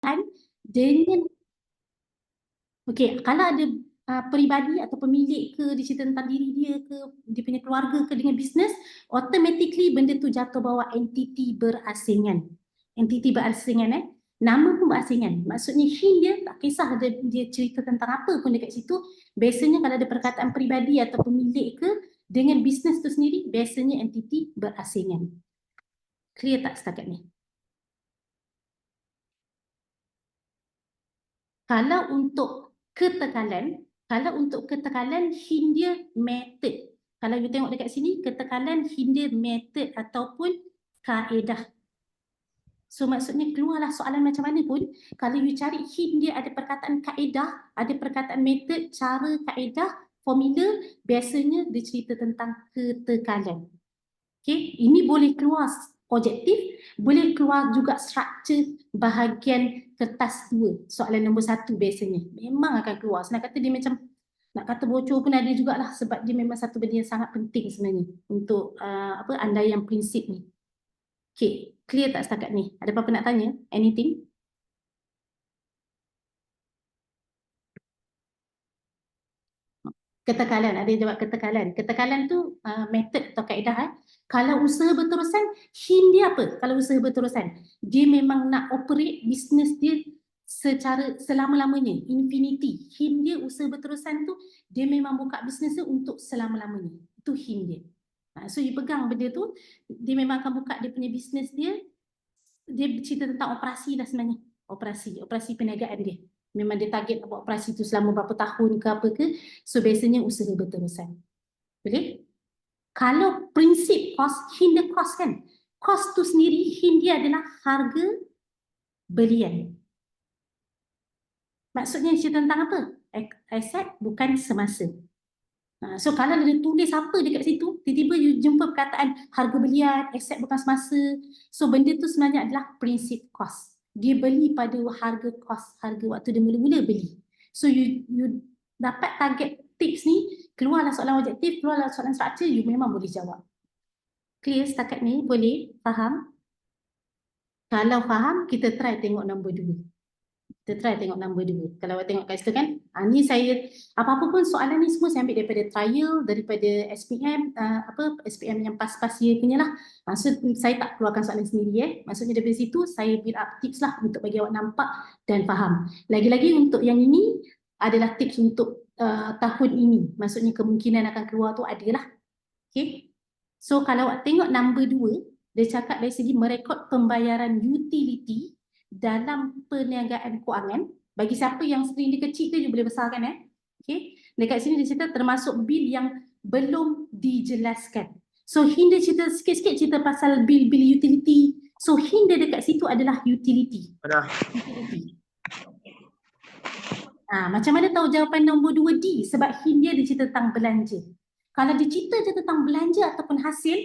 berkaitan dengan, okey, kalau ada peribadi atau pemilik ke, dia cerita tentang diri dia ke, dia punya keluarga ke dengan bisnes, automatically benda tu jatuh bawah entiti berasingan. Entiti berasingan nama pun berasingan. Maksudnya Shin dia tak kisah dia cerita tentang apa pun dekat situ. Biasanya kalau ada perkataan peribadi atau pemilik ke dengan bisnes tu sendiri, biasanya entiti berasingan. Clear tak setakat ni? Kalau untuk ketekalan, Shin dia method. Kalau you tengok dekat sini, ketekalan Shin dia method ataupun kaedah. So maksudnya keluarlah soalan macam mana pun, kalau you cari Shin dia ada perkataan kaedah, ada perkataan method, cara, kaedah, formula, biasanya dia cerita tentang ketekalan. Okay, ini boleh keluar objektif, boleh keluar juga struktur bahagian kertas 2, soalan nombor 1 biasanya. Memang akan keluar. Senang kata dia macam, nak kata bocor pun ada jugalah sebab dia memang satu benda yang sangat penting sebenarnya untuk andaian prinsip ni. Okay, clear tak setakat ni? Ada apa-apa nak tanya? Anything? Ketekalan, ada yang jawab ketekalan. Ketekalan tu method atau kaedah. Kalau usaha berterusan, Shin dia apa? Kalau usaha berterusan, dia memang nak operate bisnes dia secara selama-lamanya, infinity. Shin dia usaha berterusan tu, dia memang buka bisnes dia untuk selama-lamanya. Itu Shin dia. So you pegang benda tu, dia memang akan buka dia punya bisnes dia cerita tentang operasi lah sebenarnya. Operasi perniagaan dia. Memang dia target buat operasi tu selama berapa tahun ke apa ke. So biasanya usaha berterusan. Boleh? Kalau prinsip cost, Shin dia cost kan. Cost tu sendiri, Shin dia adalah harga belian. Maksudnya cerita tentang apa? Aset bukan semasa. So kalau dia tulis apa dekat situ, tiba-tiba you jumpa perkataan harga belian, aset bukan semasa. So benda tu sebenarnya adalah prinsip cost. Dia beli pada harga cost, harga waktu dia mula-mula beli. So you dapat target tips ni, keluarlah soalan objektif, keluarlah soalan struktur, you memang boleh jawab. Clear setakat ni? Boleh? Faham? Kalau faham, kita try tengok nombor 2. Kita try tengok nombor 2. Kalau awak tengok kat situ kan, ni saya, apa-apa pun soalan ni semua saya ambil daripada trial, daripada SPM, SPM yang pas-pas year punya lah. Maksud saya tak keluarkan soalan sendiri Maksudnya daripada situ saya build up tips lah untuk bagi awak nampak dan faham. Lagi-lagi untuk yang ini adalah tips untuk tahun ini. Maksudnya kemungkinan akan keluar tu adalah. Okay. So kalau awak tengok nombor 2, dia cakap dari segi merekod pembayaran utility dalam perniagaan kewangan. Bagi siapa yang skrin dia kecil tu, dia boleh besarkan Okay. Dekat sini dia cerita termasuk bil yang belum dijelaskan. So Shin dia cerita sikit-sikit cerita pasal bil-bil utility. So Shin dia dekat situ adalah utility. Utility. Macam mana tahu jawapan nombor 2D? Sebab Shin dia cerita tentang belanja. Kalau dia cerita je tentang belanja ataupun hasil,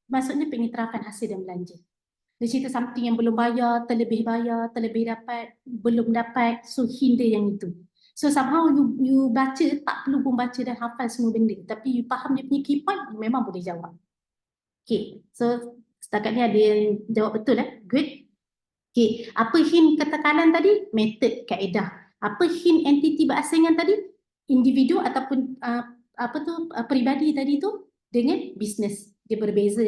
maksudnya pengiktirafan hasil dan belanja. Dia cerita something yang belum bayar, terlebih dapat, belum dapat. So Shin dia yang itu. So somehow you baca, tak perlu pun baca dan hafal semua benda. Tapi you faham dia punya key point, memang boleh jawab. Okay, so setakat ni ada yang jawab betul Good. Okay, apa Shin ketekanan tadi? Method, kaedah. Apa Shin entiti berasingan tadi? Individu ataupun peribadi tadi tu dengan bisnes. Dia berbeza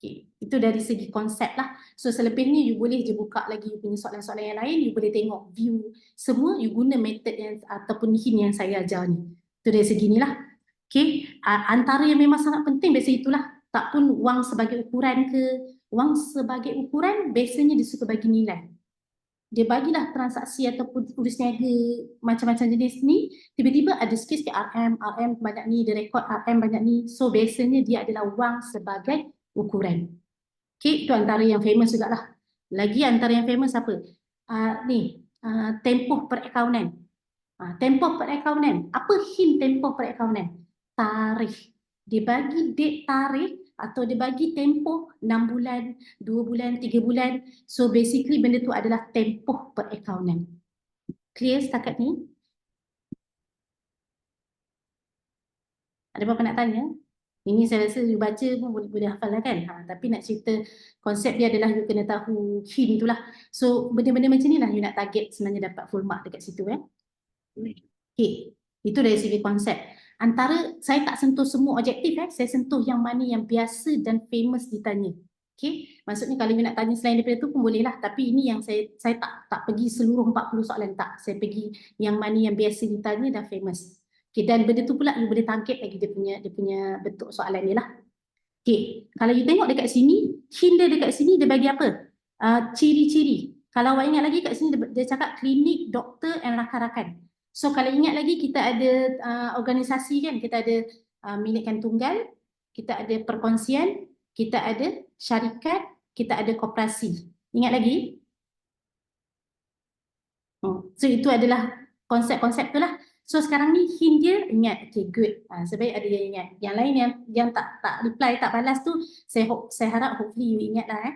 Okay. Itu dari segi konsep lah. So selebihnya you boleh je buka lagi you punya soalan-soalan yang lain, you boleh tengok view semua, you guna method yang ataupun Shin yang saya ajar ni. Itu dari segi ni lah. Okay. Antara yang memang sangat penting biasa itulah. Tak pun wang sebagai ukuran ke, wang sebagai ukuran biasanya dia suka bagi nilai. Dia bagilah transaksi ataupun urus niaga macam-macam jenis ni, tiba-tiba ada sikit-sikit RM banyak ni, dia rekod RM banyak ni. So biasanya dia adalah wang sebagai ukuran. Okay, itu antara yang famous juga lah. Lagi antara yang famous apa? Tempoh perakaunan. Tempoh perakaunan. Apa hint tempoh perakaunan? Tarikh. Dia bagi date tarikh atau dia bagi tempoh 6 bulan, 2 bulan, 3 bulan. So basically benda tu adalah tempoh perakaunan. Clear setakat ni? Ada apa-apa nak tanya? Ini saya rasa you baca pun boleh hafal lah kan. Tapi nak cerita konsep dia adalah you kena tahu hint tu lah. So benda-benda macam ni lah you nak target sebenarnya dapat full mark dekat situ Okay, itu dari segi konsep. Antara saya tak sentuh semua objektif saya sentuh yang mana yang biasa dan famous ditanya. Okay, maksudnya kalau you nak tanya selain daripada tu pun boleh lah. Tapi ini yang saya tak pergi seluruh 40 soalan tak. Saya pergi yang mana yang biasa ditanya dan famous. Okay, dan benda tu pula you boleh target lagi dia punya bentuk soalan ni lah. Okay, kalau you tengok dekat sini, hint dia dekat sini dia bagi apa? Ciri-ciri. Kalau awak ingat lagi kat sini dia cakap klinik, doktor dan rakan-rakan. So kalau ingat lagi kita ada organisasi kan, kita ada milikan tunggal, kita ada perkongsian, kita ada syarikat, kita ada koperasi. Ingat lagi? So itu adalah konsep-konsep tu lah. So sekarang ni hint dia ingat, okay good. Sebaik ada yang ingat. Yang lain yang tak reply, tak balas tu, saya harap hopefully you ingat lah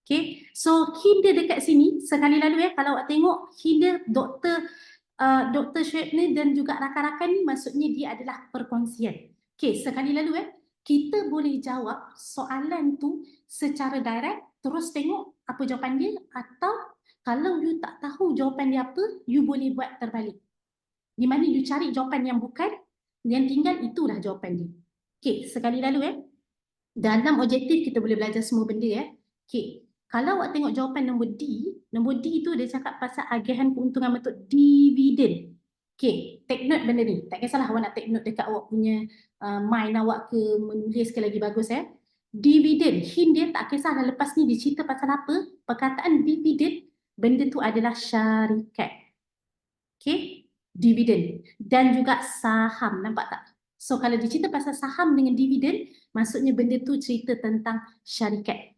Okay, so hint dia dekat sini sekali lalu kalau awak tengok hint dia Dr. Schwebner dan juga rakan-rakan ni maksudnya dia adalah perkongsian. Okay, sekali lalu kita boleh jawab soalan tu secara direct, terus tengok apa jawapan dia, atau kalau you tak tahu jawapan dia apa, you boleh buat terbalik. Di mana you cari jawapan yang bukan, yang tinggal itulah jawapan dia. Okay, sekali lalu dalam objektif kita boleh belajar semua benda Okay, kalau awak tengok jawapan nombor D tu dia cakap pasal agihan keuntungan bentuk dividen. Okay, take note benda ni. Tak kisahlah awak nak take note dekat awak punya mind awak ke, menulis ke lagi bagus Dividen, hint dia tak kisahlah lepas ni dia cerita pasal apa, perkataan dividen, benda tu adalah syarikat. Okay, dividen dan juga saham, nampak tak? So kalau dia cerita pasal saham dengan dividen, maksudnya benda tu cerita tentang syarikat.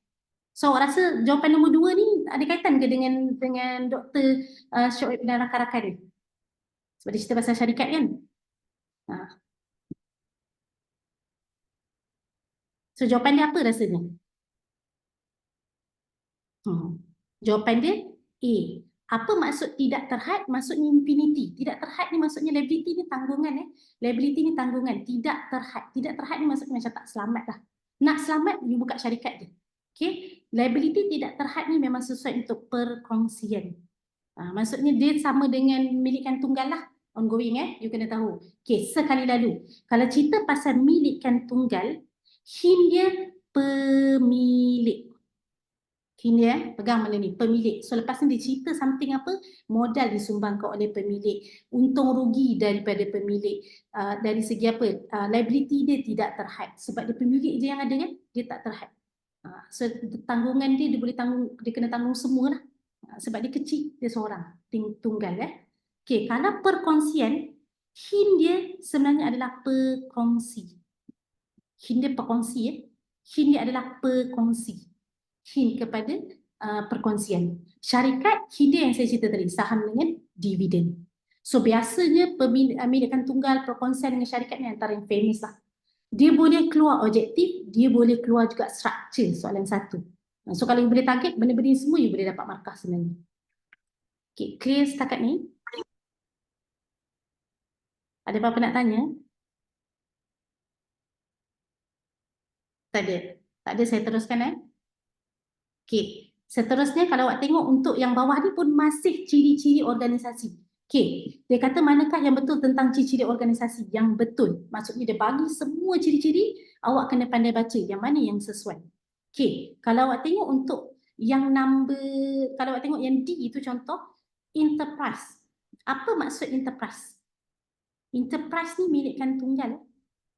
So awak rasa jawapan nombor 2 ni ada kaitan ke dengan Dr. Shoaib dan rakan-rakan ni? Sebab dia cerita pasal syarikat kan? So jawapan dia apa rasanya? Jawapan dia A. Apa maksud tidak terhad? Maksudnya infinity. Tidak terhad ni maksudnya liability ni tanggungan Liability ni tanggungan. Tidak terhad. Tidak terhad ni maksudnya macam tak selamat lah. Nak selamat, you buka syarikat je. Okay? Liability tidak terhad ni memang sesuai untuk perkongsian. Maksudnya dia sama dengan milikan tunggal lah. Ongoing you kena tahu. Okay, sekali lalu. Kalau cerita pasal milikan tunggal, hint dia pemilik. Kini pegang mana ni, pemilik. So lepas ni dia cerita something apa, modal disumbangkan oleh pemilik, untung rugi daripada pemilik, dari segi apa, liability dia tidak terhad. Sebab dia pemilik je yang ada kan, dia tak terhad. So tanggungan dia boleh tanggung, dia kena tanggung semua lah. Sebab dia kecil, dia seorang, tunggal Okay, kalau perkongsian, hint dia sebenarnya adalah perkongsi. Hint dia perkongsi hint dia adalah perkongsi. Hint kepada perkongsian. Syarikat, hint dia yang saya cerita tadi, saham dengan dividen. So biasanya pemilikan tunggal, perkongsian dengan syarikat ni antara yang famous lah. Dia boleh keluar objektif, dia boleh keluar juga structure soalan satu. So kalau you boleh target benda-benda semua, you boleh dapat markah sebenarnya. Okay, clear setakat ni? Ada apa-apa nak tanya? Tak ada. Tak ada, saya teruskan Okay, seterusnya kalau awak tengok untuk yang bawah ni pun masih ciri-ciri organisasi. Okay, dia kata manakah yang betul tentang ciri-ciri organisasi yang betul. Maksudnya dia bagi semua ciri-ciri, awak kena pandai baca yang mana yang sesuai. Okay, kalau awak tengok untuk yang kalau awak tengok yang D itu contoh, enterprise. Apa maksud enterprise? Enterprise ni milikkan tunggal.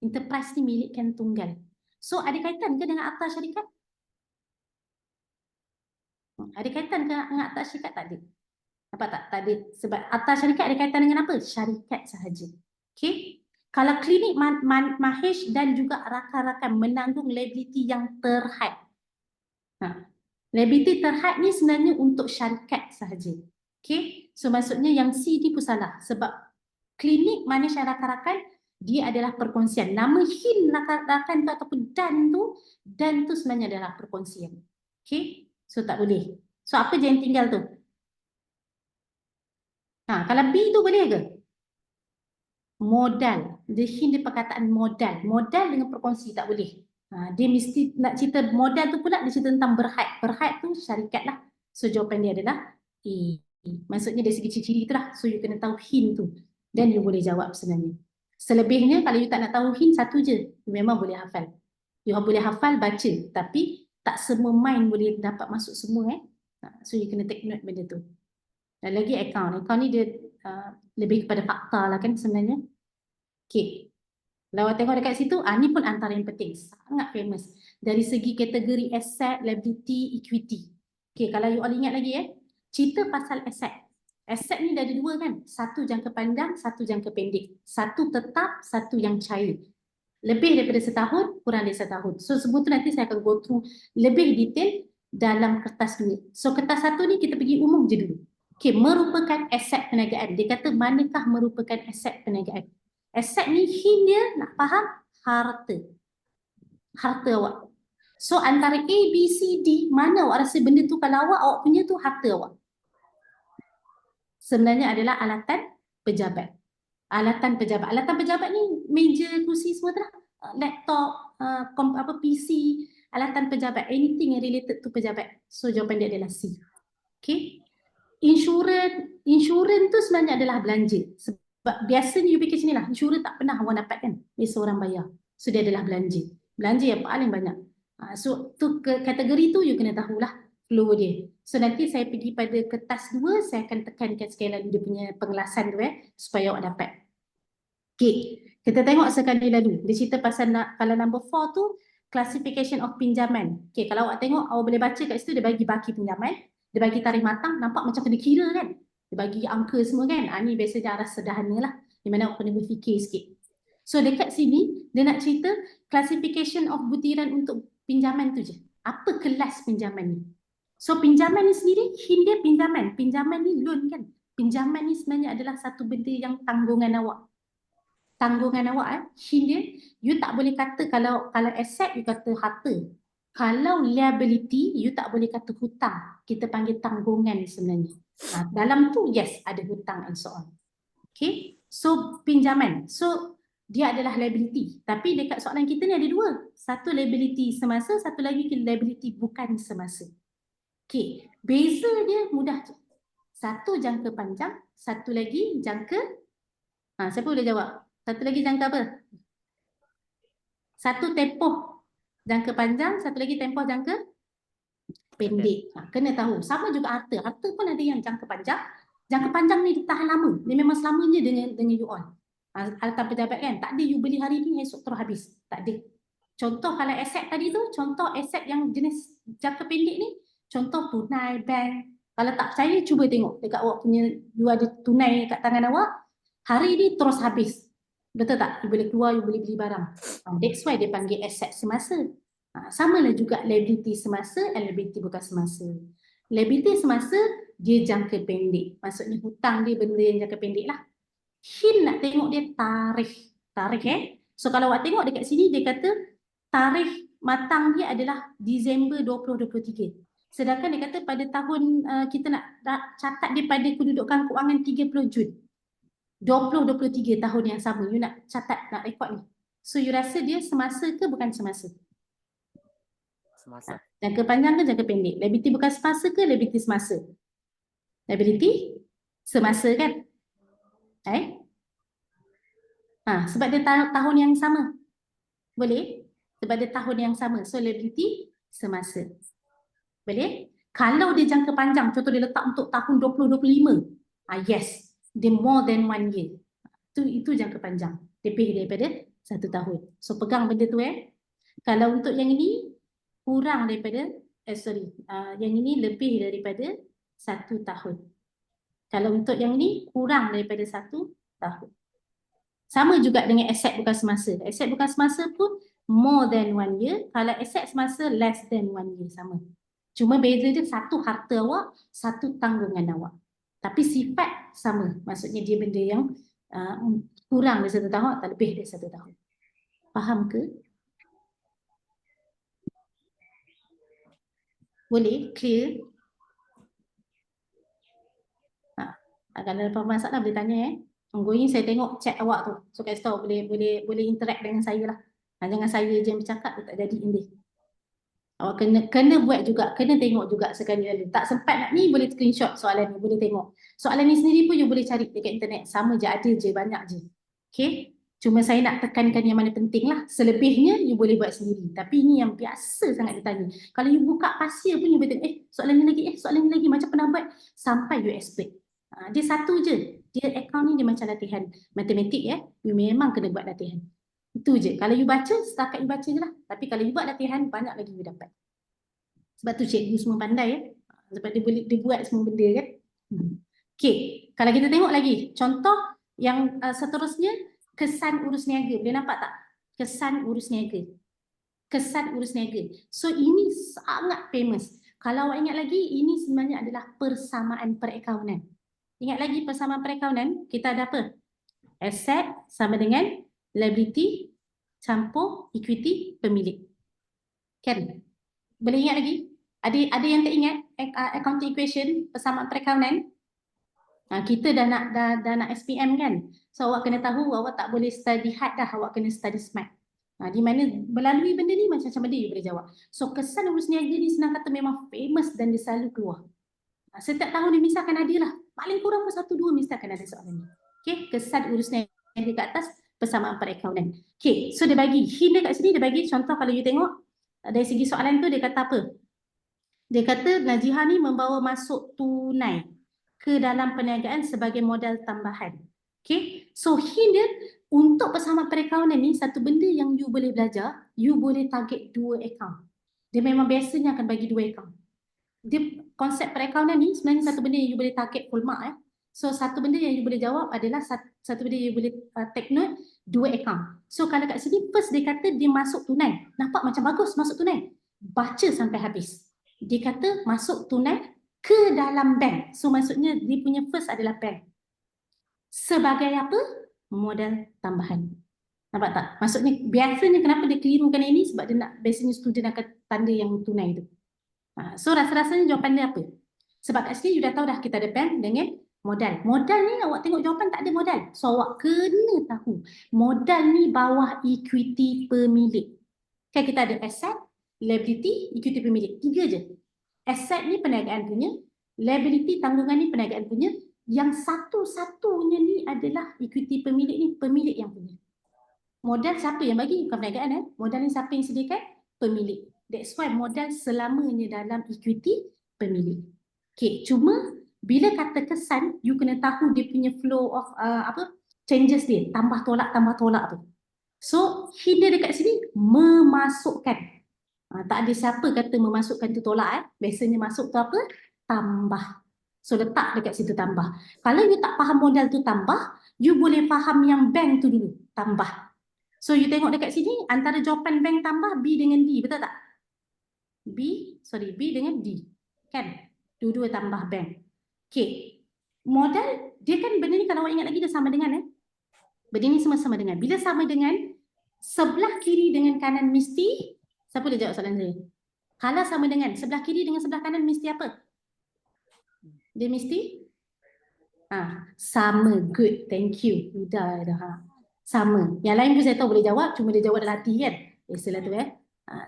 Enterprise ni milikkan tunggal. So ada kaitan ke dengan akta syarikat? Ada kaitan ke dengan akta syarikat? Tak ada. Nampak tak? Tak ada. Sebab akta syarikat ada kaitan dengan apa? Syarikat sahaja. Okay? Kalau klinik Mahesh dan juga rakan-rakan menanggung liability yang terhad. Liability terhad ni sebenarnya untuk syarikat sahaja. Okay? So maksudnya yang C ni pun salah. Sebab klinik Mahesh dan rakan-rakan dia adalah perkongsian. Nama hint rakan-rakan tu ataupun dan tu sebenarnya adalah perkongsian. Okay? So tak boleh. So apa je yang tinggal tu? Kalau B tu boleh ke? Modal. dia perkataan modal. Modal dengan perkongsi tak boleh. Dia mesti nak cerita modal tu pula dia cerita tentang berhad. Berhad tu syarikat lah. So jawapan dia adalah A. Maksudnya dari segi ciri-ciri tu lah. So you kena tahu hint tu. Dan you boleh jawab sebenarnya. Selebihnya kalau you tak nak tahu hint, satu je. You memang boleh hafal. You boleh hafal, baca. Tapi tak semua mind boleh dapat masuk semua. So you kena take note benda tu. Dan lagi account. Account ni dia lebih kepada fakta lah kan sebenarnya. Okay. Kalau tengok dekat situ, ni pun antara yang penting. Sangat famous. Dari segi kategori asset, liability, equity. Okay, kalau you all ingat lagi cerita pasal asset. Asset ni ada dua kan? Satu jangka panjang, satu jangka pendek. Satu tetap, satu yang cair. Lebih daripada setahun, kurang dari setahun. So sebut tu nanti saya akan go through lebih detail dalam kertas dua. So kertas satu ni kita pergi umum je dulu. Okay, merupakan aset perniagaan. Dia kata manakah merupakan aset perniagaan? Aset ni hint dia nak faham harta. Harta awak. So antara A, B, C, D, mana awak rasa benda tu kalau awak punya tu harta awak? Sebenarnya adalah alatan pejabat. Alatan pejabat. Alatan pejabat ni meja, kursi semua tu lah. Laptop, PC, alatan pejabat. Anything yang related to pejabat. So jawapan dia adalah C. Okay. Insurans tu sebenarnya adalah belanja. Sebab biasanya you fikir macam ni lah. Insurans tak pernah orang dapat kan. Biasa orang bayar. So dia adalah belanja. Belanja yang paling banyak. So tu kategori tu you kena tahulah flow dia. So nanti saya pergi pada kertas 2, saya akan tekankan sekali lagi dia punya pengelasan tu supaya awak dapat. Okay, kita tengok sekali lalu. Dia cerita pasal kalau number 4 tu classification of pinjaman. Okay, kalau awak tengok, awak boleh baca kat situ dia bagi baki pinjaman. Dia bagi tarikh matang, nampak macam kena kira kan. Dia bagi angka semua kan. Ni biasanya arah sederhana lah. Di mana awak kena berfikir sikit. So dekat sini, dia nak cerita classification of butiran untuk pinjaman tu je. Apa kelas pinjaman ni? So pinjaman ni sendiri, hint dia pinjaman. Pinjaman ni loan kan. Pinjaman ni sebenarnya adalah satu benda yang tanggungan awak. Tanggungan awak hint dia, you tak boleh kata kalau asset you kata harta. Kalau liability you tak boleh kata hutang. Kita panggil tanggungan sebenarnya. Dalam tu yes ada hutang and so on. Okay, so pinjaman. So dia adalah liability. Tapi dekat soalan kita ni ada dua. Satu liability semasa, satu lagi liability bukan semasa. Okay, beza dia mudah je. Satu jangka panjang, satu lagi jangka. Siapa boleh jawab? Satu lagi jangka apa? Satu tempoh jangka panjang, satu lagi tempoh jangka pendek. Kena tahu. Sama juga harta. Harta pun ada yang jangka panjang. Jangka panjang ni tahan lama. Dia memang selamanya dengan you all. Alatan pejabat kan. Tak ada you beli hari ni, esok terus habis. Tak ada. Contoh kalau aset tadi tu, contoh aset yang jenis jangka pendek ni, contoh tunai, bank. Kalau tak percaya, cuba tengok dekat awak punya, you ada tunai kat tangan awak, hari ni terus habis. Betul tak? You boleh keluar, you boleh beli barang. That's why dia panggil aset semasa. Sama lah juga liability semasa and liability bukan semasa. Liability semasa, dia jangka pendek. Maksudnya hutang dia benda yang jangka pendek lah. Hint nak tengok dia tarikh. Tarikh So kalau awak tengok dekat sini, dia kata tarikh matang dia adalah Disember 2023. Sedangkan dia kata pada tahun kita nak catat dia pada kedudukan kewangan 30 Jun. 2023 tahun yang sama. You nak catat, nak rekod ni. So you rasa dia semasa ke bukan semasa? Semasa. Jangka panjang ke jangka pendek? Liability bukan semasa ke liability semasa? Liability semasa kan? Sebab dia tahun yang sama. Boleh? Sebab dia tahun yang sama. So liability semasa. Boleh? Kalau dia jangka panjang, contoh dia letak untuk tahun 2025. Yes. Dia more than 1 year. Itu jangka panjang. Lebih daripada 1 tahun. So pegang benda tu Kalau untuk yang ini kurang daripada yang ini lebih daripada 1 tahun. Kalau untuk yang ini kurang daripada 1 tahun. Sama juga dengan aset bukan semasa. Aset bukan semasa pun more than 1 year. Kalau aset semasa less than 1 year sama. Cuma beza dia satu harta awak, satu tanggungan awak. Tapi sifat sama. Maksudnya dia benda yang kurang dari 1 tahun atau lebih dari 1 tahun. Faham ke? Boleh? Clear? Kalau ada apa masalah boleh tanya Ongoing saya tengok chat awak tu. So kat situ boleh interact dengan saya lah. Jangan saya je yang bercakap, tak jadi ini. Awak kena buat juga, kena tengok juga sekali lalu. Tak sempat nak ni, boleh screenshot soalan ni, boleh tengok. Soalan ni sendiri pun you boleh cari dekat internet. Sama je, ada je, banyak je. Okay? Cuma saya nak tekankan yang mana penting lah. Selebihnya, you boleh buat sendiri. Tapi ini yang biasa sangat ditanya. Kalau you buka pasir pun, you boleh tengok, soalan ni lagi, soalan ni lagi. Macam pernah buat, sampai you expert. Dia satu je. Dia account ni dia macam latihan matematik ya. You memang kena buat latihan. Itu je. Kalau you baca, setakat you baca je lah. Tapi kalau you buat latihan, banyak lagi you dapat. Sebab tu cikgu semua pandai ya. Sebab dia buat semua benda kan. Okay. Kalau kita tengok lagi. Contoh yang seterusnya, kesan urus niaga. Boleh nampak tak? Kesan urus niaga. Kesan urus niaga. So ini sangat famous. Kalau awak ingat lagi, ini sebenarnya adalah persamaan perakaunan. Ingat lagi persamaan perakaunan, kita ada apa? Aset sama dengan liability campur equity pemilik. Kan? Boleh ingat lagi? Ada yang tak ingat accounting equation persamaan perakaunan? Kita dah nak SPM kan? So awak kena tahu awak tak boleh study hard dah, awak kena study smart. Di mana melalui benda ni macam-macam benda you boleh jawab. So kesan urus niaga ni senang kata memang famous dan dia selalu keluar. Setiap tahun ni mesti akan ada lah. Paling kurang pun 1-2 mesti akan ada soalan ni. Okay, kesan urus niaga kat atas persamaan perakaunan. Okay, so dia bagi hint dia kat sini, dia bagi contoh kalau you tengok dari segi soalan tu dia kata apa? Dia kata Najihah ni membawa masuk tunai ke dalam perniagaan sebagai modal tambahan. Okay, so hint dia untuk persamaan perakaunan ni satu benda yang you boleh belajar, you boleh target 2 account. Dia memang biasanya akan bagi 2 account. Dia konsep perakaunan ni sebenarnya satu benda yang you boleh target full mark. So satu benda yang you boleh jawab adalah satu benda yang you boleh take note, 2 account. So kalau kat sini first dia kata dia masuk tunai. Nampak macam bagus masuk tunai. Baca sampai habis. Dia kata masuk tunai ke dalam bank. So maksudnya dia punya first adalah bank. Sebagai apa? Modal tambahan. Nampak tak? Maksudnya biasanya kenapa dia kelirukan ini sebab dia nak biasanya student akan tanda yang tunai tu. So rasa-rasanya jawapan dia apa? Sebab kat sini you dah tahu dah kita ada bank dengan modal. Modal ni awak tengok jawapan tak ada modal. So awak kena tahu modal ni bawah equity pemilik. Kan kita ada asset, liability, equity pemilik. 3 je. Asset ni perniagaan punya, liability tanggungan ni perniagaan punya, yang satu-satunya ni adalah equity pemilik ni pemilik yang punya. Modal siapa yang bagi? Bukan perniagaan Modal ni siapa yang sediakan? Pemilik. That's why modal selamanya dalam equity pemilik. Okay, cuma bila kata kesan, you kena tahu dia punya flow of changes dia, tambah tolak tu. So, hint dia dekat sini memasukkan. Tak ada siapa kata memasukkan tu tolak Biasanya masuk tu apa? Tambah. So, letak dekat situ tambah. Kalau you tak faham modal tu tambah, you boleh faham yang bank tu dulu, tambah. So, you tengok dekat sini, antara jawapan bank tambah B dengan D, betul tak? B dengan D. Kan? Dua-dua tambah bank. Okay. Modal, dia kan benda ni kalau awak ingat lagi dia sama dengan benda ni semua sama dengan. Bila sama dengan, sebelah kiri dengan kanan mesti, siapa boleh jawab soalan saya? Kalau sama dengan, sebelah kiri dengan sebelah kanan mesti apa? Dia mesti? Sama. Good. Thank you. Dah. Sama. Yang lain pun saya tahu boleh jawab, cuma dia jawab dalam hati kan? Biasalah tu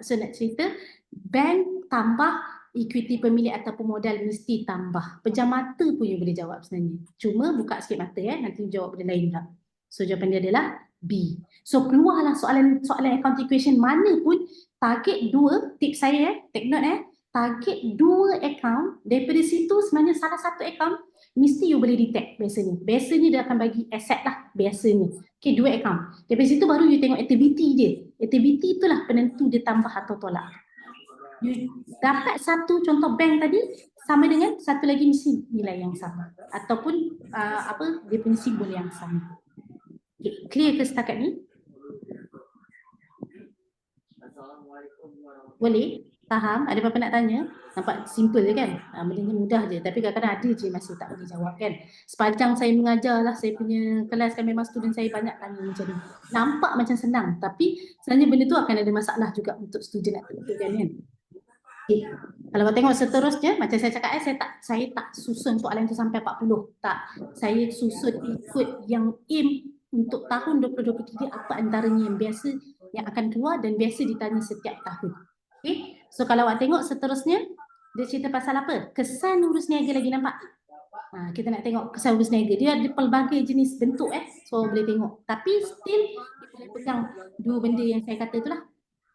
So nak cerita, bank tambah equity pemilik ataupun modal mesti tambah. Pejam mata pun you boleh jawab sebenarnya. Cuma buka sikit mata nanti jawab benda lain tak. So jawapan dia adalah B. So keluarlah soalan account equation mana pun target 2, tips saya take note target 2 account, daripada situ sebenarnya salah satu account mesti you boleh detect biasanya. Biasanya dia akan bagi asset lah biasanya. Okay, 2 account. Daripada situ baru you tengok activity dia. Activity itulah penentu dia tambah atau tolak. You dapat satu contoh bank tadi sama dengan satu lagi mesti nilai yang sama ataupun dia punya simbol yang sama. Okay, clear ke setakat ni? Boleh? Faham? Ada apa-apa nak tanya? Nampak simple je kan? Benda ni mudah je. Tapi kadang-kadang ada je masih tak boleh jawab kan? Sepanjang saya mengajar lah, saya punya kelas kan memang student saya banyak tanya macam ni. Nampak macam senang. Tapi sebenarnya benda tu akan ada masalah juga untuk student nak tentukan kan? Okay. Kalau kau tengok seterusnya, macam saya cakap, saya tak susun soalan itu sampai 40. Tak. Saya susun ikut yang aim untuk tahun 2023 apa antaranya yang biasa yang akan keluar dan biasa ditanya setiap tahun. Okay. So kalau awak tengok seterusnya, dia cerita pasal apa? Kesan urus niaga lagi nampak? Kita nak tengok kesan urus niaga. Dia ada pelbagai jenis bentuk so boleh tengok. Tapi still dia boleh pegang dua benda yang saya kata itulah.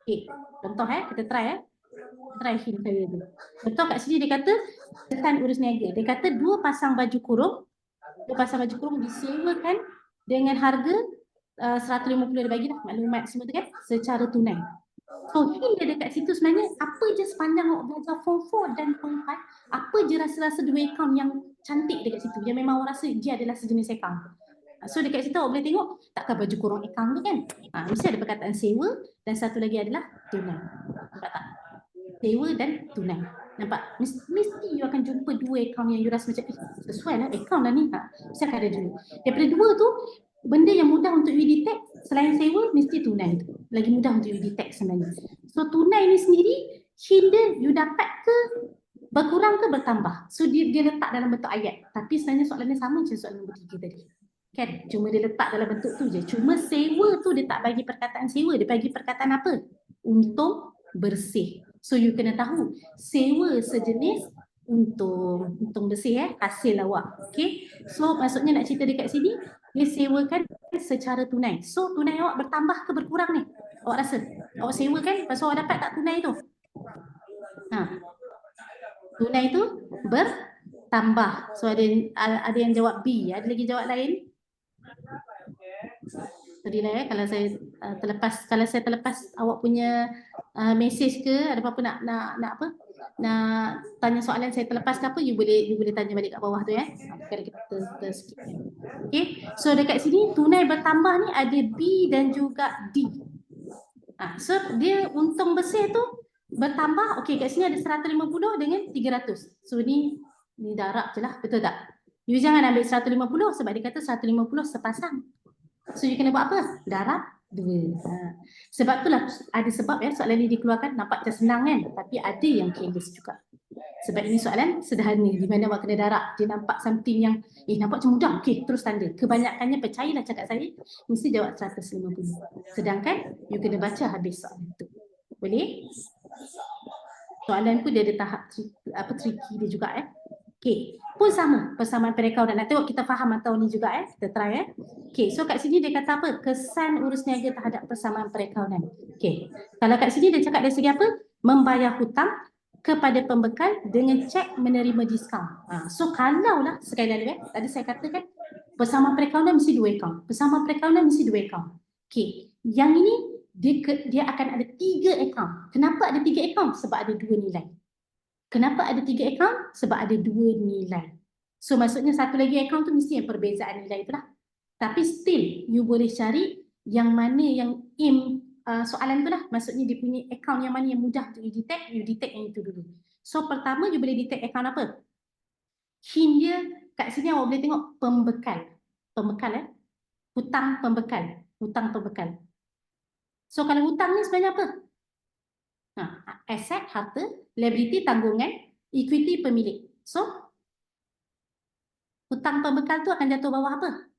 Okay. Contoh kita try try hint saya dulu. Contoh kat sini dia kata kesan urus niaga. Dia kata 2 pasang baju kurung disewakan dengan harga 150 dia bagilah maklumat semua tu kan secara tunai. So hint dia dekat situ sebenarnya apa je sepanjang awak belajar form 4 dan form 5, apa je rasa-rasa dua akaun yang cantik dekat situ yang memang awak rasa dia adalah sejenis akaun. So dekat situ awak boleh tengok takkan baju kurung akaun tu kan. Mesti ada perkataan sewa dan satu lagi adalah tunai. Nampak tak? Sewa dan tunai. Nampak? Mesti you akan jumpa dua akaun yang you rasa macam sesuai lah akaun lah ni. Mesti akan ada dua. Daripada dua tu, benda yang mudah untuk you detect selain sewa, mesti tunai tu. Lagi mudah untuk you detect sebenarnya. So tunai ni sendiri, hint you dapat ke berkurang ke bertambah. So dia letak dalam bentuk ayat. Tapi sebenarnya soalannya sama macam soalan nombor 3 tadi. Kan? Cuma dia letak dalam bentuk tu je. Cuma sewa tu dia tak bagi perkataan sewa. Dia bagi perkataan apa? Untung bersih. So you kena tahu sewa sejenis untung bersih hasil awak. Okay. So maksudnya nak cerita dekat sini dia sewakan secara tunai. So tunai awak bertambah ke berkurang ni? Awak rasa? Awak sewa kan? Lepas awak dapat tak tunai tu? Tunai tu bertambah. So ada yang jawab B. Ada lagi jawab lain? Tadilah kalau saya terlepas awak punya message ke ada apa-apa nak apa nak tanya soalan saya terlepas ke apa you boleh tanya balik kat bawah tu kalau kita skip. Okay, so dekat sini tunai bertambah ni ada B dan juga D. So dia untung bersih tu bertambah. Okay, kat sini ada 150 dengan 300. So ni darab je lah, betul tak? You jangan ambil 150 sebab dia kata 150 sepasang. So you kena buat apa? Darab 2. Sebab itulah ada sebab soalan ni dikeluarkan nampak macam senang kan, tapi ada yang careless juga. Sebab ini soalan sederhana di mana awak kena darab. Dia nampak something yang nampak macam mudah. Okey, terus tanda. Kebanyakannya percayalah cakap saya mesti jawab 150. Sedangkan you kena baca habis soalan tu. Boleh? Soalan pun dia ada tahap tricky dia juga Okey, pun sama persamaan perakaunan. Nak tengok kita faham atau ni juga kita try Okey, so kat sini dia kata apa? Kesan urus niaga terhadap persamaan perakaunan. Okey. Kalau kat sini dia cakap dari segi apa? Membayar hutang kepada pembekal dengan cek menerima diskaun. So kalau lah sekali lagi tadi saya katakan persamaan perakaunan mesti 2 akaun. Persamaan perakaunan mesti 2 akaun. Okey, yang ini dia akan ada 3 akaun. Kenapa ada 3 akaun? Sebab ada 2 nilai. Kenapa ada 3 akaun? Sebab ada 2 nilai. So maksudnya satu lagi akaun tu mesti yang perbezaan nilai itulah. Tapi still you boleh cari yang mana yang aim soalan tu lah. Maksudnya dia punya akaun yang mana yang mudah untuk you detect yang itu dulu. So pertama you boleh detect akaun apa? Hint dia kat sini awak boleh tengok pembekal. Pembekal hutang pembekal. Hutang pembekal. So kalau hutang ni sebenarnya apa? Aset, harta, liability, tanggungan, equity, pemilik. So, hutang pembekal tu akan jatuh bawah apa?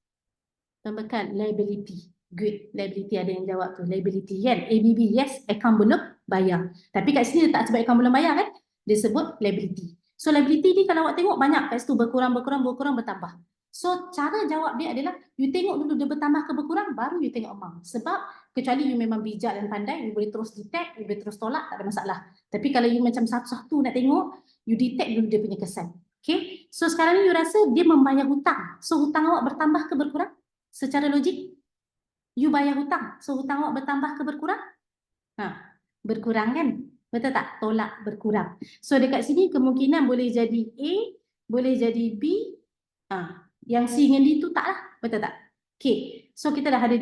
Pembekal, liability. Good, liability ada yang jawab tu. Liability, kan? ABB, yes, account belum bayar. Tapi kat sini dia tak sebut account belum bayar kan? Dia sebut liability. So, liability ni kalau awak tengok banyak kat situ berkurang, bertambah. So, cara jawab dia adalah you tengok dulu dia bertambah ke berkurang, baru you tengok amount. Sebab kecuali you memang bijak dan pandai, you boleh terus detect, you boleh terus tolak, tak ada masalah. Tapi kalau you macam satu-satu nak tengok, you detect dulu dia punya kesan. Okay, so sekarang ni you rasa dia membayar hutang. So hutang awak bertambah ke berkurang? Secara logik, you bayar hutang. So hutang awak bertambah ke berkurang? Berkurang kan? Betul tak? Tolak berkurang. So dekat sini kemungkinan boleh jadi A, boleh jadi B. Yang C dengan D tu tak lah. Betul tak? Okay, so kita dah ada 2.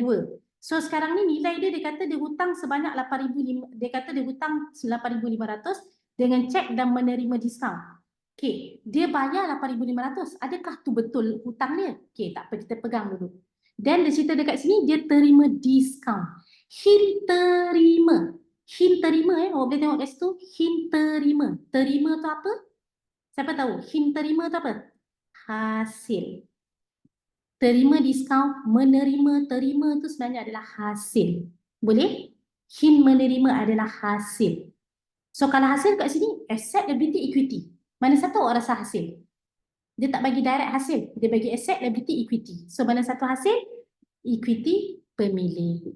So sekarang ni nilai dia kata dia hutang sebanyak 8,500. Dia kata dia hutang 8,500 dengan cek dan menerima diskaun. Okay, dia bayar 8,500. Adakah tu betul hutang dia? Okay, tak apa, kita pegang dulu. Dan dia cerita dekat sini dia terima diskaun. Hint terima. Hin terima awak boleh tengok kat situ. Hin terima. Terima tu apa? Siapa tahu? Hin terima tu apa? Hasil. Terima diskaun, menerima, terima tu sebenarnya adalah hasil. Boleh? Hin menerima adalah hasil. So kalau hasil kat sini, asset, liability, equity. Mana satu awak rasa hasil? Dia tak bagi direct hasil. Dia bagi asset, liability, equity. So mana satu hasil? Equity pemilik.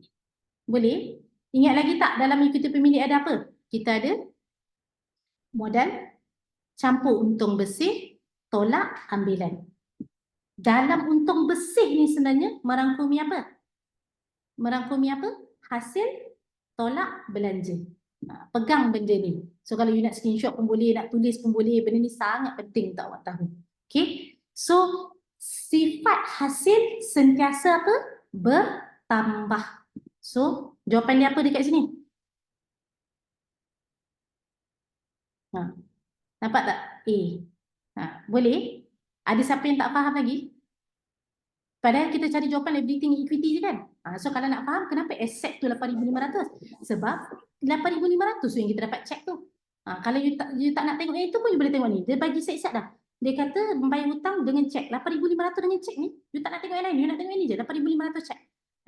Boleh? Ingat lagi tak dalam equity pemilik ada apa? Kita ada modal, campur untung bersih, tolak ambilan. Dalam untung bersih ni sebenarnya merangkumi apa? Merangkumi apa? Hasil, tolak, belanja. Pegang benda ni. So kalau you nak screenshot pun boleh, nak tulis pun boleh. Benda ni sangat penting untuk awak tahu. Okay? So sifat hasil sentiasa apa? Bertambah. So jawapan dia apa dekat sini? Nampak tak? A. Boleh? Ada siapa yang tak faham lagi? Padahal kita cari jawapan liability and equity je kan? So kalau nak faham kenapa asset tu 8,500? Sebab 8,500 tu yang kita dapat check tu. Kalau you tak nak tengok yang itu pun you boleh tengok ni. Dia bagi set-set dah. Dia kata membayar hutang dengan cek. 8,500 dengan cek ni. You tak nak tengok yang lain. You nak tengok yang ni je. 8,500 cek.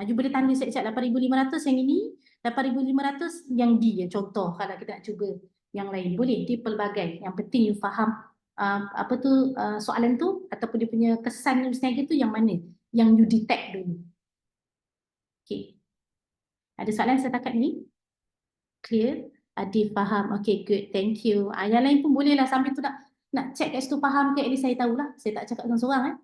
You boleh tanda set-set 8,500 yang ini. 8,500 yang D yang contoh kalau kita nak cuba yang lain. Boleh. Dia pelbagai. Yang penting you faham apa tu soalan tu ataupun dia punya kesan berniaga tu yang mana yang you detect dulu. Okay. Ada soalan setakat ni? Clear? Adi faham. Okay, good. Thank you. Yang lain pun boleh lah sambil tu nak check kat situ faham ke, at least saya tahulah. Saya tak cakap seorang-seorang.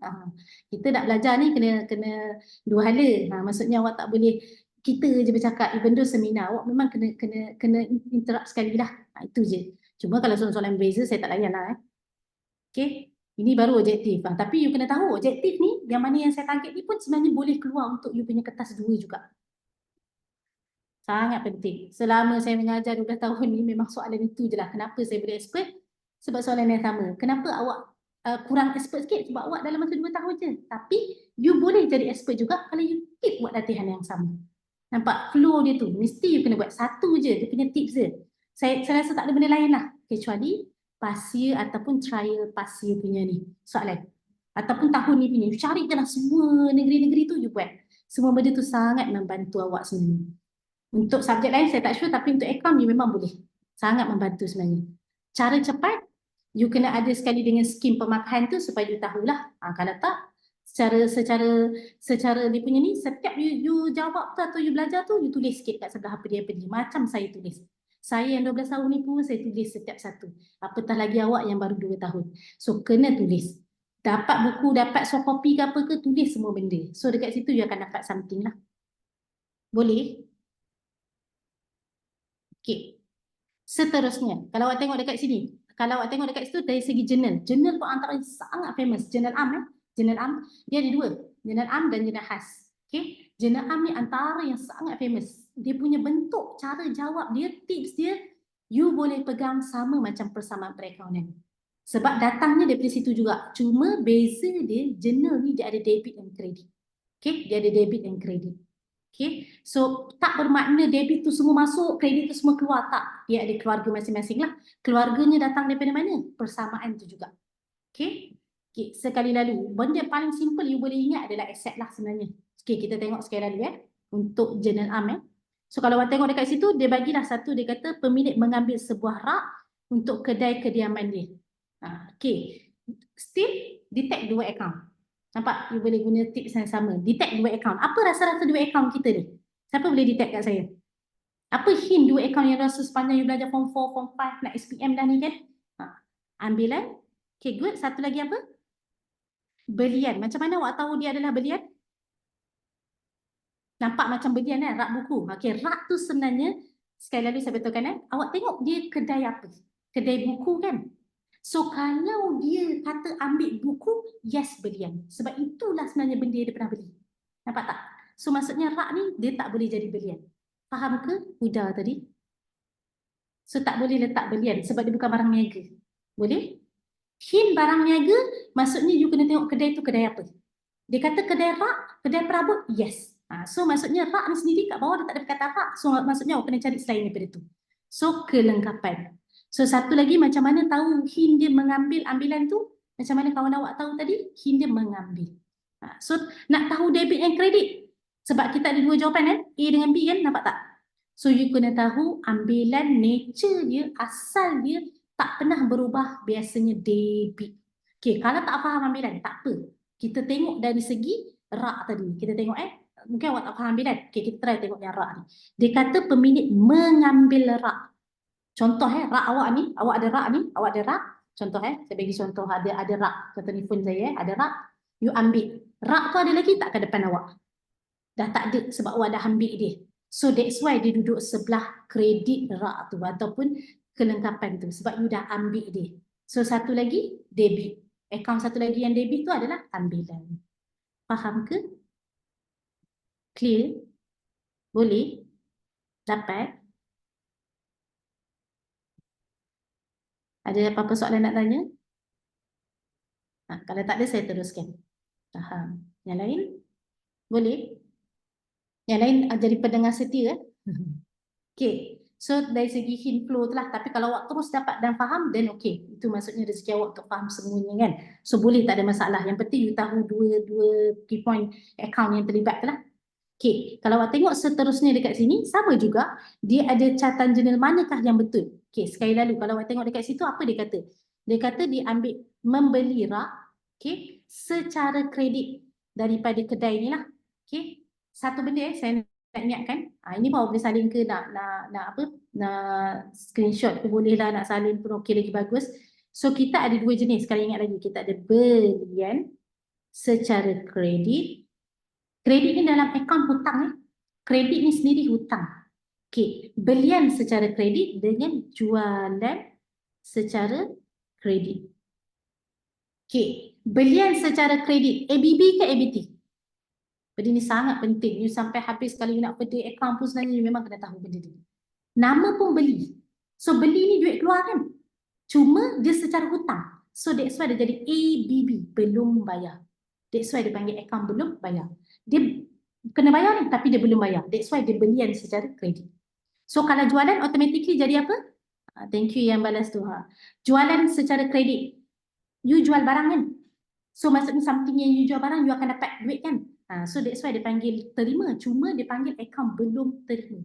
Kita nak belajar ni kena dua hala. Maksudnya awak tak boleh kita je bercakap, even though seminar, awak memang kena interrupt sekali lah. Itu je. Cuma kalau soalan-soalan berbeza, saya tak layan lah. Okay. Ini baru objektif. Tapi you kena tahu objektif ni, yang mana yang saya target ni pun sebenarnya boleh keluar untuk you punya kertas 2 juga. Sangat penting. Selama saya mengajar 12 tahun ni, memang soalan itu je lah. Kenapa saya boleh expert? Sebab soalan yang sama. Kenapa awak kurang expert sikit? Sebab awak dalam masa 2 tahun je. Tapi, you boleh jadi expert juga kalau you keep buat latihan yang sama. Nampak flow dia tu? Mesti you kena buat satu je. Dia punya tips je. Saya rasa tak ada benda lain lah. Kecuali pasir ataupun trial pasir punya ni soalan. Ataupun tahun ni punya. You cari je lah semua negeri-negeri tu you buat. Semua benda tu sangat membantu awak sebenarnya. Untuk subjek lain saya tak sure, tapi untuk akaun you memang boleh. Sangat membantu sebenarnya. Cara cepat, you kena ada sekali dengan skim pemakaian tu supaya you tahulah. Kalau tak, secara dia punya ni, setiap you jawab tu atau you belajar tu, you tulis sikit kat sebelah apa dia. Macam saya tulis. Saya yang 12 tahun ni pun saya tulis setiap satu. Apatah lagi awak yang baru 2 tahun. So kena tulis. Dapat buku, dapat soft copy ke apa ke, tulis semua benda. So dekat situ you akan dapat something lah. Boleh? Okay. Seterusnya, kalau awak tengok dekat sini, kalau awak tengok dekat situ dari segi jurnal, jurnal pun antara sangat famous. Jurnal Am, Jurnal Am, dia ada 2, Jurnal Am dan Jurnal Khas. Okay, Jurnal Am ni antara yang sangat famous. Dia punya bentuk, cara jawab dia, tips dia, you boleh pegang sama macam persamaan perakaunan. Sebab datangnya daripada situ juga. Cuma beza dia, jurnal ni dia ada debit dan kredit. Okay, dia ada debit dan kredit. Okay, so tak bermakna debit tu semua masuk, kredit tu semua keluar, tak. Dia ada keluarga masing-masing lah. Keluarganya datang daripada mana? Persamaan tu juga. Okay, sekali lalu, benda paling simple you boleh ingat adalah aset lah sebenarnya. Okay, kita tengok sekali lalu untuk Jurnal Am. So kalau awak tengok dekat situ, dia bagilah satu, dia kata pemilik mengambil sebuah rak untuk kedai kediaman dia. Okay, still detect 2 account. Nampak? You boleh guna tips yang sama. Detect 2 account. Apa rasa-rasa 2 account kita ni? Siapa boleh detect kat saya? Apa hint 2 account yang rasa sepanjang you belajar form 4, form 5, nak SPM dah ni kan? Ambilan. Okay, good. Satu lagi apa? Belian. Macam mana awak tahu dia adalah belian? Nampak macam belian kan? Rak buku. Okay, rak tu sebenarnya, sekali lagi saya betulkan awak tengok dia kedai apa? Kedai buku kan? So kalau dia kata ambil buku, yes belian. Sebab itulah sebenarnya benda dia pernah beli. Nampak tak? So maksudnya rak ni dia tak boleh jadi belian. Faham ke Huda tadi? So tak boleh letak belian sebab dia bukan barang niaga. Boleh? Hint barang niaga, maksudnya you kena tengok kedai tu kedai apa. Dia kata kedai rak, kedai perabot, yes. So maksudnya rak ni sendiri kat bawah dia tak ada kata rak. So maksudnya awak kena cari selain daripada tu. So kelengkapan. So satu lagi macam mana tahu Hind dia mengambil ambilan tu? Macam mana kawan awak tahu tadi? Hind dia mengambil. So nak tahu debit and credit. Sebab kita ada dua jawapan kan? A dengan B kan? Nampak tak? So you kena tahu ambilan nature dia, asal dia tak pernah berubah, biasanya debit. Okay, kalau tak faham ambilan, tak apa. Kita tengok dari segi rak tadi. Kita tengok mungkin awak tak faham ambilan. Okay, kita try tengok yang rak ni. Dia kata pemilik mengambil rak. Contoh rak awak ni, awak ada rak ni, awak ada rak. Contoh saya bagi contoh ada rak. Contoh ni phone saya ada rak. You ambil. Rak tu ada lagi tak ke depan awak? Dah tak ada sebab awak dah ambil dia. So that's why dia duduk sebelah kredit rak tu ataupun kelengkapan tu sebab you dah ambil dia. So satu lagi debit. Akaun satu lagi yang debit tu adalah ambilan. Faham ke? Clear? Boleh? Dapat? Ada apa-apa soalan nak tanya? Kalau tak ada saya teruskan. Faham. Yang lain? Boleh? Yang lain jadi pendengar setia. Okay. So dari segi hint flow tu lah. Tapi kalau awak terus dapat dan faham, then okay. Itu maksudnya rezeki awak untuk faham semuanya kan. So boleh, tak ada masalah. Yang penting you tahu dua key point account yang terlibat tu lah. Okay. Kalau awak tengok seterusnya dekat sini, sama juga. Dia ada catatan jurnal manakah yang betul. Okay. Sekali lalu kalau awak tengok dekat situ, apa dia kata? Dia kata dia ambil membeli rak, okay, secara kredit daripada kedai ni lah. Okay. Satu benda saya nak ingatkan, ini baru boleh salin ke nak apa, nak screenshot pun boleh lah, nak salin pun okey lagi bagus. So kita ada dua jenis, sekali ingat lagi, kita ada belian secara kredit. Kredit ni dalam akaun hutang kredit ni sendiri hutang. Okey, belian secara kredit dengan jualan secara kredit. Okey, belian secara kredit ABB ke ABT? Benda ni sangat penting. You sampai habis kalau you nak beda akaun pun sebenarnya you memang kena tahu benda ni. Nama pun beli. So beli ni duit keluar kan? Cuma dia secara hutang. So that's why dia jadi ABB, belum bayar. That's why dia panggil akaun belum bayar. Dia kena bayar ni tapi dia belum bayar. That's why dia belian secara kredit. So kalau jualan automatically jadi apa? Thank you yang balas tu. Jualan secara kredit. You jual barang kan? So maksudnya something yang you jual barang, you akan dapat duit kan? So that's why dia panggil terima. Cuma dia panggil akaun belum terima.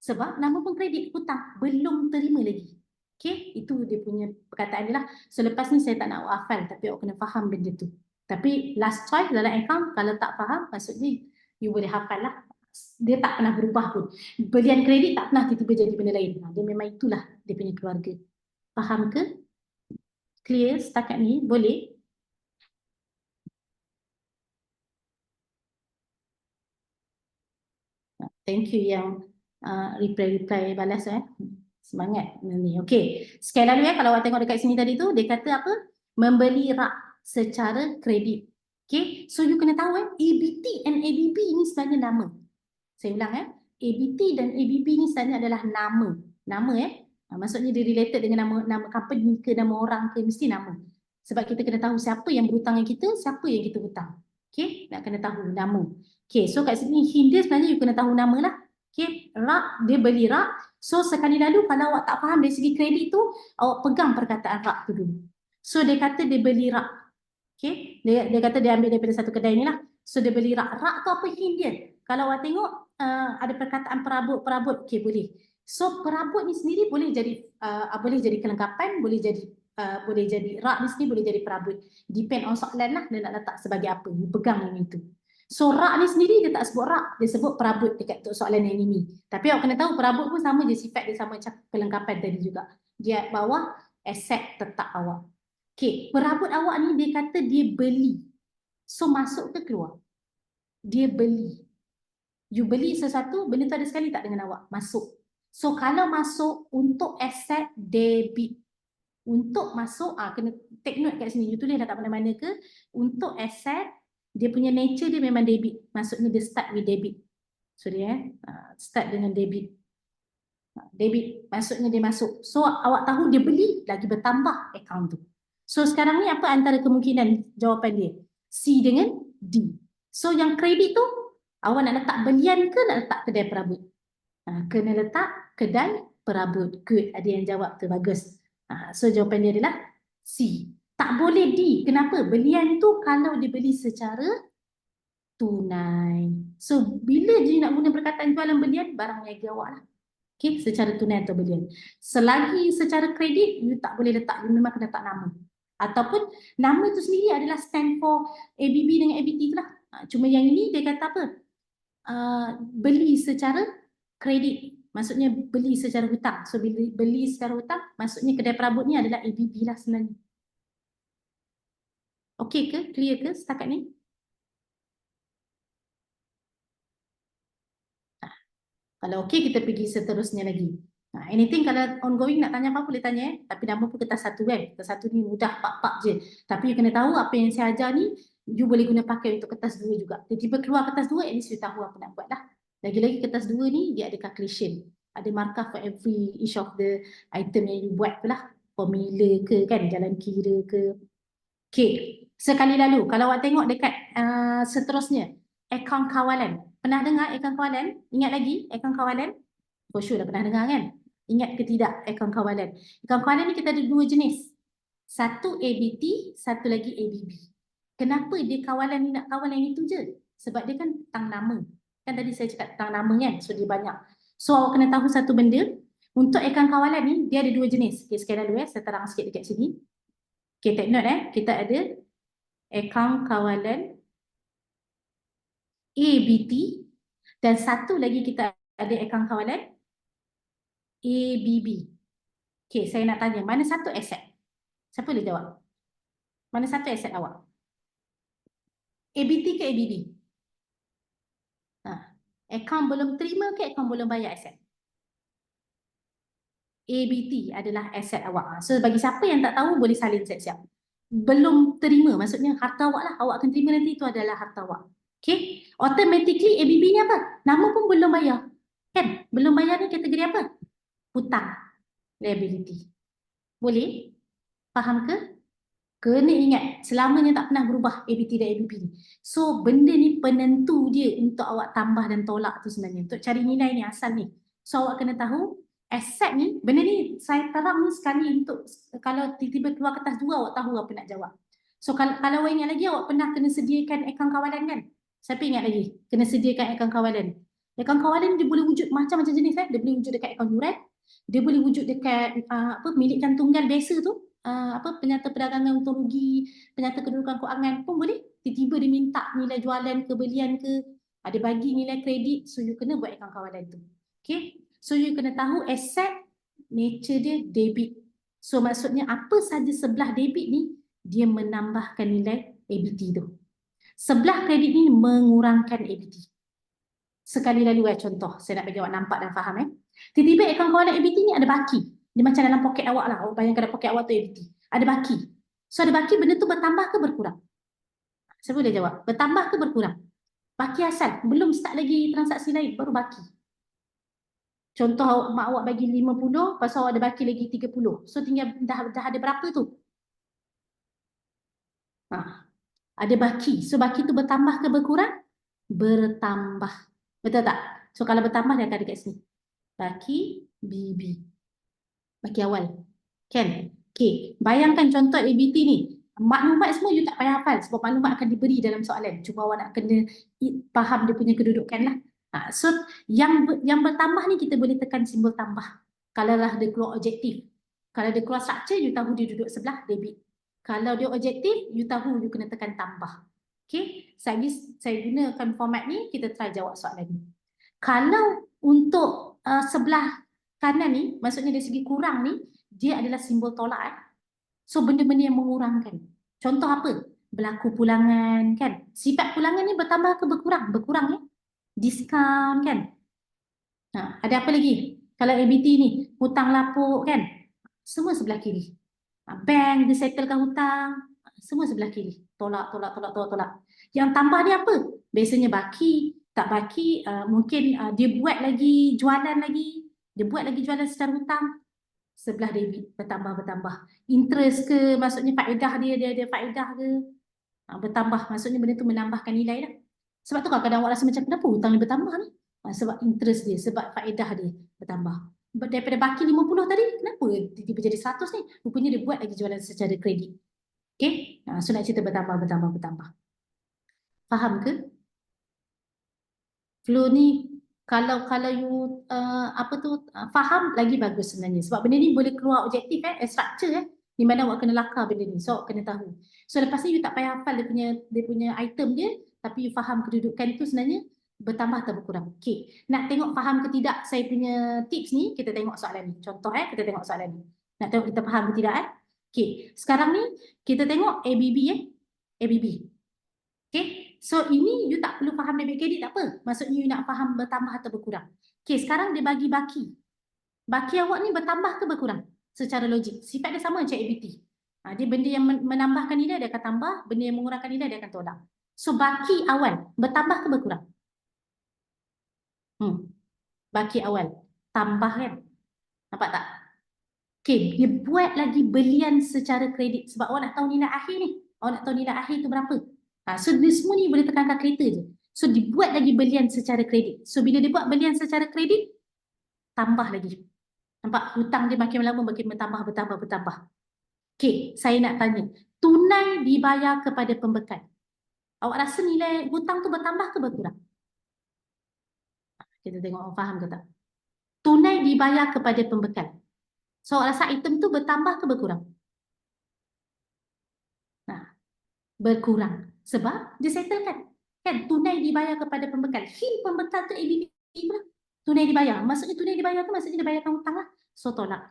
Sebab nama pun kredit hutang, belum terima lagi. Okay, itu dia punya perkataan dia lah. So lepas ni saya tak nak hafal, tapi awak kena faham benda tu. Tapi last choice dalam akaun, kalau tak faham, maksudnya you boleh hafal lah. Dia tak pernah berubah pun. Belian kredit tak pernah tiba-tiba jadi benda lain. Dia memang itulah dia punya keluarga. Faham ke? Clear setakat ni? Boleh? Thank you yang reply balas semangat ni. Okey, sekali lagi kalau awak tengok dekat sini tadi tu dia kata apa? Membeli rak secara kredit. Okey, so you kena tahu ABT and ABB ni sebenarnya nama. Saya ulang ABT dan ABB ni sebenarnya adalah nama. Nama maksudnya dia related dengan nama company ke nama orang ke, mesti nama. Sebab kita kena tahu siapa yang berhutang dengan kita, siapa yang kita hutang. Okey, nak kena tahu nama. Okay, so kat sini hint dia sebenarnya you kena tahu nama lah. Okay, rak, dia beli rak. So sekali lalu kalau awak tak faham dari segi kredit tu, awak pegang perkataan rak tu dulu. So dia kata dia beli rak. Okay, dia kata dia ambil daripada satu kedai ni lah. So dia beli rak. Rak tu apa hint dia? Kalau awak tengok ada perkataan perabot. Okay, boleh. So perabot ni sendiri boleh jadi kelengkapan, boleh jadi rak ni sendiri boleh jadi perabot. Depend on soalan lah dia nak letak sebagai apa. You pegang yang itu. So rak ni sendiri dia tak sebut rak, dia sebut perabot dekat untuk soalan yang ini. Tapi awak kena tahu perabot pun sama je sifat dia, sama macam kelengkapan tadi juga. Dia bawah aset tetap awak. Okay, perabot awak ni dia kata dia beli. So masuk ke keluar? Dia beli. You beli sesuatu, benda tu ada sekali tak dengan awak? Masuk. So kalau masuk untuk aset debit. Untuk masuk, kena take note kat sini. You tulis dah tak mana-mana ke? Untuk aset, dia punya nature dia memang debit. Maksudnya dia start with debit. So dia start dengan debit. Debit maksudnya dia masuk. So awak tahu dia beli, lagi bertambah akaun tu. So sekarang ni apa antara kemungkinan jawapan dia? C dengan D. So yang kredit tu Awak nak letak belian ke nak letak kedai perabot? Kena letak kedai perabot. Good, ada yang jawab tu, bagus. So jawapan dia adalah C. Tak boleh D. Kenapa? Belian tu kalau dibeli secara tunai. So bila je nak guna perkataan jualan belian, barang niaga awak lah. Okay, secara tunai atau belian. Selagi secara kredit, you tak boleh letak, you memang kena letak nama. Ataupun nama tu sendiri adalah stand for ABB dengan ABT tu lah. Cuma yang ini dia kata apa? Beli secara kredit. Maksudnya beli secara hutang. So beli secara hutang, maksudnya kedai perabot ni adalah ABB lah sebenarnya. Okey ke? Clear ke setakat ni? Kalau okey, kita pergi seterusnya lagi. Anything kalau ongoing nak tanya apa boleh tanya. Tapi nama pun kertas satu kan. Kertas satu ni mudah, pak-pak je. Tapi you kena tahu apa yang saya ajar ni, you boleh guna pakai untuk kertas dua juga. Tiba-tiba keluar kertas dua, at least you tahu apa nak buat lah. Lagi-lagi kertas dua ni, dia ada calculation. Ada markah for every each of the item yang you buat tu lah. Formula ke kan, jalan kira ke. Okay, sekali lalu kalau awak tengok dekat seterusnya, akaun kawalan. Pernah dengar akaun kawalan? Ingat lagi akaun kawalan? For sure dah pernah dengar kan? Ingat ke tidak akaun kawalan? Akaun kawalan ni kita ada dua jenis. Satu ABT, satu lagi ABB. Kenapa dia kawalan ni nak kawal yang itu je? Sebab dia kan tentang nama. Kan tadi saya cakap tentang nama kan? So dia banyak. So awak kena tahu satu benda. Untuk akaun kawalan ni, dia ada dua jenis. Okay, sekali lalu saya terang sikit dekat sini. Okay, take note kita ada akaun kawalan ABT dan satu lagi kita ada akaun kawalan ABB. Okay, saya nak tanya, mana satu aset? Siapa boleh jawab? Mana satu aset awak? ABT ke ABB? Akaun belum terima ke akaun belum bayar aset? ABT adalah aset awak. So bagi siapa yang tak tahu boleh salin siap-siap. Belum terima, maksudnya harta awak lah. Awak akan terima nanti, itu adalah harta awak. Okay, automatically ABB ni apa? Nama pun belum bayar. Kan? Belum bayar ni kategori apa? Hutang. Liability. Boleh? Faham ke? Kena ingat, selamanya tak pernah berubah ABT dan ABB ni. So, benda ni penentu dia untuk awak tambah dan tolak tu sebenarnya. Untuk cari nilai ni, asal ni. So, awak kena tahu, aset ni, benda ni saya terang ni sekali untuk, kalau tiba-tiba keluar kertas dua, awak tahu apa nak jawab. So, kalau awak ingat lagi, awak pernah kena sediakan akaun kawalan kan? Siapa ingat lagi? Kena sediakan akaun kawalan. Akaun kawalan dia boleh wujud macam-macam jenis kan? Dia boleh wujud dekat akaun yuran, dia boleh wujud dekat milikkan tunggal biasa tu, penyata perdagangan untung rugi, penyata kedudukan kewangan pun boleh. Tiba-tiba dia minta nilai jualan ke belian ke, ada bagi nilai kredit, so you kena buat akaun kawalan tu. Okay, so you kena tahu aset nature dia debit. So maksudnya apa saja sebelah debit ni, dia menambahkan nilai ABT tu. Sebelah kredit ni mengurangkan ABT. Sekali lalu contoh, saya nak bagi awak nampak dan faham Tiba-tiba akaun kawalan ABT ni ada baki. Dia macam dalam poket awak lah. Awak bayangkan dalam poket awak tu ABT. Ada baki. So ada baki, benda tu bertambah ke berkurang? Saya boleh jawab. Bertambah ke berkurang? Baki asal. Belum start lagi transaksi lain, baru baki. Contoh mak awak bagi 50, pasal awak ada baki lagi 30. So tinggal dah ada berapa tu? Ada baki. So baki tu bertambah ke berkurang? Bertambah. Betul tak? So kalau bertambah dia akan dekat sini. Baki BB. Baki awal. Kan? Okay. Bayangkan contoh ABT ni. Maklumat semua you tak payah hafal sebab maklumat akan diberi dalam soalan. Cuma awak nak kena faham dia punya kedudukan lah. So yang bertambah ni kita boleh tekan simbol tambah. Kalau lah dia keluar objektif. Kalau dia keluar structure, you tahu dia duduk sebelah debit. Kalau dia objektif, you tahu you kena tekan tambah. Okay. Saya gunakan format ni, kita try jawab soalan ni. Kalau untuk sebelah kanan ni, maksudnya dari segi kurang ni, dia adalah simbol tolak. So benda-benda yang mengurangkan. Contoh apa? Berlaku pulangan kan? Sifat pulangan ni bertambah ke berkurang? Berkurang ya? Diskaun kan? Ada apa lagi? Kalau ABT ni, hutang lapuk kan? Semua sebelah kiri. Bank dia settlekan hutang, semua sebelah kiri. Tolak. Yang tambah ni apa? Biasanya baki, tak baki, mungkin dia buat lagi jualan lagi. Dia buat lagi jualan secara hutang. Sebelah debit bertambah. Interest ke, maksudnya faedah dia ada faedah ke, bertambah. Maksudnya benda tu menambahkan nilai lah. Sebab tu kadang-kadang awak rasa macam kenapa hutang ni bertambah ni? Sebab interest dia, sebab faedah dia bertambah. Daripada baki 50 tadi, kenapa tiba-tiba jadi 100 ni? Rupanya dia buat lagi jualan secara kredit. Okay? So nak cerita bertambah. Faham ke? Flow ni kalau you faham lagi bagus sebenarnya. Sebab benda ni boleh keluar objektif structure di mana awak kena lakar benda ni. So awak kena tahu. So lepas ni you tak payah hafal dia punya item dia, tapi you faham kedudukan tu sebenarnya bertambah atau berkurang. Okay. Nak tengok faham ke tidak saya punya tips ni, kita tengok soalan ni. Contoh kita tengok soalan ni. Nak tengok kita faham ke tidak Okay. Sekarang ni kita tengok ABB ABB. Okay. So ini you tak perlu faham debit kredit tak apa. Maksudnya you nak faham bertambah atau berkurang. Okay, sekarang dia bagi baki. Baki awak ni bertambah ke berkurang? Secara logik. Sifat dia sama macam ABT. Dia benda yang menambahkan nilai dia akan tambah, benda yang mengurangkan nilai dia akan tolak. So baki awal bertambah ke berkurang? Baki awal tambah kan? Nampak tak? Okay, dia buat lagi belian secara kredit. Sebab awak nak tahu nilai akhir ni. Awak nak tahu nilai akhir tu berapa? So dia semua ni boleh tekan kalkulator je. So dibuat lagi belian secara kredit. So bila dia buat belian secara kredit, tambah lagi. Nampak hutang dia makin lama makin bertambah. Okay, saya nak tanya. Tunai dibayar kepada pembekal. Awak rasa nilai hutang tu bertambah ke berkurang? Kita tengok awak faham ke tak? Tunai dibayar kepada pembekal. So awak rasa item tu bertambah ke berkurang? Berkurang. Sebab dia settlekan. Kan tunai dibayar kepada pembekal. Hin pembekal tu ABB pula. Tunai dibayar. Maksudnya tunai dibayar tu maksudnya dibayarkan hutang lah. So tolak.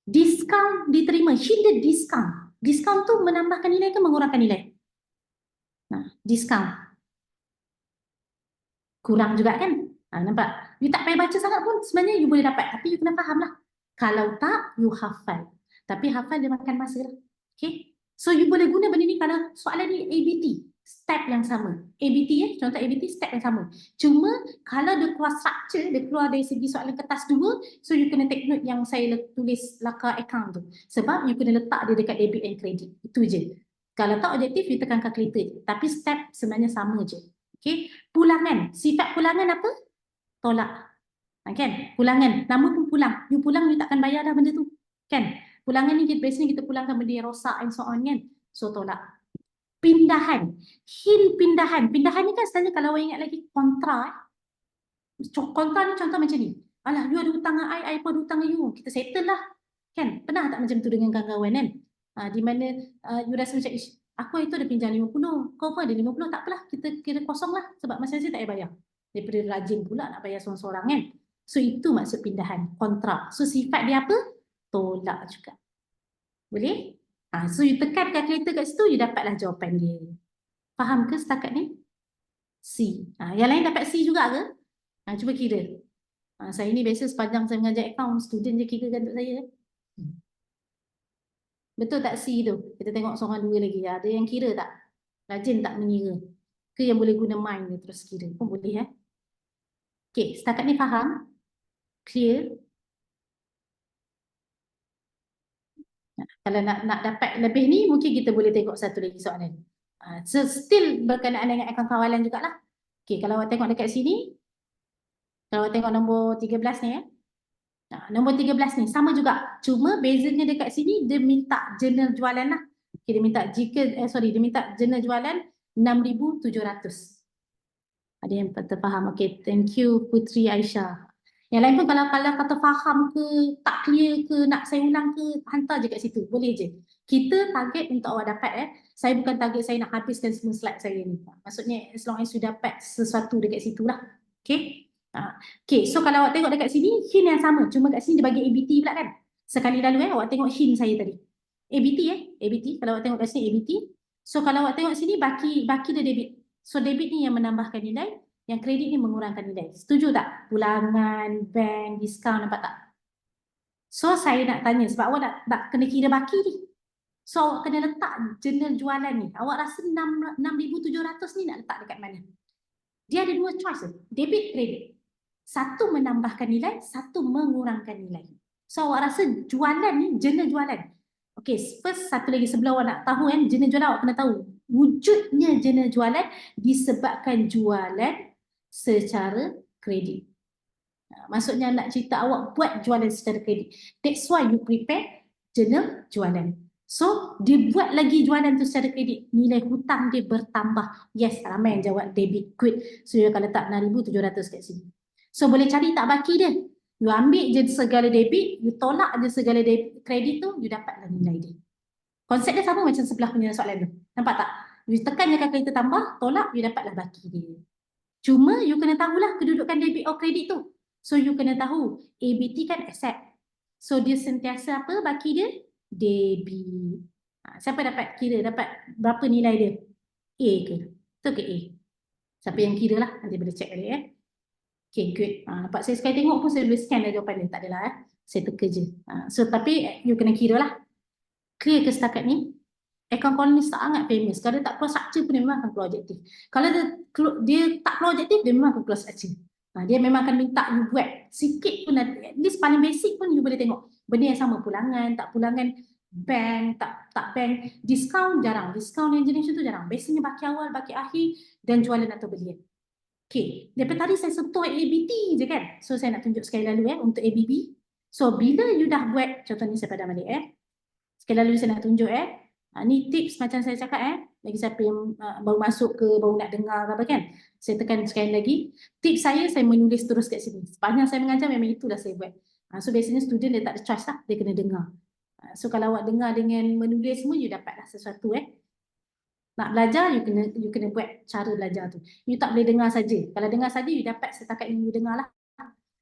Diskaun diterima. Hin dia diskaun. Diskaun tu menambahkan nilai ke mengurangkan nilai? Diskaun. Kurang juga kan? Nampak? You tak payah baca sangat pun sebenarnya you boleh dapat. Tapi you kena faham lah. Kalau tak, you hafal. Tapi hafal dia makan masa lah. Okay? So you boleh guna benda ni kalau soalan ni ABT. Step yang sama. ABT contoh ABT step yang sama. Cuma kalau dia keluar structure, dia keluar dari segi soalan kertas 2, so you kena take note yang saya tulis lakar account tu. Sebab you kena letak dia dekat debit and credit. Itu je. Kalau tak objektif, you tekan calculator je. Tapi step sebenarnya sama je. Okay? Pulangan. Sifat pulangan apa? Tolak. Kan? Pulangan. Nama pun pulang. You pulang, you takkan bayar dah benda tu. Kan? Pulangan ni biasanya kita pulangkan benda yang rosak and so on kan. So tolak. Pindahan. Hin pindahan. Pindahan ni kan sebenarnya kalau awak ingat lagi kontra. Kontra ni contoh macam ni. Alah, you ada hutang dengan I pun ada hutang dengan you. Kita settle lah. Kan? Pernah tak macam tu dengan kawan-kawan kan? Di mana you rasa macam, aku itu ada pinjam 50. Kau pun ada 50. Tak apalah. Kita kira kosong lah. Sebab masing-masing tak payah bayar. Daripada rajin pula nak bayar seorang-seorang kan. So itu maksud pindahan. Kontra. So sifat dia apa? Tolak juga. Boleh? So you tekan calculator kat situ, you dapatlah jawapan dia. Faham ke setakat ni? C. Yang lain dapat C juga ke? Cuba kira. Saya ni biasa sepanjang saya mengajar account, student je kirakan untuk saya. Betul tak C tu? Kita tengok seorang dua lagi. Ada yang kira tak? Rajin tak mengira? Ke yang boleh guna mind ni terus kira? Pun boleh Okay, setakat ni faham? Clear? Kalau nak dapat lebih ni, mungkin kita boleh tengok satu lagi soalan. So still berkenaan dengan akaun kawalan jugalah. Okay, kalau awak tengok dekat sini, kalau awak tengok nombor 13 ni nombor 13 ni sama juga. Cuma bezanya dekat sini dia minta jurnal jualan lah. Okay, dia minta dia minta jurnal jualan 6,700. Ada yang terfaham? Okay, thank you Putri Aisyah. Yang lain pun kalau kata faham ke, tak clear ke, nak saya ulang ke, hantar je kat situ. Boleh je. Kita target untuk awak dapat Saya bukan target saya nak habiskan semua slide saya ni. Maksudnya as long as you dapat sesuatu dekat situ lah. Okay? Okay, so kalau awak tengok dekat sini, hint yang sama. Cuma kat sini dia bagi ABT pula kan. Sekali lalu awak tengok hint saya tadi. ABT ABT. Kalau awak tengok kat sini ABT. So kalau awak tengok sini, baki dia debit. So debit ni yang menambahkan nilai. Yang kredit ni mengurangkan nilai. Setuju tak? Pulangan, bank, diskaun, nampak tak? So saya nak tanya, sebab awak nak kena kira baki ni. So awak kena letak jurnal jualan ni. Awak rasa 6,700 ni nak letak dekat mana? Dia ada dua choice. Debit, kredit. Satu menambahkan nilai, satu mengurangkan nilai. So awak rasa jualan ni, jurnal jualan. Okay, first satu lagi sebelum awak nak tahu jurnal jualan awak kena tahu. wujudnya jurnal jualan disebabkan jualan secara kredit. Maksudnya nak cerita awak buat jualan secara kredit. That's why you prepare jurnal jualan. So, dia buat lagi jualan tu secara kredit. Nilai hutang dia bertambah. Yes, ramai yang jawab debit quit. So, you akan letak 6,700 kat sini. So, boleh cari tak baki dia. You ambil je segala debit, you tolak je segala kredit tu, you dapatlah nilai dia. Konsep dia sama macam sebelah punya soalan tu. Nampak tak? You tekan je kalkulator tambah, tolak, you dapatlah baki dia. Cuma, you kena tahulah kedudukan debit or kredit tu. So, you kena tahu, ABT kan asset. So, dia sentiasa apa baki dia? Debit. Siapa dapat kira, dapat berapa nilai dia? A ke? Betul ke A? Siapa yang kira lah, nanti boleh check balik Okay, good. Nampak saya sekali tengok pun saya boleh scan dah jawapan dia. Tak adalah saya teka je. So, tapi you kena kira lah. Clear ke setakat ni? Account column ni sangat famous. Kalau dia tak keluar structure pun dia memang akan keluar objektif. Kalau dia tak keluar objektif, dia memang akan keluar structure. Dia memang akan minta you buat sikit pun, at least paling basic pun you boleh tengok. Benda yang sama, pulangan, tak pulangan, bank, tak bank, diskaun jarang. Diskaun yang jenis itu jarang. Biasanya baki awal, baki akhir dan jualan atau belian. Okay, daripada tadi saya sentuh ABT je kan. So saya nak tunjuk sekali lalu untuk ABB. So bila you dah buat, contoh ni saya padam balik sekali lalu saya nak tunjuk ni tips macam saya cakap bagi siapa yang baru masuk ke, baru nak dengar ke apa kan. Saya tekan sekali lagi. Tips saya menulis terus kat sini. Sepanjang saya mengajar memang itulah saya buat. So biasanya student dia tak ada choice lah, dia kena dengar. So kalau awak dengar dengan menulis semua, you dapatlah sesuatu Nak belajar, you kena buat cara belajar tu. You tak boleh dengar saja. Kalau dengar saja, you dapat setakat yang you dengar lah.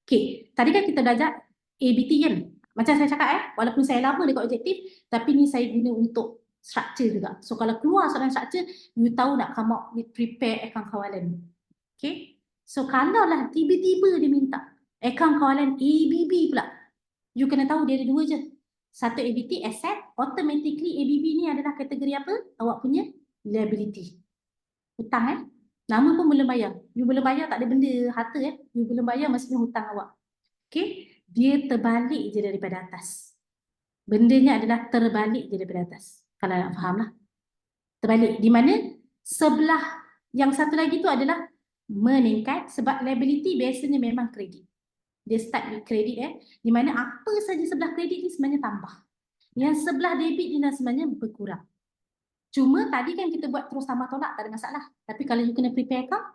Okay, tadi kan kita belajar ABT kan? Macam saya cakap walaupun saya lama dekat objektif, tapi ni saya guna untuk structure juga. So kalau keluar soalan structure, you tahu nak come up with prepare account kawalan. Okay, so kalau lah tiba-tiba dia minta account kawalan ABB pula, you kena tahu dia ada dua je. Satu ABT, asset, automatically ABB ni adalah kategori apa? Awak punya liability. Hutang Nama pun belum bayar. You belum bayar tak ada benda harta You belum bayar maksudnya hutang awak. Okay. Dia terbalik je daripada atas. Bendanya adalah terbalik je daripada atas. Kalau nak faham lah. Terbalik. Di mana sebelah yang satu lagi tu adalah meningkat sebab liability biasanya memang kredit. Dia start with kredit Di mana apa saja sebelah kredit ni sebenarnya tambah. Yang sebelah debit ni sebenarnya berkurang. Cuma tadi kan kita buat terus tambah tolak, tak ada masalah. Tapi kalau you kena prepare account,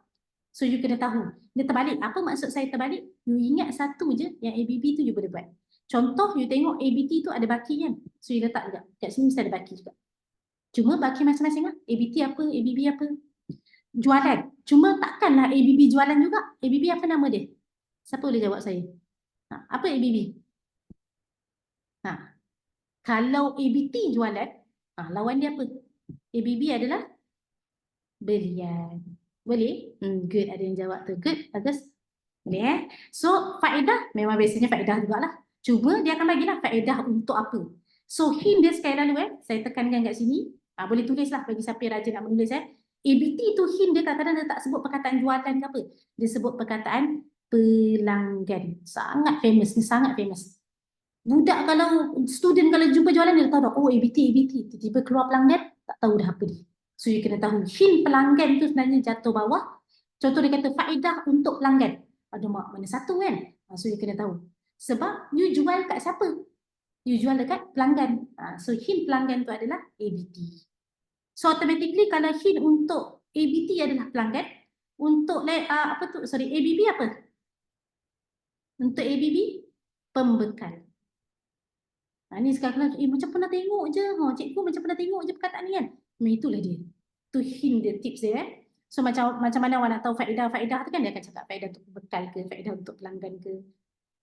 so you kena tahu. Dia terbalik. Apa maksud saya terbalik? You ingat satu je, yang ABB tu you boleh buat. Contoh, you tengok ABT tu ada baki kan? So you letak juga. Kat sini mesti ada baki juga. Cuma baki masing-masing lah. ABT apa, ABB apa. Jualan. Cuma takkanlah ABB jualan juga. ABB apa nama dia? Siapa boleh jawab saya? Apa ABB? Kalau ABT jualan, lawan dia apa? ABB adalah belian. Boleh? Good, ada yang jawab tu. Good, bagus. Boleh So, faedah, memang biasanya faedah jugalah. Cuma dia akan bagilah faedah untuk apa. So, hint dia sekali lalu saya tekankan kat sini. Boleh tulislah bagi siapa yang rajin nak menulis ABT tu hint dia kadang-kadang dia tak sebut perkataan jualan ke apa. Dia sebut perkataan pelanggan. Sangat famous ni, sangat famous. Budak kalau, student kalau jumpa jualan dia tahu dah, oh ABT. Tiba-tiba keluar pelanggan, tak tahu dah apa dia. So, you kena tahu hint pelanggan tu sebenarnya jatuh bawah. Contoh dia kata faedah untuk pelanggan. Ada mak mana satu kan? So, you kena tahu. Sebab you jual kat siapa? You jual dekat pelanggan. So, hint pelanggan tu adalah ABT. So, automatically kalau hint untuk ABT adalah pelanggan, untuk ABB apa? Untuk ABB, pembekal. Ni sekarang macam pernah tengok je. Cikgu macam pernah tengok je perkataan ni kan? Itulah dia. Tu hint dia, tips dia So macam mana awak nak tahu faedah tu kan dia akan cakap faedah untuk bekal ke, faedah untuk pelanggan ke.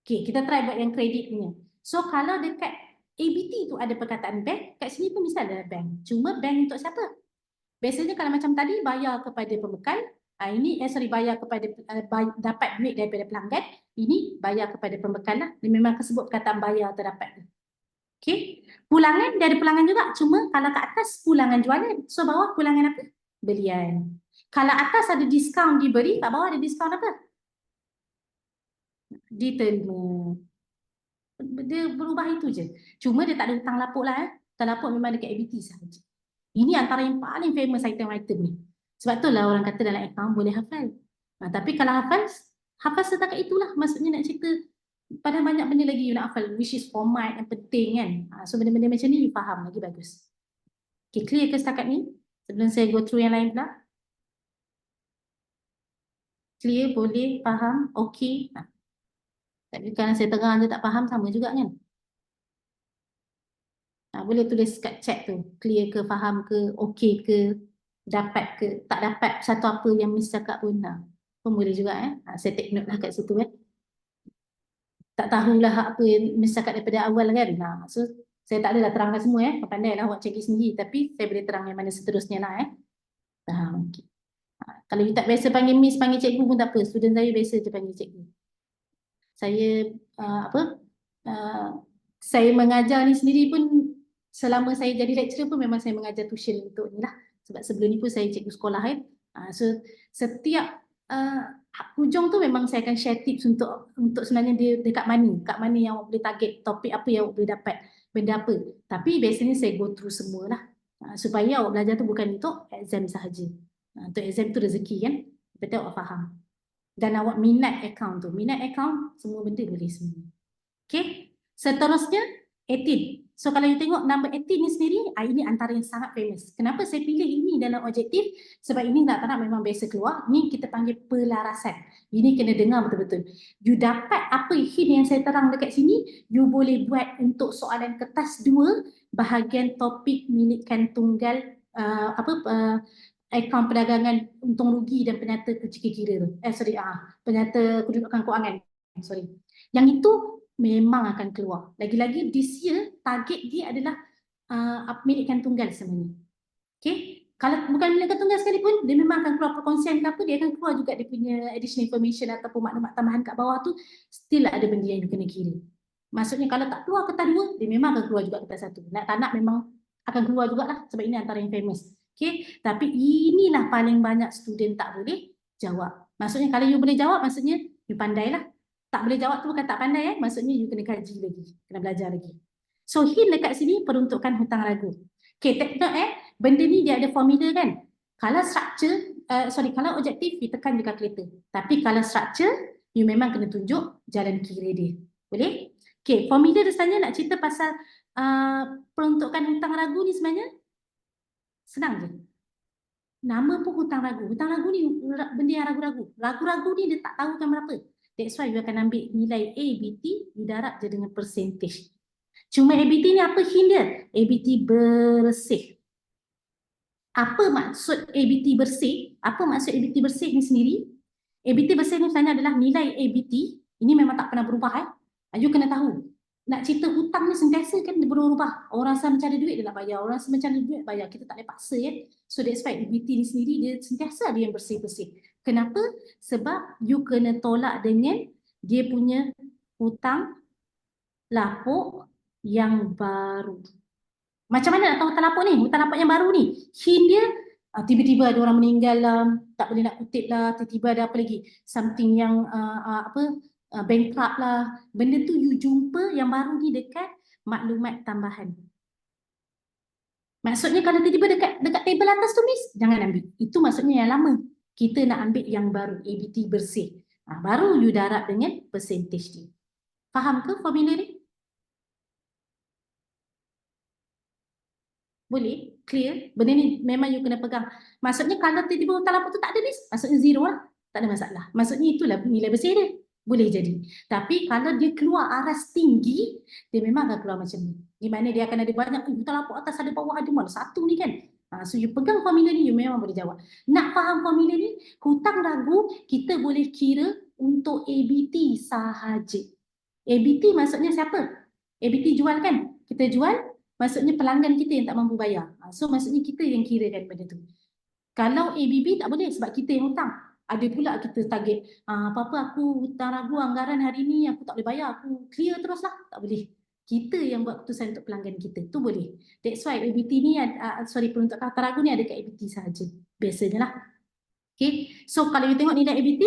Okay, kita try buat yang kredit punya. So kalau dekat ABT tu ada perkataan bank, kat sini pun mesti ada bank. Cuma bank untuk siapa? Biasanya kalau macam tadi bayar kepada pembekal, bayar kepada dapat duit daripada pelanggan, ini bayar kepada pembekal lah. Dia memang sebut perkataan bayar terdapat. Okay, pulangan dia ada pulangan juga. Cuma kalau kat atas pulangan jualan, so bawah pulangan apa? Belian. Kalau atas ada diskaun diberi, kat bawah ada diskaun apa? Diterima. Dia berubah itu je. Cuma dia tak ada hutang lapuk lah. Hutang lapuk memang dekat ABT sahaja. Ini antara yang paling famous item-item ni. Sebab itulah orang kata dalam account boleh hafal. Tapi kalau hafal setakat itulah. Maksudnya nak cerita pada banyak benda lagi you nak hafal, which is format yang penting kan. So benda-benda macam ni you faham lagi bagus. Okay, clear ke setakat ni? Sebelum saya go through yang lain pula. Clear, boleh, faham, okay. Tapi kalau saya terang je tak faham, sama juga kan? Boleh tulis kat chat tu, clear ke, faham ke, okay ke, dapat ke, tak dapat satu apa yang Miss cakap pun. Pun boleh juga saya take note lah kat situ Tak tahulah apa yang Miss cakap daripada awal kan. So saya tak adalah terangkan semua pandai lah awak cek sendiri, tapi saya boleh terang yang mana seterusnya lah okay. Kalau you tak biasa panggil Miss, panggil cikgu pun tak apa. Student saya biasa je panggil cikgu. Saya saya mengajar ni sendiri pun, selama saya jadi lecturer pun memang saya mengajar tuition untuk ni lah. Sebab sebelum ni pun saya cikgu sekolah so setiap hujung tu memang saya akan share tips untuk sebenarnya dia dekat mana yang awak boleh target, topik apa yang awak boleh dapat, benda apa. Tapi biasanya saya go through semua lah supaya awak belajar tu bukan untuk exam sahaja. Untuk exam tu rezeki kan, betul awak faham. Dan awak minat account tu, semua benda boleh sebenarnya. Okay, seterusnya 18. So kalau you tengok number 18 ni sendiri, ini antara yang sangat famous. Kenapa saya pilih ini dalam objektif? Sebab ini tak memang biasa keluar. Ni kita panggil pelarasan. Ini kena dengar betul-betul. You dapat apa hint yang saya terang dekat sini, you boleh buat untuk soalan kertas 2, bahagian topik milikan tunggal, akaun perdagangan untung rugi dan penyata kira-kira tu. Penyata kedudukan kewangan. Yang itu memang akan keluar. Lagi-lagi this year target dia adalah milikan tunggal sebenarnya. Okay? Kalau bukan milikan tunggal sekalipun, dia memang akan keluar perkongsian ke apa, dia akan keluar juga dia punya additional information ataupun maklumat tambahan kat bawah tu, still ada benda yang dia kena kira. Maksudnya kalau tak keluar kertas 2, dia memang akan keluar juga kertas 1. Nak tak nak memang akan keluar jugalah sebab ini antara yang famous. Okay? Tapi inilah paling banyak student tak boleh jawab. Maksudnya kalau you boleh jawab, maksudnya you pandai lah. Tak boleh jawab tu bukan tak pandai maksudnya you kena kaji lagi, kena belajar lagi. So hint dekat sini peruntukan hutang ragu. Okay, take note benda ni dia ada formula kan. Kalau structure, kalau objektif you tekan je calculator. Tapi kalau structure, you memang kena tunjuk jalan kira dia. Boleh? Okay, formula dia sebenarnya nak cerita pasal peruntukan hutang ragu ni sebenarnya senang je. Nama pun hutang ragu. Hutang ragu ni benda yang ragu-ragu. Ragu-ragu ni dia tak tahu kan berapa. That's why you akan ambil nilai ABT, you darab je dengan percentage. Cuma ABT ni apa hint dia? ABT bersih. Apa maksud ABT bersih? Apa maksud ABT bersih ni sendiri? ABT bersih ni sebenarnya adalah nilai ABT. Ini memang tak pernah berubah. You kena tahu. Nak cerita hutang ni sentiasa kan dia berubah. Orang rasa macam ada duit dia nak bayar. Orang rasa macam ada duit bayar. Kita tak boleh paksa So that's why ABT ni sendiri dia sentiasa ada yang bersih-bersih. Kenapa? Sebab you kena tolak dengan dia punya hutang lapuk yang baru. Macam mana nak tahu hutang lapuk ni? Hutang lapuk yang baru ni. Hint dia, tiba-tiba ada orang meninggal lah, tak boleh nak kutip lah, tiba-tiba ada apa lagi? Something yang bankrupt lah. Benda tu you jumpa yang baru ni dekat maklumat tambahan. Maksudnya kalau tiba-tiba dekat table atas tu Miss, jangan ambil. Itu maksudnya yang lama. Kita nak ambil yang baru, ABT bersih. Baru you darab dengan percentage dia. Faham ke formula ni? Boleh? Clear? Benda ni memang you kena pegang. Maksudnya kalau tiba-tiba hutang lapuk tu tak ada Miss, maksudnya zero lah. Tak ada masalah. Maksudnya itulah nilai bersih dia. Boleh jadi. Tapi kalau dia keluar aras tinggi, dia memang akan keluar macam ni. Di mana dia akan ada banyak hutang lapuk atas, ada bawah, ada mana. Satu ni kan. So you pegang formula ni, you memang boleh jawab. Nak faham formula ni, hutang ragu kita boleh kira untuk ABT sahaja. ABT maksudnya siapa? ABT jual kan? Kita jual, maksudnya pelanggan kita yang tak mampu bayar. So maksudnya kita yang kira kan benda tu. Kalau ABB tak boleh sebab kita yang hutang. Ada pula kita target, apa-apa aku hutang ragu anggaran hari ni aku tak boleh bayar, aku clear terus lah. Tak boleh. Kita yang buat keputusan untuk pelanggan kita. Tu boleh. That's why ABT ni, peruntukan hutang ragu ni ada kat ABT sahaja. Biasanya lah. Okay. So kalau you tengok nilai ABT,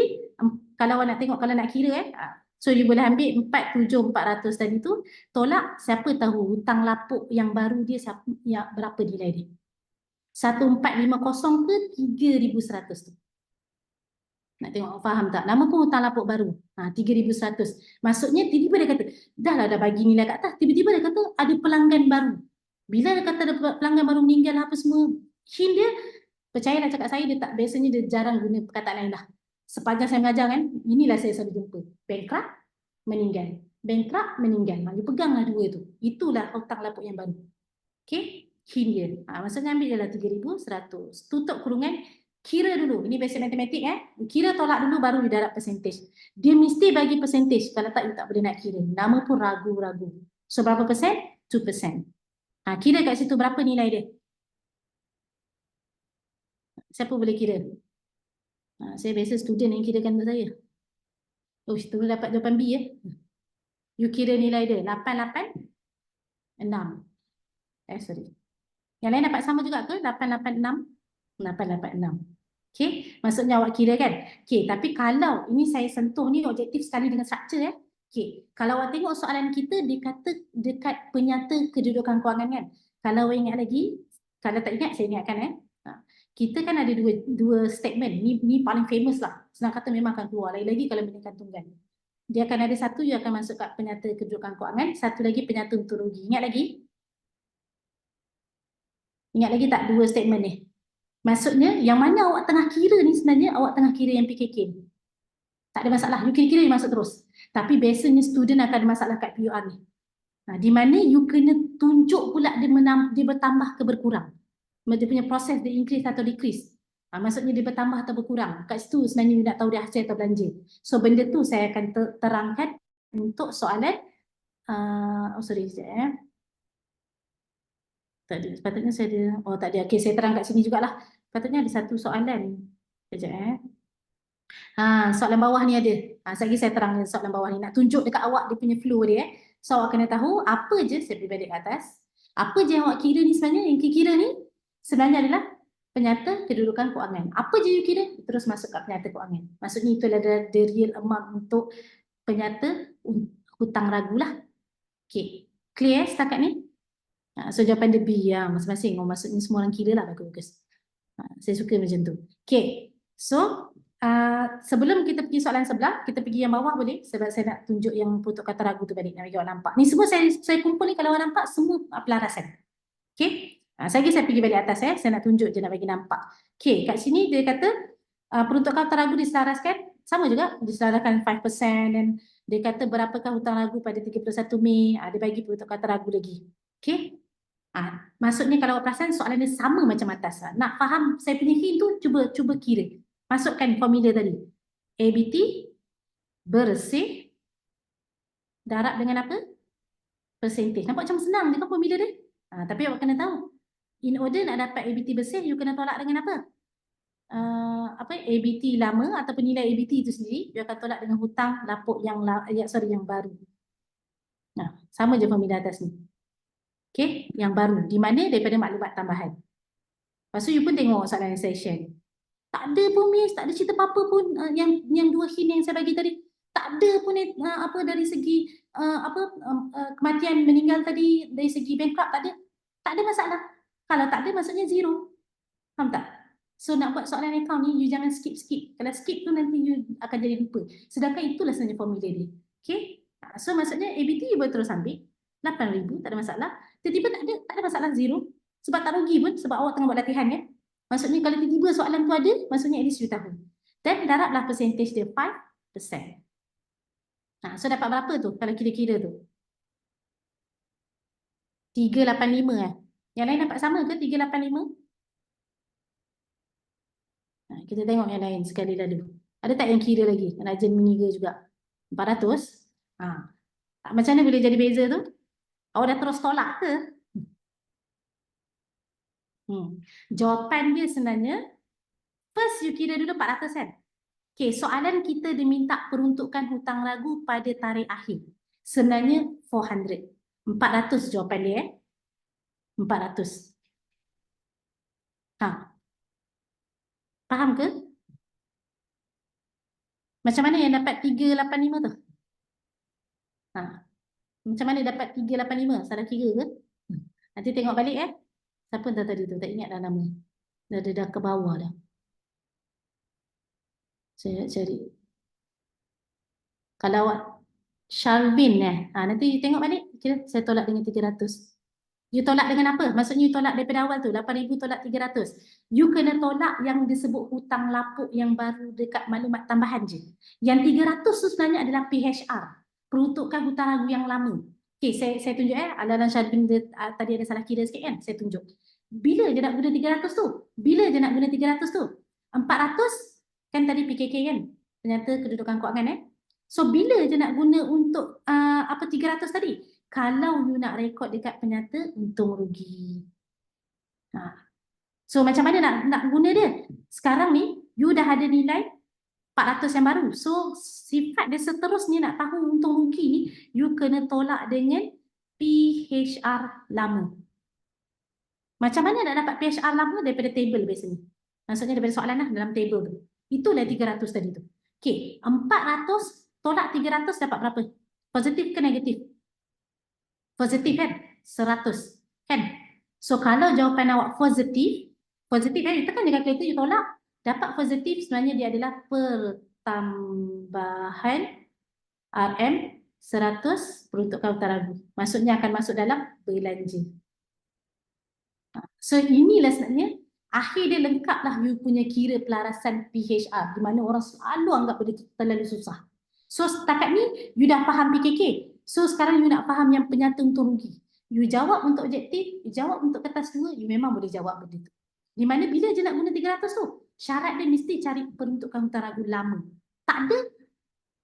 kalau nak tengok, kalau nak kira so you boleh ambil 47,400 tadi tu, tolak siapa tahu hutang lapuk yang baru dia berapa nilai dia. 1450 ke 3100 tu. Nak tengok faham tak? Nama pun hutang lapuk baru. 3,100. Maksudnya tiba-tiba dia kata, dah lah dah bagi nilai kat atas. Tiba-tiba dia kata ada pelanggan baru. Bila dia kata ada pelanggan baru meninggal apa semua, hint dia, percayalah cakap saya, dia tak, biasanya dia jarang guna perkataan lain dah. Sepanjang saya mengajar kan, inilah saya selalu jumpa. Bankrupt, meninggal. Bankrupt, meninggal. You peganglah dua tu. Itulah hutang lapuk yang baru. Okay? Hint dia. Maksudnya ambil je lah 3,100. Tutup kurungan. Kira dulu. Ini basic matematik Kira tolak dulu baru you darab percentage. Dia mesti bagi percentage. Kalau tak, you tak boleh nak kira. Nama pun ragu-ragu. So, berapa persen? 2%. Kira kat situ berapa nilai dia? Siapa boleh kira? Saya biasa student yang kirakan untuk saya. Oh, itu dapat jawapan B ya. You kira nilai dia. 886. Sorry. Yang lain dapat sama juga ke? 886? 886. Okay, maksudnya awak kira kan? Okay, tapi kalau ini saya sentuh ni objektif sekali dengan struktur Okay, kalau awak tengok soalan kita, dia kata dekat penyata kedudukan kewangan kan? Kalau awak ingat lagi, kalau tak ingat, saya ingatkan kita kan ada dua statement. Ni paling famous lah. Senang kata memang akan keluar. Lagi-lagi kalau benda gantungan. Dia akan ada satu, you akan masuk kat penyata kedudukan kewangan. Satu lagi penyata untung rugi. Ingat lagi? Ingat lagi tak dua statement ni? Maksudnya, yang mana awak tengah kira ni sebenarnya, awak tengah kira yang PKK. Tak ada masalah, you kira-kira you masuk terus. Tapi biasanya student akan ada masalah kat PUR ni. Di mana you kena tunjuk pula dia bertambah ke berkurang. Dia punya proses dia increase atau decrease. Maksudnya dia bertambah atau berkurang. Kat situ sebenarnya you nak tahu dia hasil atau belanja. So benda tu saya akan terangkan untuk soalan. Sorry sekejap Tadi sepatutnya saya ada, tak ada. Okay, saya terang kat sini jugalah. Sepatutnya ada satu soalan. Sekejap soalan bawah ni ada. Sekejap saya terang soalan bawah ni. Nak tunjuk dekat awak dia punya flow dia. So awak kena tahu apa je, saya beri balik ke atas. Apa je yang awak kira ni sebenarnya, yang kira ni sebenarnya adalah penyata kedudukan kewangan. Apa je you kira, terus masuk kat penyata kewangan. Maksudnya itu adalah the real amount untuk penyata hutang ragu lah. Okay, clear setakat ni? So jawapan dia B masing-masing. Maksudnya semua orang kira lah bagus-bagus. Saya suka macam tu. Okay, so sebelum kita pergi soalan sebelah, kita pergi yang bawah boleh? Sebab saya nak tunjuk yang putuk kata ragu tu balik, nak bagi awak nampak. Ni semua saya kumpul ni, kalau awak nampak semua pelarasan. Okay, saya pergi balik atas saya nak tunjuk je, nak bagi nampak. Okay, kat sini dia kata peruntuk kata ragu diselaraskan, sama juga, diselaraskan 5%, dan dia kata berapakah hutang ragu pada 31 Mei, dia bagi peruntuk kata ragu lagi. Okay, maksudnya kalau awak perasan soalan dia sama macam atas. Nak faham saya punya hint tu, cuba kira. Masukkan formula tadi. ABT bersih darab dengan apa? Percentage. Nampak macam senang je kan formula dia? Tapi awak kena tahu. In order nak dapat ABT bersih, you kena tolak dengan apa? ABT lama ataupun nilai ABT itu sendiri, you akan tolak dengan hutang lapuk yang baru. Sama je formula atas ni. Okay, yang baru. Di mana daripada maklumat tambahan. Lepas tu you pun tengok soalan session. Tak ada pun miss, tak ada cerita apa-apa pun yang dua hint yang saya bagi tadi. Tak ada pun apa dari segi kematian meninggal tadi, dari segi bankrupt tak ada. Tak ada masalah. Kalau tak ada maksudnya zero. Faham tak? So nak buat soalan account ni, you jangan skip. Kalau skip tu nanti you akan jadi lupa. Sedangkan itulah sebenarnya formula dia. Okay? So maksudnya ABT you boleh terus ambil. 8,000 tak ada masalah. Tiba-tiba tak ada masalah zero. Sebab tak rugi pun, sebab awak tengah buat latihan kan. Maksudnya kalau tiba-tiba soalan tu ada, maksudnya at least you tahu. Dan darablah percentage dia 5%. So dapat berapa tu kalau kira-kira tu? 385 Yang lain dapat sama ke 385? Kita tengok yang lain sekali lalu. Ada tak yang kira lagi? Rajin mengira juga. 400? Macam mana boleh jadi beza tu? Awak dah terus tolak ke? Jawapan dia sebenarnya, first you kira dulu 400 kan? Okay, soalan kita diminta peruntukan hutang ragu pada tarikh akhir. Sebenarnya 400. 400 jawapan dia 400. Faham ke? Macam mana yang dapat 385 tu? Macam mana dapat 385? Salah kira ke? Nanti tengok balik Siapa dah tadi tu? Tak ingat dah nama. Dah ke bawah dah. Saya cari. Kalau awak Sharvin nanti you tengok balik. Kira saya tolak dengan 300. You tolak dengan apa? Maksudnya you tolak daripada awal tu 8,000 tolak 300. You kena tolak yang disebut hutang lapuk yang baru dekat maklumat tambahan je. Yang 300 tu sebenarnya adalah PHR, peruntukan hutang lagu yang lama. Okey, saya tunjuk Alalan Syarifin tadi ada salah kira sikit kan? Saya tunjuk. Bila je nak guna 300 tu? Bila je nak guna 300 tu? 400 kan tadi PKK kan? Ternyata kedudukan kewangan So bila je nak guna untuk 300 tadi? Kalau you nak rekod dekat penyata untung rugi. So macam mana nak guna dia? Sekarang ni you dah ada nilai 400 yang baru. So sifat dia seterusnya nak tahu untung rugi ni, you kena tolak dengan PHR lama. Macam mana nak dapat PHR lama? Daripada table biasanya. Maksudnya daripada soalan dalam table tu. Itulah 300 tadi tu. Okay, 400 tolak 300 dapat berapa? Positif ke negatif? Positif kan? 100 kan? So kalau jawapan awak positif kan? You tekan je kalkulator, you tolak. Dapat positif sebenarnya dia adalah pertambahan RM 100 peruntukan hutang lagu. Maksudnya akan masuk dalam belanja. So inilah sebenarnya akhir dia lengkap lah you punya kira pelarasan PHR, di mana orang selalu anggap benda terlalu susah. So setakat ni you dah faham PKK. So sekarang you nak faham yang penyata untung rugi. You jawab untuk objektif, you jawab untuk kertas 2, you memang boleh jawab benda tu. Di mana bila je nak guna 300 tu, syarat dia mesti cari peruntukan hutang lagu lama. Tak ada,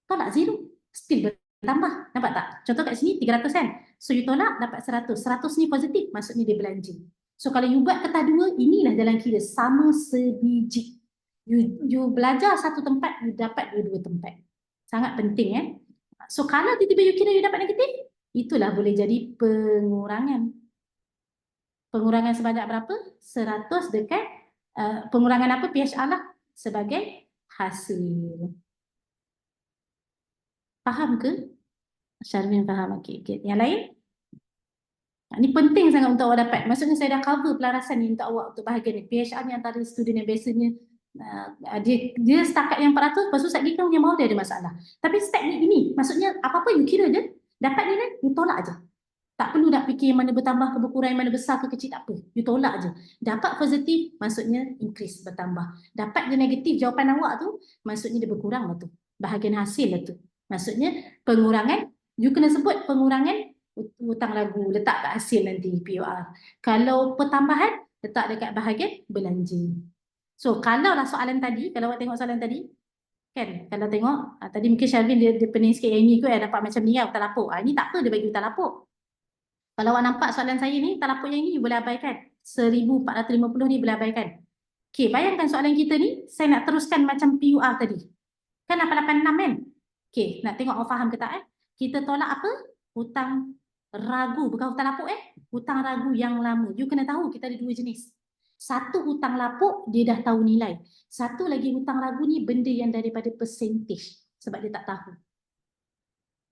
tolak 0, still bertambah. Nampak tak? Contoh kat sini 300 kan? So you tolak dapat 100. 100 ni positif, maksudnya dia belanja. So kalau you buat kertas 2, inilah jalan kira sama sebiji. You belajar satu tempat, you dapat dua tempat. Sangat penting So kalau tiba-tiba you kira you dapat negatif, itulah boleh jadi pengurangan. Pengurangan sebanyak berapa? 100 dekat pengurangan apa? PHR lah sebagai hasil. Faham ke? Syarmin faham. Okay. Yang lain? Ini penting sangat untuk awak dapat. Maksudnya saya dah cover pelarasan ni untuk awak untuk bahagian ni. PHR ni antara student yang biasanya dia setakat yang 400, lepas tu start lagi yang mau dia ada masalah. Tapi step ni ini, maksudnya apa-apa you kira je, dapat nilai, you tolak je. Tak perlu nak fikir mana bertambah ke berkurang, mana besar ke kecil, tak apa. You tolak je. Dapat positif, maksudnya increase, bertambah. Dapat je negatif, jawapan awak tu, maksudnya dia berkurang lah tu. Bahagian hasil lah tu. Maksudnya pengurangan, you kena sebut pengurangan hutang lagu, letak kat hasil nanti POR. Kalau pertambahan, letak dekat bahagian belanja. So kalau lah soalan tadi, kalau awak tengok soalan tadi, kan, kalau tengok, tadi mungkin Sharvin dia pening sikit yang ni kot dapat macam ni hutang lapuk. Ini tak apa, dia bagi hutang lapuk. Kalau awak nampak soalan saya ni, hutang lapuk yang ni boleh abaikan. 1,450 ni boleh abaikan. Okay, bayangkan soalan kita ni, saya nak teruskan macam PUR tadi. Kan 886 kan? Okay, nak tengok awak faham ke tak Kita tolak apa? Hutang ragu, bukan hutang lapuk hutang ragu yang lama. You kena tahu kita ada 2 jenis. Satu hutang lapuk, dia dah tahu nilai. Satu lagi hutang ragu ni benda yang daripada percentage. Sebab dia tak tahu.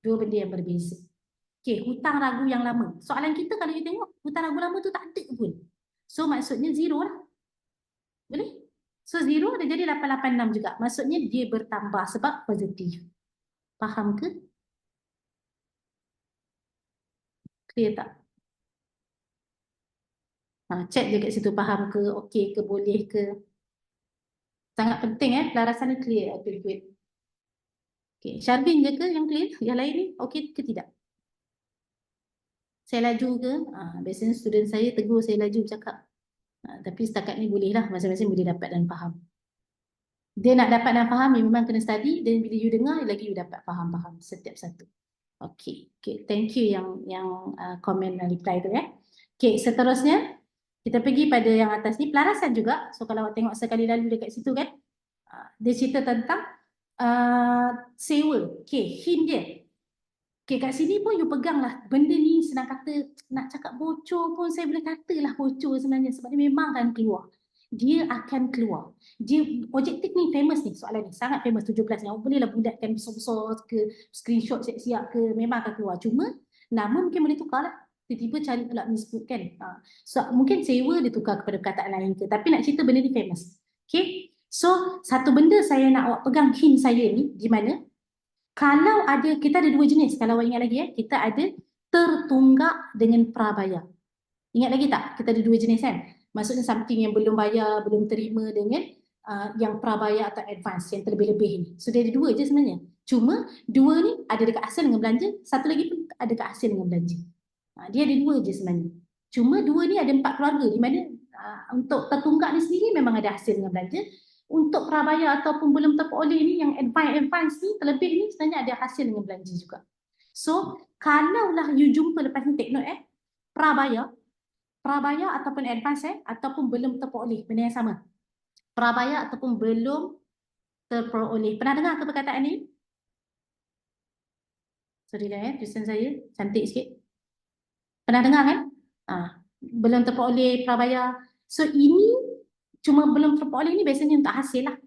2 benda yang berbeza. Okay, hutang ragu yang lama. Soalan kita kalau you tengok, hutang ragu lama tu tak ada pun. So maksudnya 0 lah. Boleh? So 0 dia jadi 886 juga. Maksudnya dia bertambah sebab positif. Faham ke? Clear tak? Cek je kat situ faham ke, okey ke, boleh ke. Sangat penting pelarasan ni clear. Okay, good. Okay, Sharvin je ke yang clear? Yang lain ni okey ke tidak? Saya laju ke? Biasanya student saya tegur saya laju cakap. Tapi setakat ni boleh lah, masing-masing boleh dapat dan faham. Dia nak dapat dan faham, dia memang kena study, dan bila you dengar, lagi you dapat faham-faham setiap satu. Okay, thank you yang komen dan reply tu Okay, seterusnya, kita pergi pada yang atas ni, pelarasan juga. So kalau awak tengok sekali lalu dekat situ kan, dia cerita tentang sewa. Okay, hint dia. Okay, kat sini pun you pegang lah. Benda ni senang kata, nak cakap bocor pun saya boleh katalah bocor sebenarnya. Sebab dia memang akan keluar. Dia akan keluar. Dia, objektif ni famous ni, soalan ni. Sangat famous, 17 ni. Awak bolehlah bulatkan besar-besar ke, screenshot siap-siap ke, memang akan keluar. Cuma, nama mungkin boleh tukar lah. tiba-tiba cari pula misbud kan. So mungkin sewa dia tukar kepada perkataan lain ke, tapi nak cerita benda ni famous. Okay, so satu benda saya nak awak pegang hint saya ni, di mana kalau ada, kita ada dua jenis, kalau awak ingat lagi kita ada tertunggak dengan prabayar. Ingat lagi tak? Kita ada dua jenis kan? Maksudnya something yang belum bayar, belum terima dengan yang prabayar atau advance, yang terlebih-lebih ni. So dia ada dua je sebenarnya. Cuma dua ni ada dekat hasil dengan belanja, satu lagi pun ada dekat hasil dengan belanja. Dia ada dua je sebenarnya. Cuma dua ni ada 4 keluarga, di mana untuk tertunggak ni sendiri memang ada hasil dengan belanja. Untuk prabayar ataupun belum terperoleh ni, yang advance ni, terlebih ni sebenarnya ada hasil dengan belanja juga. So kalaulah you jumpa lepas ni, take note prabayar ataupun advance ataupun belum terperoleh, benda yang sama. Prabayar ataupun belum terperoleh. Pernah dengar ke perkataan ni? Sorry dah tulisan saya cantik sikit. Pernah dengar kan? Belum terperoleh prabayar. So ini cuma belum terperoleh ni biasanya untuk hasil lah.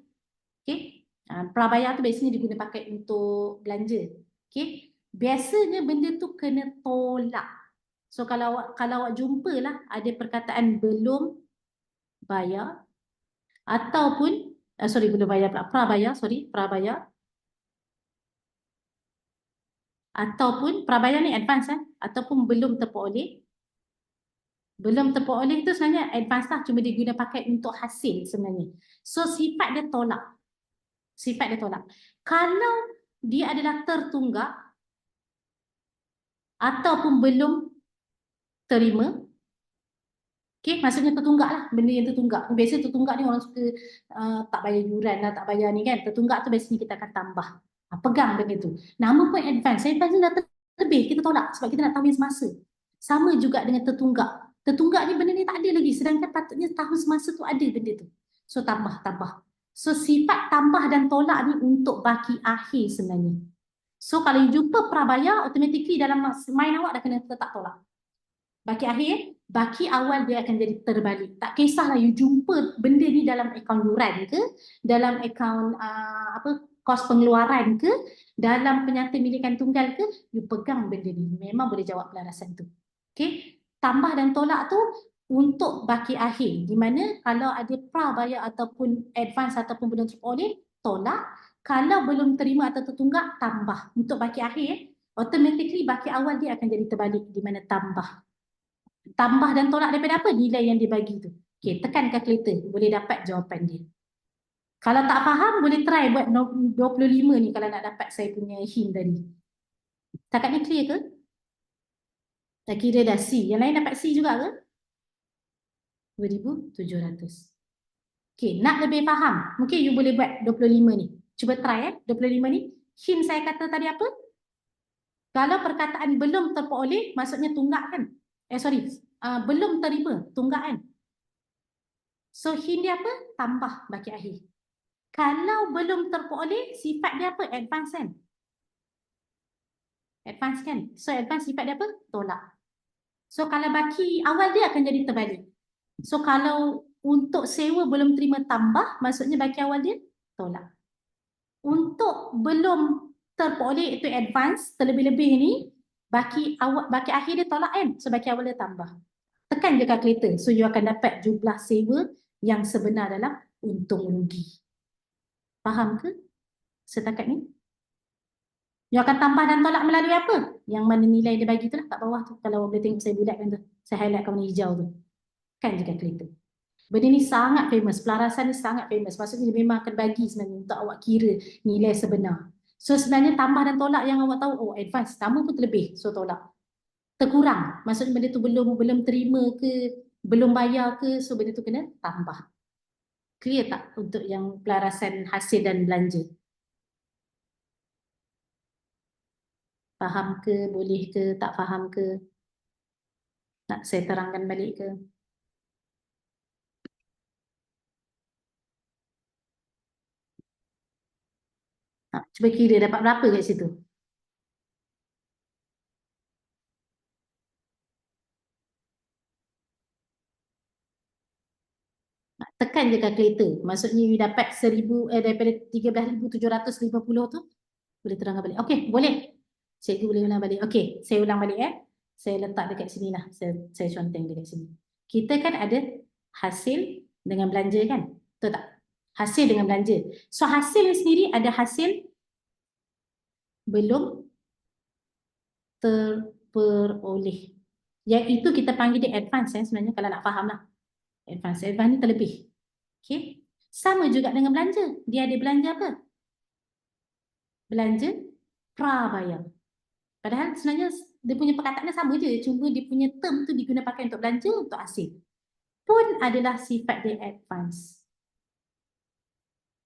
Okay? Prabayar tu biasanya diguna pakai untuk belanja. Okay? Biasanya benda tu kena tolak. So kalau awak jumpa lah ada perkataan belum bayar ataupun belum bayar pula, prabayar ataupun prabayar ni advance ataupun belum terperoleh. Belum terperoleh tu sebenarnya advance lah, cuma diguna pakai untuk hasil sebenarnya. So sifat dia tolak. Kalau dia adalah tertunggak ataupun belum terima, okay, maksudnya tertunggak lah, benda yang tertunggak. Biasa tertunggak ni orang suka tak bayar yuran lah, tak bayar ni kan. Tertunggak tu biasanya kita akan tambah. Pegang benda tu. Nama pun advance. Advance ni dah terlebih, kita tolak sebab kita nak tahun semasa. Sama juga dengan tertunggak. Tertunggak ni benda ni tak ada lagi, sedangkan patutnya tahun semasa tu ada benda tu. So tambah. So sifat tambah dan tolak ni untuk baki akhir sebenarnya. So kalau jumpa prabayar, automatically dalam mind awak dah kena letak tolak. Baki akhir, baki awal dia akan jadi terbalik. Tak kisahlah you jumpa benda ni dalam akaun yuran ke, dalam akaun kos pengeluaran ke, dalam penyata milikan tunggal ke, you pegang benda ni. Memang boleh jawab pelarasan tu. Okay? Tambah dan tolak tu untuk baki akhir, di mana kalau ada prabayar ataupun advance ataupun belum terperoleh, tolak. Kalau belum terima atau tertunggak, tambah. Untuk baki akhir, automatically baki awal dia akan jadi terbalik, di mana tambah. Tambah dan tolak daripada apa? Nilai yang dibagi tu. Okay, tekan kalkulator, boleh dapat jawapan dia. Kalau tak faham, boleh try buat 25 ni kalau nak dapat saya punya hint tadi. Takat ni clear ke? Dah kira dah C. Yang lain dapat C juga ke? 2,700. Okay, nak lebih faham, mungkin you boleh buat 25 ni. Cuba try 25 ni. Hint saya kata tadi apa? Kalau perkataan belum terperoleh, maksudnya tunggak kan? Belum terima, tunggak kan? So hint dia apa? Tambah baki akhir. Kalau belum terperoleh, sifat dia apa? Advance kan? Advance kan? So advance sifat dia apa? Tolak. So kalau baki awal dia akan jadi terbalik. So kalau untuk sewa belum terima tambah, maksudnya baki awal dia tolak. Untuk belum terperoleh itu advance, terlebih-lebih ni, baki akhir dia tolak kan? So baki awal dia tambah. Tekan je kalkulator. So you akan dapat jumlah sewa yang sebenar dalam untung rugi. Faham ke setakat ni? You akan tambah dan tolak melalui apa? Yang mana nilai dia bagi tu lah kat bawah tu. Kalau boleh tengok saya bulatkan tu. Saya highlight warna hijau tu. Kan je kalkulator. Benda ni sangat famous. Pelarasan ni sangat famous. Maksudnya dia memang akan bagi sebenarnya untuk awak kira nilai sebenar. So sebenarnya tambah dan tolak yang awak tahu, advance. Tambah pun terlebih. So tolak. Terkurang. Maksudnya benda tu belum terima ke, belum bayar ke, so benda tu kena tambah. Clear tak untuk yang pelarasan hasil dan belanja? Faham ke, boleh ke, tak faham ke? Nak saya terangkan balik ke? Cuba kira dapat berapa kat situ? Tekan je kalkulator. Maksudnya you dapat daripada 13,750 tu, boleh terangkan balik. Okey, boleh. Cikgu boleh ulang balik. Okey, saya ulang balik Saya letak dekat sini lah. Saya conteng dekat sini. Kita kan ada hasil dengan belanja kan? Betul tak? Hasil dengan belanja. So hasil ni sendiri ada hasil belum terperoleh. Yang itu kita panggil dia advance sebenarnya kalau nak faham lah. Advance ni terlebih. Okay. Sama juga dengan belanja. Dia ada belanja apa? Belanja prabayar. Padahal sebenarnya dia punya perkataannya sama je. Cuma dia punya term tu digunakan pakai untuk belanja, untuk hasil. Pun adalah sifat dia advance.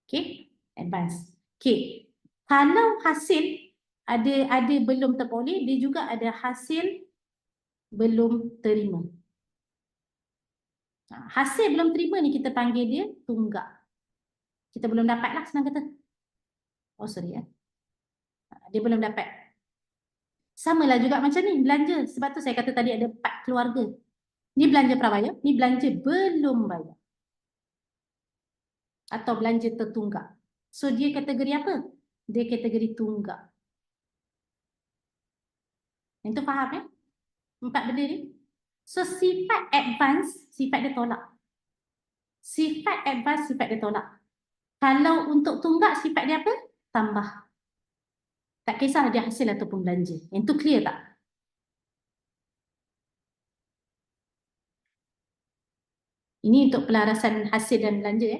Okay. Advance. Okay. Kalau hasil ada belum terperoleh, dia juga ada hasil belum terima. Hasil belum terima ni kita panggil dia tunggak. Kita belum dapat lah senang kata. Oh sorry ya. Dia belum dapat. Sama lah juga macam ni belanja. Sebab tu saya kata tadi ada 4 keluarga. Ni belanja prabayar, ni belanja belum bayar. Atau belanja tertunggak. So dia kategori apa? Dia kategori tunggak. Yang tu faham ya? 4 benda ni. So sifat advance, sifat dia tolak. Sifat advance, sifat dia tolak. Kalau untuk tunggak, sifat dia apa? Tambah. Tak kisah dia hasil ataupun belanja. Yang tu clear tak? Ini untuk pelarasan hasil dan belanja ya.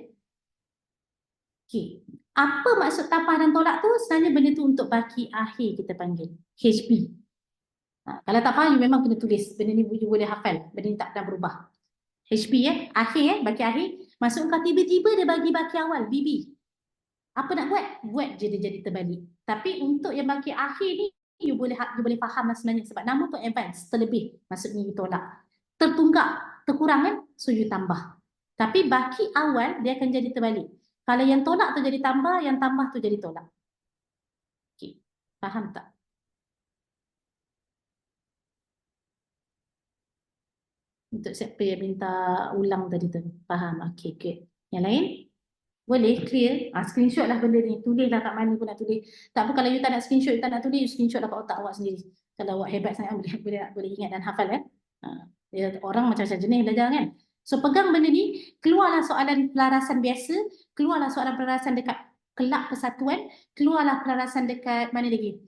Okey. Apa maksud tambah dan tolak tu? Sebenarnya benda tu untuk baki akhir kita panggil. HP. Kalau tak faham, you memang kena tulis. Benda ni you boleh hafal. Benda ni tak pernah berubah. HP ya. Akhir ya. Baki akhir. Maksud kau tiba-tiba dia bagi baki awal. BB. Apa nak buat? Buat je dia jadi terbalik. Tapi untuk yang baki akhir ni, you boleh faham lah sebenarnya. Sebab nama pun advance. Terlebih. Maksudnya you tolak. Tertunggak. Terkurang kan? So you tambah. Tapi baki awal dia akan jadi terbalik. Kalau yang tolak tu jadi tambah, yang tambah tu jadi tolak. Okay. Faham tak? Untuk siapa yang minta ulang tadi tu. Faham? Okay, good. Yang lain? Boleh, clear. Screenshot lah benda ni. Tulislah kat mana pun nak tulis. Tak apa kalau you tak nak screenshot, you tak nak tulis, you screenshot lah kat otak awak sendiri. Kalau awak hebat sangat, boleh ingat dan hafal kan? Orang macam-macam jenis belajar kan? So pegang benda ni, keluarlah soalan pelarasan biasa, keluarlah soalan pelarasan dekat kelab persatuan, keluarlah pelarasan dekat mana lagi?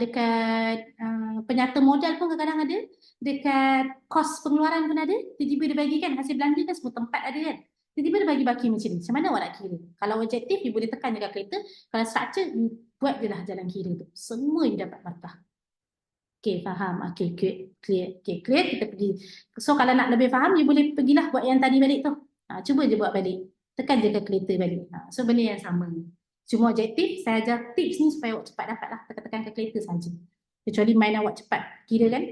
Dekat penyata modal pun kadang-kadang ada, dekat kos pengeluaran pun ada, tiba-tiba dia bagi kan, hasil belanja kan semua tempat ada kan. Tiba-tiba dia bagi baki macam ni, macam mana awak nak kira? Kalau objektif, you boleh tekan dekat kereta, kalau structure, you buat je lah jalan kira tu. Semua you dapat markah. Okay, faham. Okay, clear. Okay, clear, kita pergi. So, kalau nak lebih faham, you boleh pergilah buat yang tadi balik tu. Cuba je buat balik. Tekan je calculator balik. So, benda yang sama. Cuma objektif, saya ajar tips ni supaya awak cepat dapat lah. Tekan calculator sahaja. Kecuali main awak cepat. Kira kan?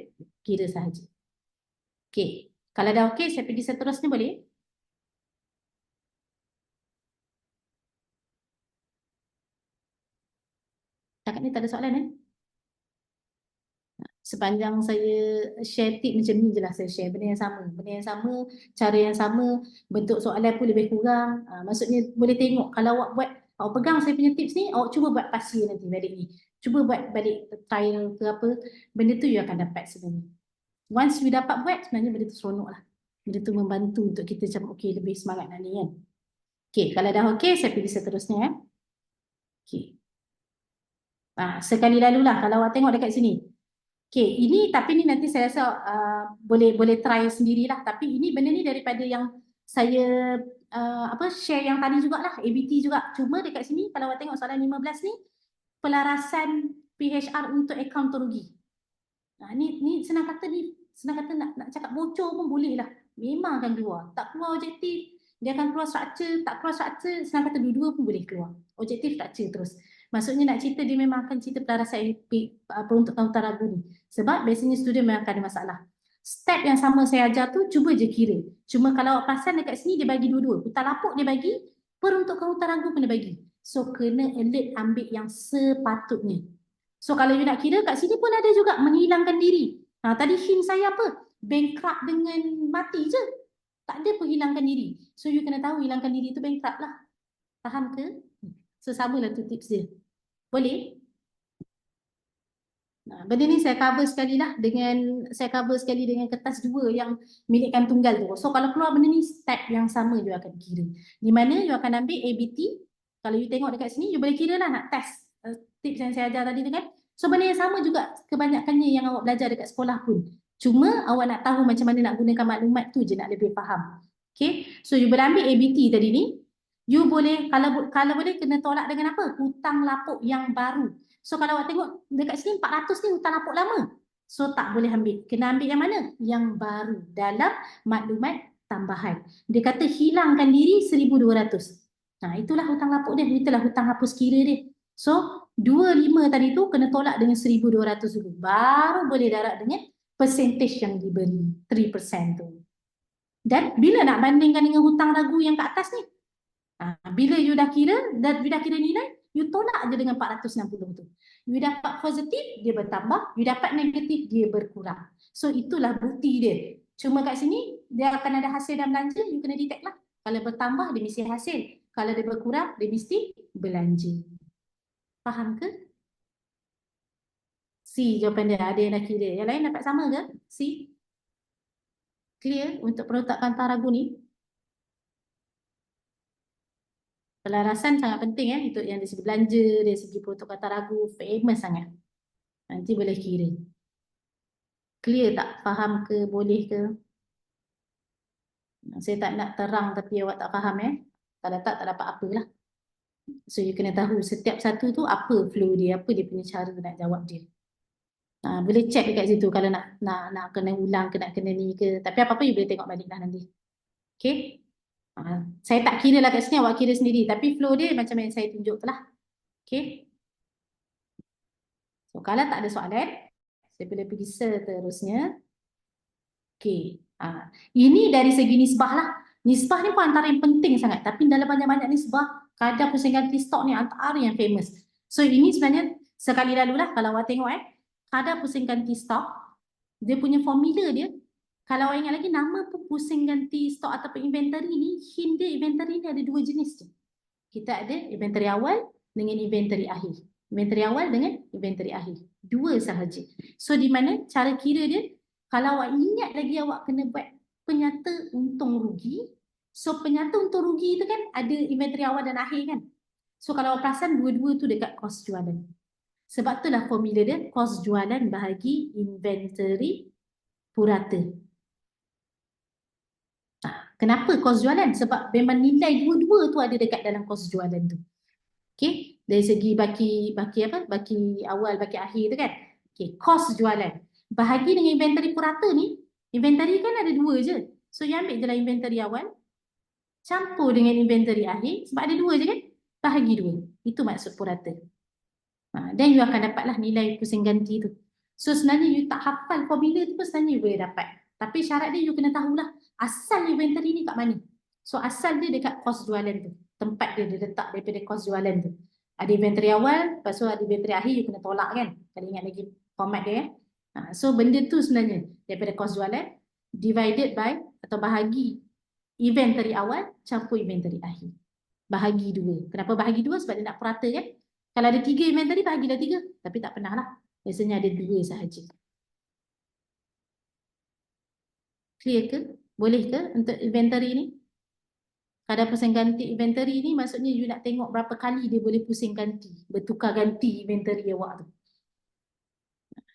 Kira sahaja. Okay. Kalau dah okay, saya pergi seterusnya boleh? Takat ni tak ada soalan eh? Sepanjang saya share tip macam ni je lah saya share. Benda yang sama, cara yang sama, bentuk soalan pun lebih kurang. Maksudnya boleh tengok kalau awak buat, awak pegang saya punya tips ni, awak cuba buat pasti nanti balik ni. Cuba buat balik trial ke apa, benda tu you akan dapat sebenarnya. Once you dapat buat, sebenarnya benda tu seronok lah. Benda tu membantu untuk kita macam okay, lebih semangat nak ni kan. Okay, kalau dah okay, saya pergi seterusnya. Okay. Sekali lalu lah kalau awak tengok dekat sini. Okay, ini tapi ni nanti saya rasa boleh try sendirilah. Tapi ini benda ni daripada yang saya share yang tadi jugalah, ABT juga. Cuma dekat sini kalau awak tengok soalan 15 ni, pelarasan PHR untuk akaun terugi. Ni senang kata nak cakap bocor pun boleh lah. Memang akan keluar. Tak keluar objektif, dia akan keluar structure. Tak keluar structure, senang kata dua-dua pun boleh keluar. Objektif structure terus. Maksudnya nak cerita, dia memang akan cerita pelarasan untuk tahutan ragu ni. Sebab biasanya student memang akan ada masalah. Step yang sama saya ajar tu, cuba je kira. Cuma kalau awak perasan dekat sini, dia bagi dua-dua. Hutan lapuk dia bagi, peruntukan hutan ragu pun dia bagi. So, kena alert ambil yang sepatutnya. So, kalau you nak kira, kat sini pun ada juga menghilangkan diri. Tadi hint saya apa? Bankrupt dengan mati je. Tak ada penghilangkan diri. So, you kena tahu hilangkan diri tu bankrupt lah. Faham ke? So, samalah tu tips dia. Boleh? Benda ni saya cover sekali dengan kertas 2 yang milikkan tunggal tu. So kalau keluar benda ni, step yang sama you akan kira. Di mana you akan ambil ABT. Kalau you tengok dekat sini, you boleh kira lah nak test tips yang saya ajar tadi tu kan. So benda yang sama juga kebanyakannya yang awak belajar dekat sekolah pun. Cuma awak nak tahu macam mana nak gunakan maklumat tu je, nak lebih faham. Okay, so you boleh ambil ABT tadi ni. You boleh, kalau boleh kena tolak dengan apa? Hutang lapuk yang baru. So kalau awak tengok dekat sini 400 ni hutang lapuk lama. So tak boleh ambil. Kena ambil yang mana? Yang baru dalam maklumat tambahan. Dia kata hilangkan diri 1,200. Itulah hutang lapuk dia. Itulah hutang hapus kira dia. So 25 tadi tu kena tolak dengan 1,200 dulu. Baru boleh darab dengan percentage yang diberi. 3% tu. Dan bila nak bandingkan dengan hutang ragu yang kat atas ni? Bila you dah kira nilai, you tolak je dengan 460 tu. You dapat positif, dia bertambah. You dapat negatif, dia berkurang. So itulah bukti dia. Cuma kat sini, dia akan ada hasil dan belanja, you kena detect lah. Kalau bertambah, dia mesti hasil. Kalau dia berkurang, dia mesti belanja. Faham ke? C jawapan dia. Ada yang dah kira. Yang lain dapat sama ke? C? Clear untuk peruntukan taragu ni? Pelarasan sangat penting untuk yang dari segi belanja, dari segi peruntukan taragu, famous sangat. Nanti boleh kira. Clear tak? Faham ke? Boleh ke? Saya tak nak terang tapi awak tak faham Kalau tak dapat apalah. So you kena tahu setiap satu tu apa flow dia, apa dia punya cara nak jawab dia. Boleh check dekat situ kalau nak kena ulang ke nak kena ni ke. Tapi apa-apa you boleh tengok balik lah nanti. Okay? Saya tak kira lah kat sini, awak kira sendiri. Tapi flow dia macam yang saya tunjuk tu lah. Okay? So kalau tak ada soalan, saya boleh pergi seterusnya. Okay. Ini dari segi nisbah lah. Nisbah ni pun antara yang penting sangat. Tapi dalam banyak-banyak nisbah, kadar pusing ganti stok ni antara yang famous. So ini sebenarnya sekali lalu lah kalau awak tengok kadar pusing ganti stok, dia punya formula dia, kalau awak ingat lagi nama pusing ganti stok ataupun inventory ni, hint dia inventory ni ada 2 jenis je. Kita ada inventory awal dengan inventory akhir. Inventory awal dengan inventory akhir. 2 sahaja. So di mana cara kira dia, kalau awak ingat lagi awak kena buat penyata untung rugi. So penyata untung rugi tu kan ada inventory awal dan akhir kan. So kalau awak perasan dua-dua tu dekat kos jualan. Sebab itulah formula dia kos jualan bahagi inventory purata. Kenapa kos jualan? Sebab memang nilai dua-dua tu ada dekat dalam kos jualan tu. Okay, dari segi baki awal, baki akhir tu kan. Okay, kos jualan. Bahagi dengan inventory purata ni, inventory kan ada 2 je. So, you ambil je lah inventory awal, campur dengan inventory akhir, sebab ada 2 je kan. Bahagi 2. Itu maksud purata. Dan you akan dapatlah nilai pusing ganti tu. So, sebenarnya you tak hafal formula tu pun sebenarnya you boleh dapat. Tapi syarat dia you kena tahulah asal inventory ni kat mana. So, asal dia dekat kos jualan tu. Tempat dia letak daripada kos jualan tu. Ada inventory awal, lepas tu ada inventory akhir, you kena tolak kan. Kalau ingat lagi format dia so benda tu sebenarnya daripada kos jualan divided by atau bahagi inventory awal campur inventory akhir. Bahagi 2. Kenapa bahagi 2? Sebab dia nak purata kan. Kalau ada 3 inventory, bahagilah 3. Tapi tak pernah lah. Biasanya ada 2 sahaja. Clear ke? Boleh ke untuk inventory ni? Kadar pusing ganti inventory ni maksudnya you nak tengok berapa kali dia boleh pusing ganti, bertukar ganti inventory awak tu.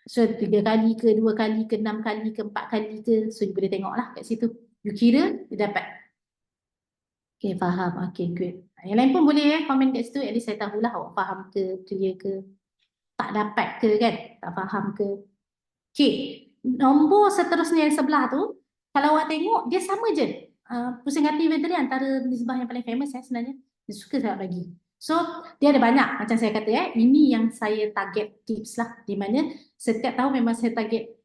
So 3 kali ke, 2 kali ke, 6 kali ke, 4 kali ke. So you boleh tengok lah kat situ. You kira, you dapat. Okay, faham. Okay, good. Yang lain pun boleh komen kat situ. At least saya tahulah awak faham ke, clear ke. Tak dapat ke kan? Tak faham ke? Okay. Nombor seterusnya yang sebelah tu, kalau awak tengok, dia sama je. Pusing ganti inventory antara nisbah yang paling famous sebenarnya. Dia suka saya bagi. So, dia ada banyak. Macam saya kata ini yang saya target tips lah. Di mana setiap tahun memang saya target,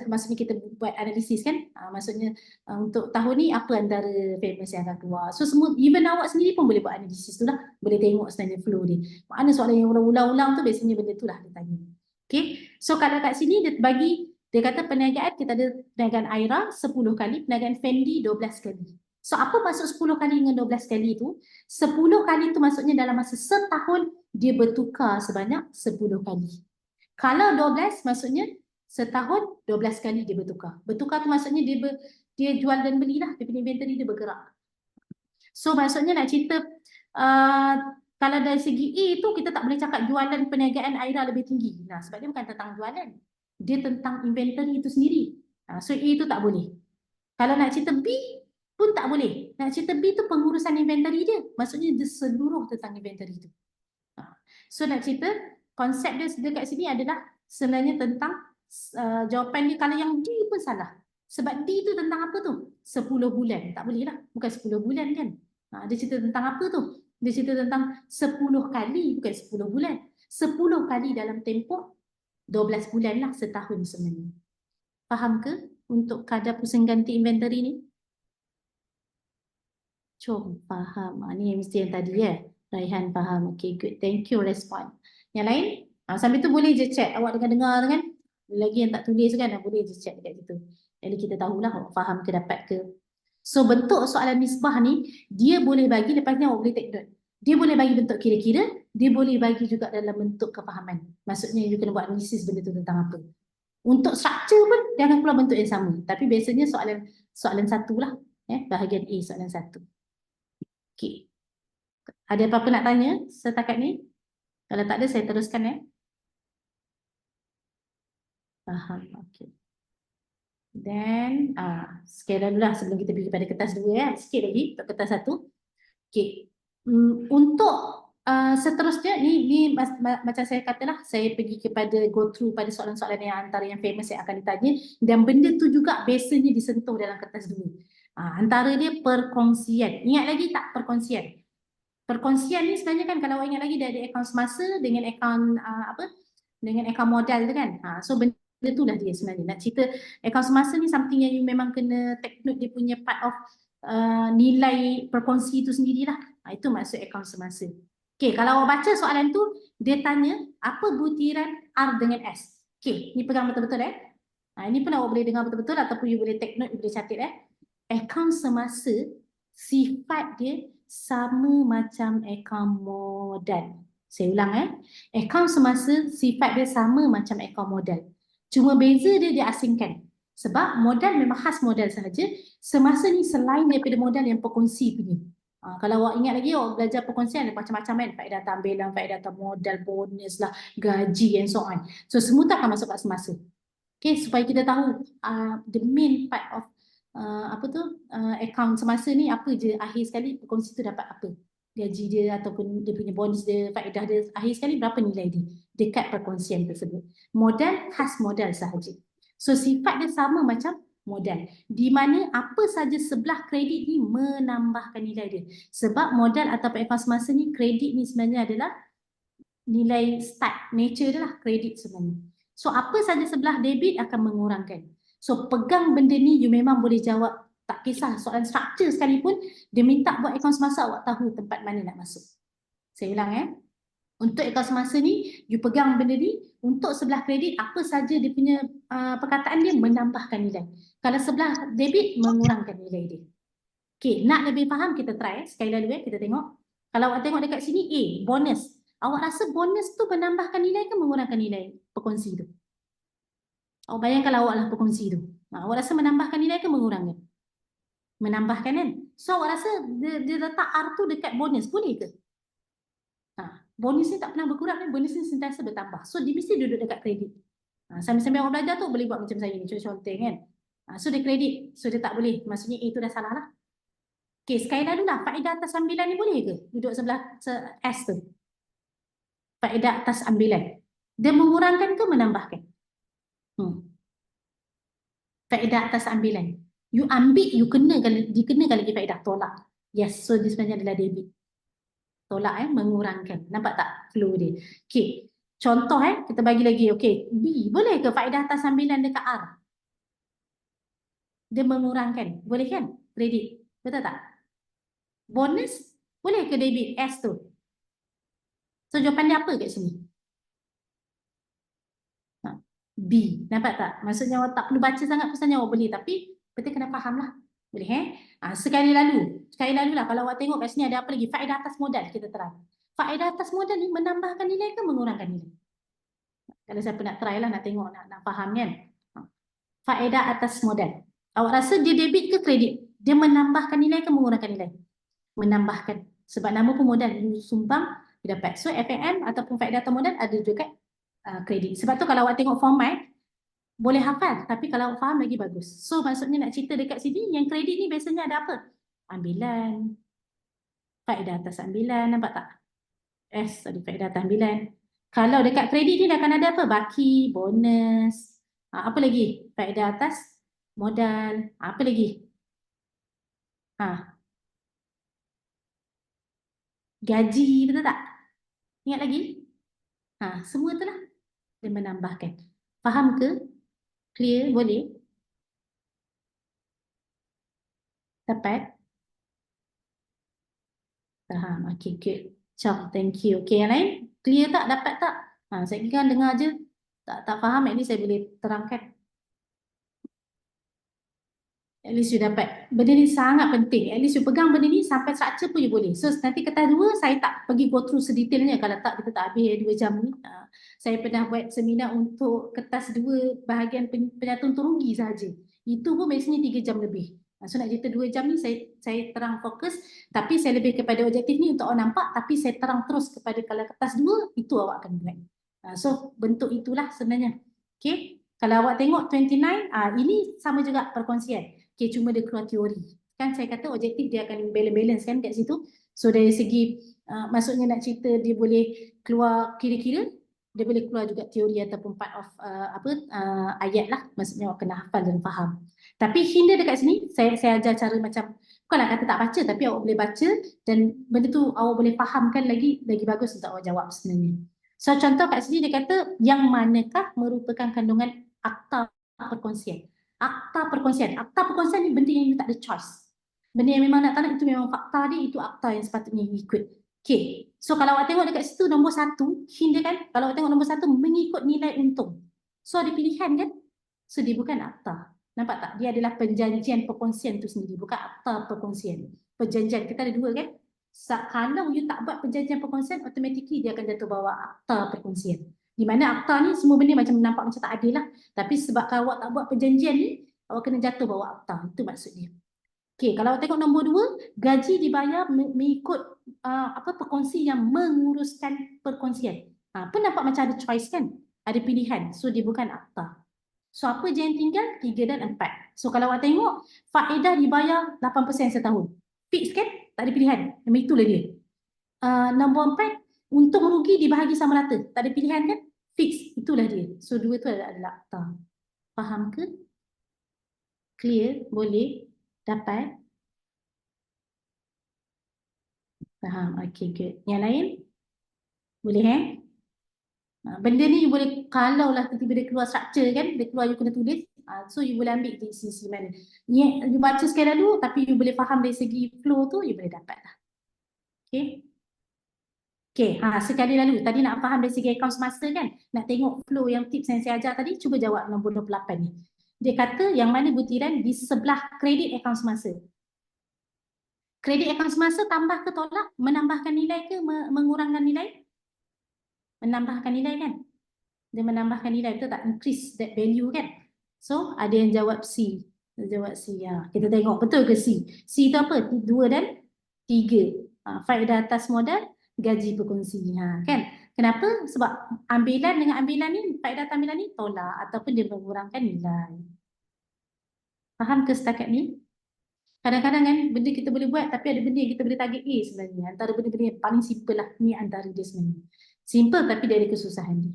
maksudnya kita buat analisis kan. Maksudnya untuk tahun ni apa antara famous yang akan keluar. So, semua, even awak sendiri pun boleh buat analisis tu lah. Boleh tengok sebenarnya flow dia. Mana soalan yang ulang-ulang tu biasanya benda tu lah dia tanya. Okay. So, kalau kat sini dia bagi, dia kata perniagaan kita ada perniagaan Aira 10 kali, perniagaan Fendi 12 kali. So apa maksud 10 kali dengan 12 kali itu? 10 kali itu maksudnya dalam masa setahun dia bertukar sebanyak 10 kali. Kalau 12 maksudnya setahun 12 kali dia bertukar. Bertukar tu maksudnya dia jual dan belilah, dia punya inventory dia bergerak. So maksudnya nak cerita uh, kalau dari segi A tu kita tak boleh cakap jualan perniagaan Aira lebih tinggi. Nah, sebab dia bukan tentang jualan. Dia tentang inventory itu sendiri. So A tu tak boleh. Kalau nak cerita B pun tak boleh. Nak cerita B tu pengurusan inventory dia. Maksudnya dia seluruh tentang inventory tu. So nak cerita konsep dia dekat sini adalah sebenarnya tentang jawapan dia kalau yang D pun salah. Sebab D tu tentang apa tu? 10 bulan. Tak boleh lah. Bukan 10 bulan kan. Dia cerita tentang apa tu? Dia cerita tentang 10 kali, bukan 10 bulan. 10 kali dalam tempoh 12 bulan lah setahun sebenarnya. Faham ke untuk kadar pusing ganti inventory ni? Cuk, faham. Ni mesti yang tadi ya. Raihan faham. Okay, good. Thank you respon. Yang lain? Sambil tu boleh je chat. Awak dengar-dengar kan? Lagi yang tak tulis kan? Boleh je chat dekat situ. Jadi kita tahulah awak faham ke dapat ke. So bentuk soalan nisbah ni, dia boleh bagi, lepas ni awak boleh take note. Dia boleh bagi bentuk kira-kira, dia boleh bagi juga dalam bentuk kefahaman. Maksudnya you kena buat analisis benda tu tentang apa. Untuk structure pun dia akan keluar bentuk yang sama. Tapi biasanya soalan satu lah. Bahagian A soalan satu. Okay. Ada apa-apa nak tanya setakat ni? Kalau tak ada, saya teruskan ya. Faham, okay. Then, sekali dulu lah sebelum kita pergi pada kertas 2 ya. Sikit lagi untuk kertas 1. Okay. Untuk seterusnya, ni macam saya katalah, saya pergi kepada go through pada soalan-soalan yang antara yang famous yang akan ditanya. Dan benda tu juga biasanya disentuh dalam kertas 2. Antara dia perkongsian. Ingat lagi tak perkongsian? Perkongsian ni sebenarnya kan kalau awak ingat lagi dia ada akaun semasa dengan akaun dengan akaun modal tu kan. So benda tu lah dia sebenarnya. Nak cerita akaun semasa ni something yang you memang kena take note dia punya part of nilai perkongsi tu sendirilah. Itu maksud akaun semasa. Okay, kalau awak baca soalan tu, dia tanya apa butiran R dengan S. Okay, ni pegang betul-betul ini pun awak boleh dengar betul-betul ataupun you boleh take note, you boleh catat akaun semasa sifat dia sama macam akaun modal. Saya ulang akaun semasa sifat dia sama macam akaun modal. Cuma beza dia diasingkan. Sebab modal memang khas modal sahaja. Semasa ni selain daripada modal yang perkongsi punya. Kalau awak ingat lagi, awak belajar perkongsian ada macam-macam kan. Faedah tambahan, faedah modal, bonus lah, gaji and so on. So semua tu akan masuk kat semasa. Okay, supaya kita tahu the main part of akaun semasa ni apa je akhir sekali perkongsi tu dapat apa. Gaji dia ataupun dia punya bonus dia, faedah dia akhir sekali berapa nilai dia dekat perkongsian tersebut. Modal khas modal sahaja. So sifat dia sama macam modal. Di mana apa saja sebelah kredit ni menambahkan nilai dia. Sebab modal atau akaun semasa ni kredit ni sebenarnya adalah nilai start, nature dia lah kredit sebenarnya. So apa saja sebelah debit akan mengurangkan. So pegang benda ni you memang boleh jawab. Tak kisah soalan structure sekalipun, dia minta buat akaun semasa awak tahu tempat mana nak masuk. Saya ulang Untuk akaun semasa ni, you pegang benda ni, untuk sebelah kredit apa saja dia punya perkataan dia menambahkan nilai. Kalau sebelah debit mengurangkan nilai dia. Okay, nak lebih faham kita try sekali lalu kita tengok. Kalau awak tengok dekat sini A, bonus. Awak rasa bonus tu menambahkan nilai ke mengurangkan nilai perkongsi tu? Awak bayangkan awak lah perkongsi tu. Awak rasa menambahkan nilai ke mengurangkan? Menambahkan kan? So awak rasa dia letak R tu dekat bonus, boleh ke? Bonus ni tak pernah berkurang kan? Bonus ni sentiasa bertambah. So dia mesti duduk dekat kredit. Sambil-sambil awak belajar tu boleh buat macam saya ni, contoh kan? So dia kredit, so dia tak boleh. Maksudnya A tu dah salah lah. Okay, sekali lalu lah, faedah atas ambilan ni boleh ke? Duduk sebelah S tu. Faedah atas ambilan. Dia mengurangkan ke menambahkan? Faedah atas ambilan. You ambil, you dikenakan lagi faedah tolak. Yes, so dia sebenarnya adalah debit. Tolak mengurangkan. Nampak tak flow dia? Okay, contoh kita bagi lagi. Okay, B, boleh ke faedah atas ambilan dekat R? Dia mengurangkan. Boleh kan? Kredit. Betul tak? Bonus, boleh ke debit S tu? So jawapan dia apa kat sini? B. Nampak tak? Maksudnya awak tak perlu baca sangat pesannya awak boleh. Tapi betul kena faham lah. Boleh sekali lalu lah kalau awak tengok kat sini ada apa lagi? Faedah atas modal kita terang. Faedah atas modal ni menambahkan nilai ke mengurangkan nilai? Kalau siapa nak try lah, nak tengok, nak faham kan. Faedah atas modal. Awak rasa dia debit ke kredit? Dia menambahkan nilai ke mengurangkan nilai? Menambahkan. Sebab nama pun modal, you sumbang, you dapat. So FAM ataupun faedah atas modal ada juga kredit. Sebab tu kalau awak tengok format, boleh hafal, tapi kalau awak faham lagi bagus. So maksudnya nak cerita dekat sini, yang kredit ni biasanya ada apa? Ambilan, faedah atas ambilan, nampak tak? Sorry, faedah atas ambilan. Kalau dekat kredit ni akan ada apa? Baki, bonus, apa lagi? Faedah atas modal, apa lagi? Gaji, betul tak? Ingat lagi? Semua tu lah dia menambahkan. Faham ke? Clear? Boleh? Dapat? Faham. Okay, good. Ciao, thank you. Okay, yang lain? Clear tak? Dapat tak? Saya kan dengar je. Tak faham, at least saya boleh terangkan. At least you dapat. Benda ni sangat penting. At least you pegang benda ni sampai structure pun you boleh. So nanti kertas 2 saya tak pergi go through sedetailnya. Kalau tak kita tak habis 2 jam ni. Saya pernah buat seminar untuk kertas 2 bahagian penyatu untung rugi sahaja. Itu pun biasanya 3 jam lebih. So nak cerita 2 jam ni saya terang fokus. Tapi saya lebih kepada objektif ni untuk awak nampak. Tapi saya terang terus kepada kalau kertas 2 itu awak akan buat. So bentuk itulah sebenarnya. Okay. Kalau awak tengok 29, ini sama juga perkongsian. Okay, cuma dia keluar teori. Kan saya kata objektif dia akan balance kan kat situ. So dari segi maksudnya nak cerita dia boleh keluar kira-kira, dia boleh keluar juga teori ataupun part of ayat lah. Maksudnya awak kena hafal dan faham. Tapi hingga dekat sini saya ajar cara macam, bukanlah kata tak baca, tapi awak boleh baca dan benda tu awak boleh fahamkan lagi bagus untuk awak jawab sebenarnya. So contoh kat sini dia kata yang manakah merupakan kandungan akta perkongsian. Akta perkongsian ni benda yang you tak ada choice. Benda yang memang nak tanam itu memang fakta dia, itu akta yang sepatutnya you ikut. Okay, so kalau awak tengok dekat situ nombor 1, Hinda kan, kalau awak tengok nombor 1 mengikut nilai untung. So ada pilihan kan? So dia bukan akta. Nampak tak? Dia adalah perjanjian perkongsian itu sendiri, bukan akta perkongsian. Perjanjian, kita ada 2 kan? Kalau you tak buat perjanjian perkongsian, automatically dia akan jatuh bawah akta perkongsian. Di mana akta ni semua benda macam nampak macam tak adil lah. Tapi sebab kalau awak tak buat perjanjian ni, awak kena jatuh bawah akta. Itu maksudnya. Okay, kalau awak tengok nombor 2, gaji dibayar mengikut perkongsi yang menguruskan perkongsian. Pun nampak macam ada choice kan? Ada pilihan. So dia bukan akta. So apa je yang tinggal? 3 dan 4. So kalau awak tengok, faedah dibayar 8% setahun. Fix kan? Tak ada pilihan. Memang itulah dia. Nombor 4, untung rugi dibahagi sama rata. Tak ada pilihan kan? Fix. Itulah dia. So 2 tu adalah akta. Faham ke? Clear? Boleh? Dapat? Faham? Okay, good. Yang lain? Boleh benda ni you boleh, kalau lah tiba-tiba dia keluar structure kan, dia keluar you kena tulis, so you boleh ambil di sisi mana. You baca sekali lalu, tapi you boleh faham dari segi flow tu, you boleh dapat lah. Okay. Okay, sekali lalu, tadi nak faham dari segi account semasa kan, nak tengok flow yang tips yang saya ajar tadi, cuba jawab nombor 28 ni. Dia kata yang mana butiran di sebelah kredit account semasa. Kredit account semasa tambah ke tolak, menambahkan nilai ke mengurangkan nilai? Menambahkan nilai kan? Dia menambahkan nilai, betul tak? Increase that value kan? So, ada yang jawab C. Dia jawab C. Kita tengok, betul ke C? C itu apa? 2 dan 3. Faedah atas modal, gaji berkongsi. Kan? Kenapa? Sebab ambilan dengan ambilan ni, faedah atas ambilan ni tolak ataupun dia mengurangkan nilai. Faham ke setakat ni? Kadang-kadang kan benda kita boleh buat tapi ada benda yang kita boleh target A sebenarnya. Antara benda-benda yang paling simple lah. Ni antara dia sebenarnya. Simple tapi dia ada kesusahan dia.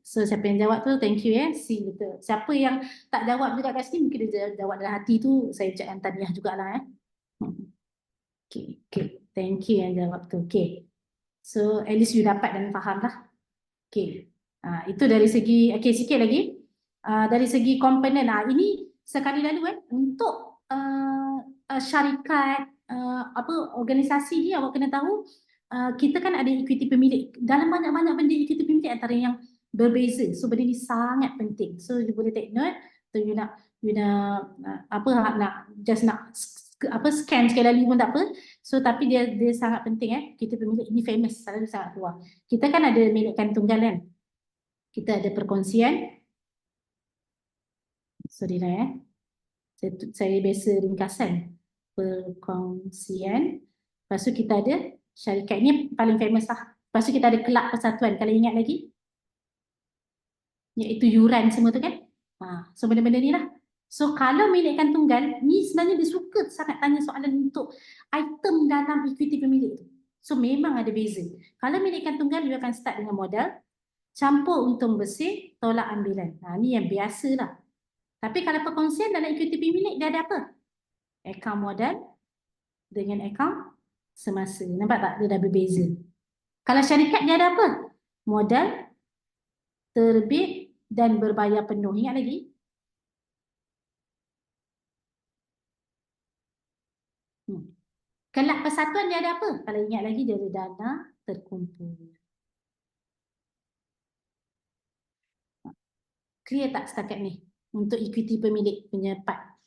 So siapa yang jawab tu, thank you C betul. Siapa yang tak jawab juga kat sini, mungkin dia jawab dalam hati tu, saya ucapkan tahniah jugalah Okay, thank you yang jawab tu. Okay, so at least you dapat dan faham lah. Okay, itu dari segi, okay sikit lagi. Dari segi komponen, ini sekali lalu untuk syarikat, organisasi ni awak kena tahu, kita kan ada equity pemilik. Dalam banyak-banyak benda equity pemilik antara yang berbeza. So benda ni sangat penting. So you boleh take note. So you nak scan sekali lagi pun tak apa. So tapi dia sangat penting equity pemilik ini famous, selalu sangat keluar. Kita kan ada milikkan tunggal kan. Kita ada perkongsian. Sorry lah ya. Saya biasa ringkasan. Perkongsian. Lepas tu kita ada syarikat. Ini paling famous lah. Lepas tu kita ada kelab persatuan. Kalau ingat lagi. Iaitu yuran semua tu kan. So benda-benda ni lah. So kalau milikkan tunggal, ni sebenarnya dia suka sangat tanya soalan untuk item dalam equity pemilik tu. So memang ada beza. Kalau milikkan tunggal, dia akan start dengan modal, campur untung bersih, tolak ambilan. Ni yang biasa lah. Tapi kalau perkongsian dalam equity pemilik, dia ada apa? Akaun modal dengan akaun semasa. Nampak tak? Dia dah berbeza. Kalau syarikat, dia ada apa? Modal, terbit dan berbayar penuh. Ingat lagi? Kelab persatuan dia ada apa? Kalau ingat lagi, dia ada dana terkumpul. Clear tak setakat ni? Untuk equity pemilik punya part.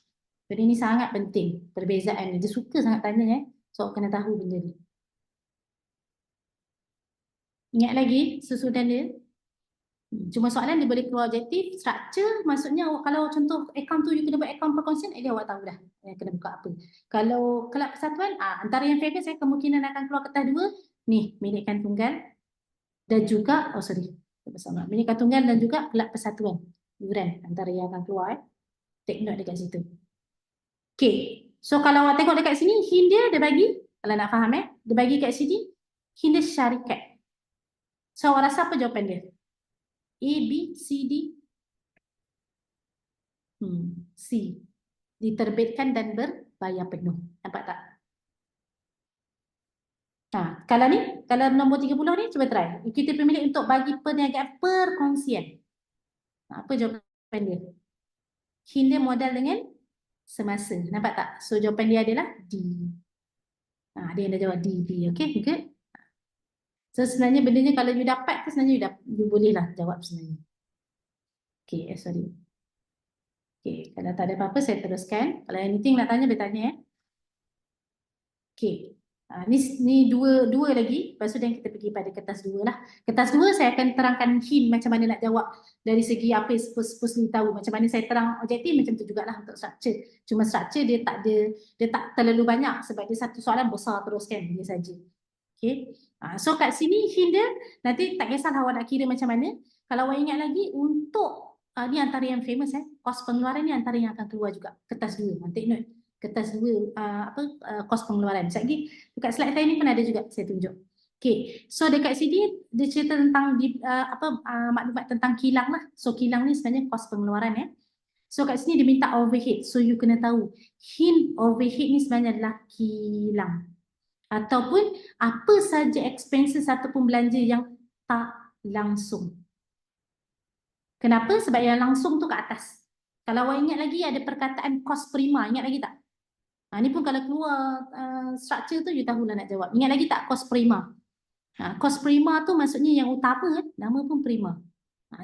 Jadi ini sangat penting perbezaan ni. Dia suka sangat tanya so kena tahu benda ni. Ingat lagi susunan dia? Cuma soalan dia boleh keluar objektif, structure, maksudnya kalau contoh akaun tu you kena buat akaun perkongsian, dia awak tahu dah kena buka apa. Kalau kelab persatuan, antara yang famous kemungkinan akan keluar kertas dua, ni milikkan tunggal dan juga, milikkan tunggal dan juga kelab persatuan. Yuran antara yang akan keluar. Take note dekat situ. Okay, so kalau awak tengok dekat sini, hint dia bagi, kalau nak faham dia bagi kat sini, hint dia syarikat. So awak rasa apa jawapan dia? A, B, C, D? C. Diterbitkan dan berbayar penuh. Nampak tak? Kalau ni, kalau nombor 30 ni, cuba try. Equity pemilik untuk bagi perniagaan perkongsian. Apa jawapan dia? Hint dia modal dengan semasa. Nampak tak? So jawapan dia adalah D. Dia yang dah jawab D. Okay, good. So sebenarnya bendanya kalau you dapat tu sebenarnya you bolehlah jawab sebenarnya. Okay, sorry. Okay, kalau tak ada apa-apa saya teruskan. Kalau anything nak tanya, boleh tanya Okay. Ni dua lagi. Lepas tu dan kita pergi pada kertas dua lah. Kertas dua saya akan terangkan hint macam mana nak jawab dari segi apa yang supposedly tahu. Macam mana saya terang objektif macam tu jugalah untuk structure. Cuma structure dia tak terlalu banyak sebab dia satu soalan besar terus kan dia saja. Okay. So kat sini hint dia nanti tak kisahlah awak nak kira macam mana. Kalau awak ingat lagi untuk ni antara yang famous kos pengeluaran ni antara yang akan keluar juga. Kertas dua. Take note. Kertas dua kos pengeluaran. Sekejap lagi dekat slide saya ni pun ada juga saya tunjuk. Okay, so dekat sini dia cerita tentang maklumat tentang kilang lah. So kilang ni sebenarnya kos pengeluaran So kat sini dia minta overhead. So you kena tahu hint overhead ni sebenarnya adalah kilang. Ataupun apa saja expenses ataupun belanja yang tak langsung. Kenapa? Sebab yang langsung tu kat atas. Kalau awak ingat lagi ada perkataan kos prima, ingat lagi tak? Ni pun kalau keluar structure tu, you tahulah nak jawab. Ingat lagi tak kos prima? Kos prima tu maksudnya yang utama, nama pun prima.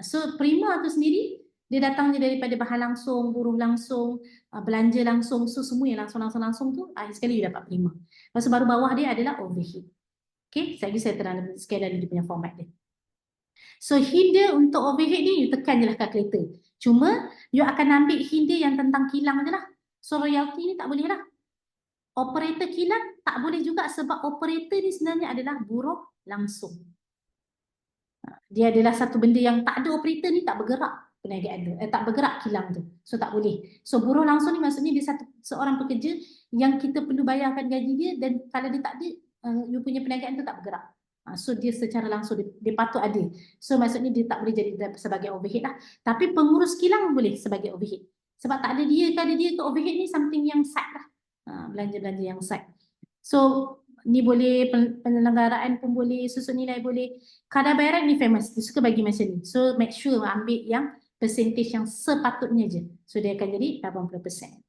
So prima tu sendiri, dia datangnya daripada bahan langsung, buruh langsung, belanja langsung. So semua yang langsung tu, akhir sekali you dapat prima. Lepas tu baru bawah dia adalah overhead. Okay, sekali saya terang sekali lagi dia punya format dia. So hint dia untuk overhead ni, you tekan je lah calculator. Cuma, you akan ambil hint dia yang tentang kilang je lah. So royalty ni tak boleh lah. Operator kilang tak boleh juga sebab operator ni sebenarnya adalah buruh langsung. Dia adalah satu benda yang tak ada operator ni tak bergerak perniagaan tu. Tak bergerak kilang tu. So tak boleh. So buruh langsung ni maksudnya dia seorang pekerja yang kita perlu bayarkan gaji dia dan kalau dia tak ada, you punya perniagaan tu tak bergerak. So dia secara langsung dia patut ada. So maksudnya dia tak boleh jadi sebagai overhead lah. Tapi pengurus kilang boleh sebagai overhead. Sebab tak ada dia ke overhead ni something yang side lah. Belanja-belanja yang side. So ni boleh penyelenggaraan pun boleh, susun nilai boleh. Kadar bayaran ni famous, dia suka bagi macam ni. So make sure ambil yang percentage yang sepatutnya je. So dia akan jadi 80%.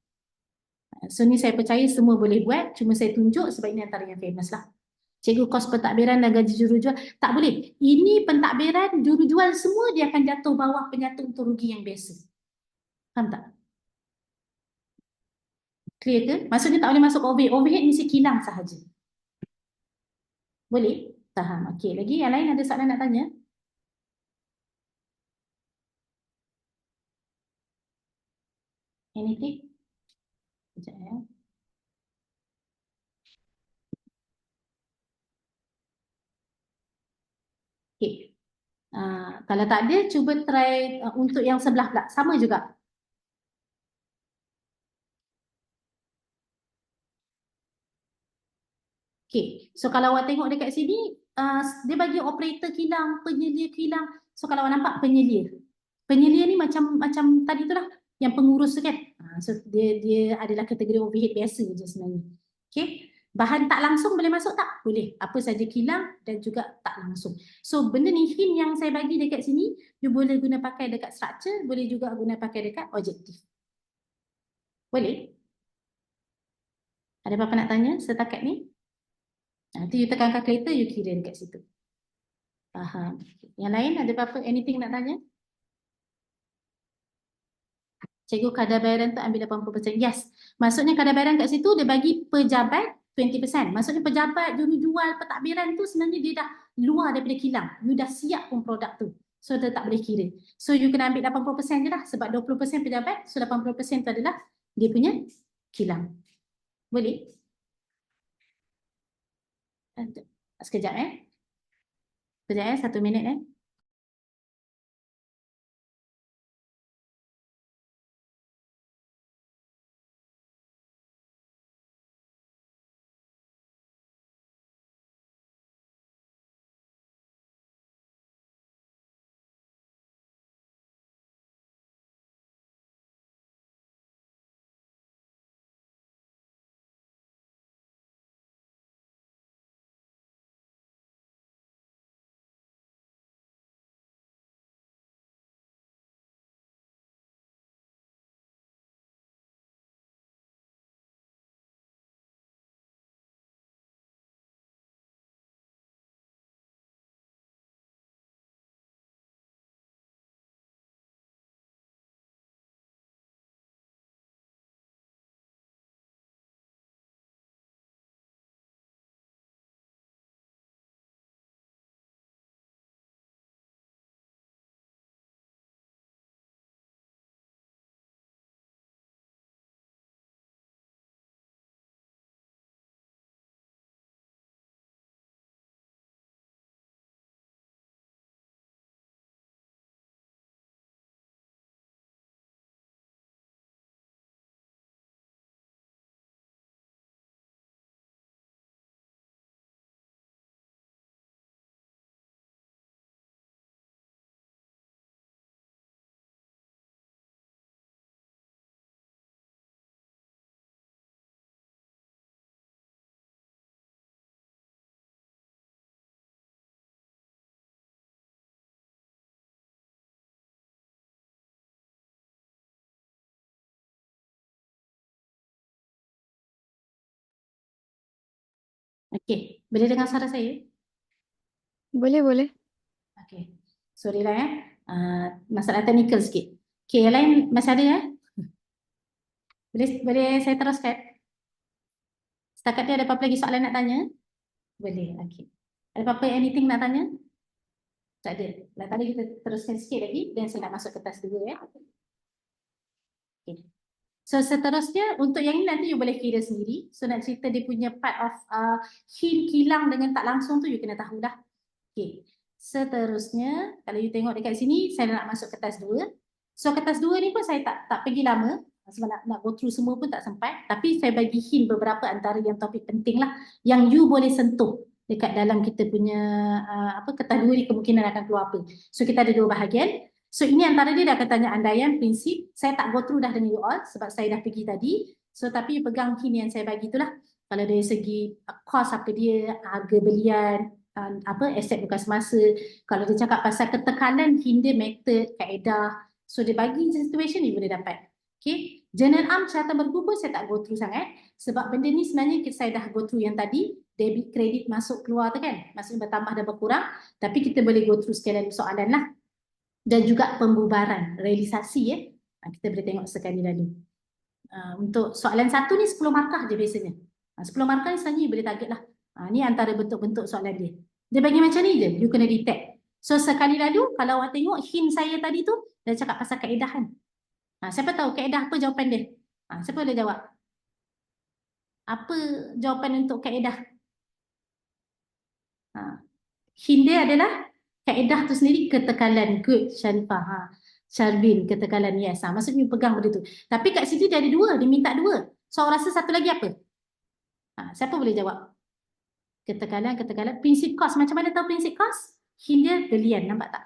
So ni saya percaya semua boleh buat, cuma saya tunjuk sebab ini antara yang famous lah. Cikgu kos pentadbiran dan gaji jurujual, tak boleh. Ini pentadbiran, jurujual semua dia akan jatuh bawah penyatu untung rugi yang biasa. Faham tak? Clear ke? Maksudnya tak boleh masuk overhead. Overhead mesti kilang sahaja. Boleh? Faham. Okey, lagi yang lain ada soalan nak tanya? Anything? Sekejap ya. Okay. Kalau tak ada, cuba try untuk yang sebelah pula. Sama juga. Okay. So kalau awak tengok dekat sini, dia bagi operator kilang, penyelia kilang. So kalau awak nampak penyelia. Penyelia ni macam tadi tu lah, yang pengurus tu kan. So dia adalah kategori overhead biasa je sebenarnya. Okay. Bahan tak langsung boleh masuk tak? Boleh. Apa saja kilang dan juga tak langsung. So benda ni hint yang saya bagi dekat sini, you boleh guna pakai dekat structure, boleh juga guna pakai dekat objektif. Boleh? Ada apa-apa nak tanya setakat ni? Nanti you tekan calculator, you kira dekat situ. Faham. Yang lain ada apa-apa? Anything nak tanya? Cikgu kadar bayaran tu ambil 80%. Yes. Maksudnya kadar bayaran kat situ dia bagi pejabat 20%. Maksudnya pejabat, jurujual, pentadbiran tu sebenarnya dia dah luar daripada kilang. You dah siap pun produk tu. So dia tak boleh kira. So you kena ambil 80% je lah. Sebab 20% pejabat, so 80% tu adalah dia punya kilang. Boleh? Sekejap Sekejap 1 minit Okey. Boleh dengar suara saya? Boleh, boleh. Okey. Sorry lah masalah teknikal sikit. Okey, yang lain masih ada Boleh saya teruskan? Setakat ni ada apa-apa lagi soalan nak tanya? Boleh, okey. Ada apa-apa anything nak tanya? Tak ada. Lah tadi kita teruskan sikit lagi dan saya nak masuk ke task 2 Okay. So seterusnya untuk yang ini nanti you boleh kira sendiri. So nak cerita dia punya part of hint kilang dengan tak langsung tu you kena tahulah. Okay. Seterusnya kalau you tengok dekat sini saya nak masuk ke task 2. So ke task 2 ni pun saya tak pergi lama sebab nak go through semua pun tak sempat. Tapi saya bagi hint beberapa antara yang topik penting lah yang you boleh sentuh dekat dalam kita punya ketah 2 ni kemungkinan akan keluar apa. So kita ada 2 bahagian. So ini antara dia dah akan tanya andaian prinsip. Saya tak go through dah dengan you all sebab saya dah pergi tadi. So tapi you pegang hint yang saya bagi itulah. Kalau dari segi cost apa dia, harga belian, aset bukan semasa. Kalau dia cakap pasal ketekanan, hinder, method, kaedah. So dia bagi situation ni boleh dapat. Okay. Journal arm carta bergu pun saya tak go through sangat. Sebab benda ni sebenarnya saya dah go through yang tadi. Debit, kredit masuk keluar tu kan. Maksudnya bertambah dan berkurang. Tapi kita boleh go through sekalian soalan lah. Dan juga pembubaran, realisasi kita boleh tengok sekali lalu. Untuk soalan 1 ni 10 markah je biasanya. 10 markah ni sebenarnya boleh target lah. Ni antara bentuk-bentuk soalan dia. Dia bagi macam ni je, you kena detect. So sekali lalu kalau awak tengok hint saya tadi tu, dia cakap pasal kaedahan. Siapa tahu kaedah apa jawapan dia? Siapa boleh jawab? Apa jawapan untuk kaedah? Hint dia adalah kaedah tu sendiri ketekalan. Good, Sharifah. Sharvin, ketekalan. Yes. Maksudnya pegang benda tu. Tapi kat situ dia ada dua. Dia minta dua. So, awak rasa satu lagi apa? Siapa boleh jawab? Ketekalan. Prinsip kos. Macam mana tahu prinsip kos? Hint dia belian. Nampak tak?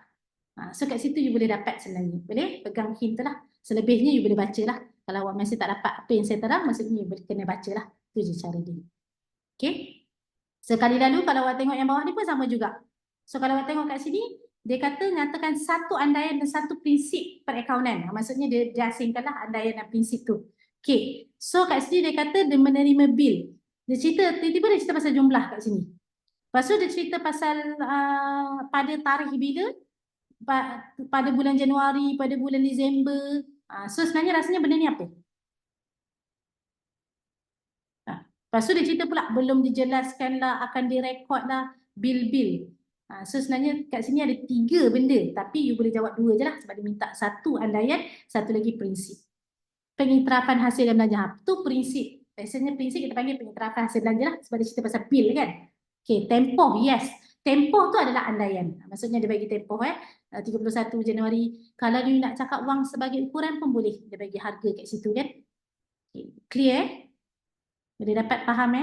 So, kat situ you boleh dapat sebenarnya. Boleh? Pegang hint tu lah. Selebihnya you boleh baca lah. Kalau awak masih tak dapat apa yang saya terang, maksudnya you boleh kena baca lah. Itu je cara dia. Okay? Sekali lalu kalau awak tengok yang bawah ni pun sama juga. So kalau awak tengok kat sini, dia kata nyatakan satu andaian dan satu prinsip perakaunan. Maksudnya dia asingkanlah andaian dan prinsip tu. Okay. So kat sini dia kata dia menerima bil. Dia cerita, tiba-tiba dia cerita pasal jumlah kat sini. Lepas tu dia cerita pasal pada tarikh bila, pada bulan Januari, pada bulan Disember. So sebenarnya rasanya benda ni apa? Lepas tu dia cerita pula belum dijelaskan lah, akan direkod lah bil-bil. So sebenarnya kat sini ada 3 benda, tapi you boleh jawab 2 je lah sebab dia minta satu andaian, satu lagi prinsip. Pengiktirafan hasil dan belanja. Tu prinsip. Biasanya prinsip kita panggil pengiktirafan hasil belanja lah sebab dia cerita pasal bil kan. Okay, tempoh, yes. Tempoh tu adalah andaian. Maksudnya dia bagi tempoh 31 Januari. Kalau you nak cakap wang sebagai ukuran pun boleh. Dia bagi harga kat situ kan. Okay. Clear? Boleh dapat faham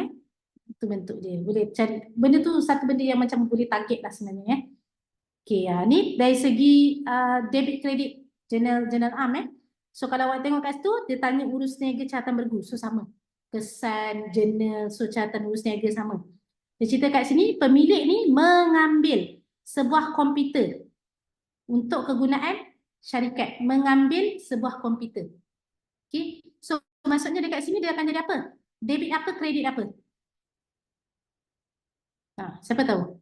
itu bentuk dia. Boleh cari benda tu, satu benda yang macam boleh target lah sebenarnya Okey, ni dari segi debit kredit journal am So kalau awak tengok kat situ dia tanya urus niaga catatan bergu. So sama. Kesan journal so catatan urus niaga sama. Dia cerita kat sini pemilik ni mengambil sebuah komputer untuk kegunaan syarikat, mengambil sebuah komputer. Okey. So maksudnya dekat sini dia akan jadi apa? Debit apa, kredit apa? Siapa tahu?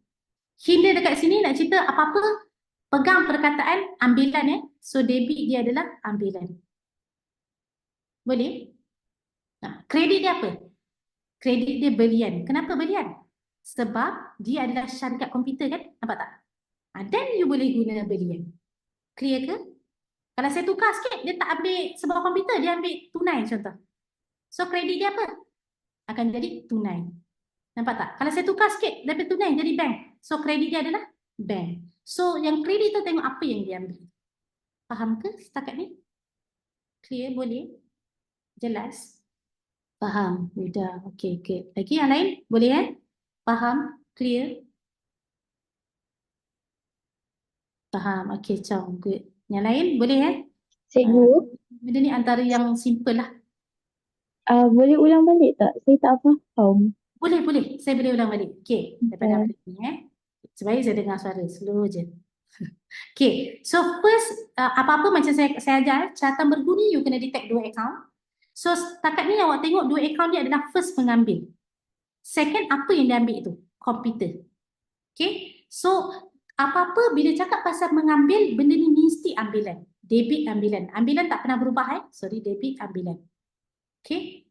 Hint dia dekat sini nak cerita apa-apa, pegang perkataan ambilan So debit dia adalah ambilan. Boleh? Kredit dia apa? Kredit dia belian. Kenapa belian? Sebab dia adalah syarikat komputer kan? Nampak tak? Dan you boleh guna belian. Clear ke? Kalau saya tukar sikit, dia tak ambil sebuah komputer, dia ambil tunai contoh. So kredit dia apa? Akan jadi tunai. Nampak tak? Kalau saya tukar sikit daripada tunai jadi bank. So kredit dia adalah bank. So yang kredit tu tengok apa yang dia ambil. Faham ke setakat ni? Clear? Boleh? Jelas? Faham? Mudah. Okey, good. Lagi yang lain? Boleh Faham? Clear? Faham? Okey, Chong. Good. Yang lain? Boleh Cikgu, benda ni antara yang simple lah. boleh ulang balik tak? Saya tak faham. Boleh. Saya boleh ulang balik. Okey. Daripada Okay. balik ni Supaya saya dengar suara. Slow je. Okay. So first, apa-apa macam saya ajar, catatan bergu ni you kena detect 2 account. So setakat ni awak tengok 2 account ni adalah first pengambil. Second, apa yang dia ambil itu? Komputer. Okay. So apa-apa bila cakap pasal mengambil, benda ni mesti ambilan. Debit ambilan. Ambilan tak pernah berubah Sorry, debit ambilan. Okay.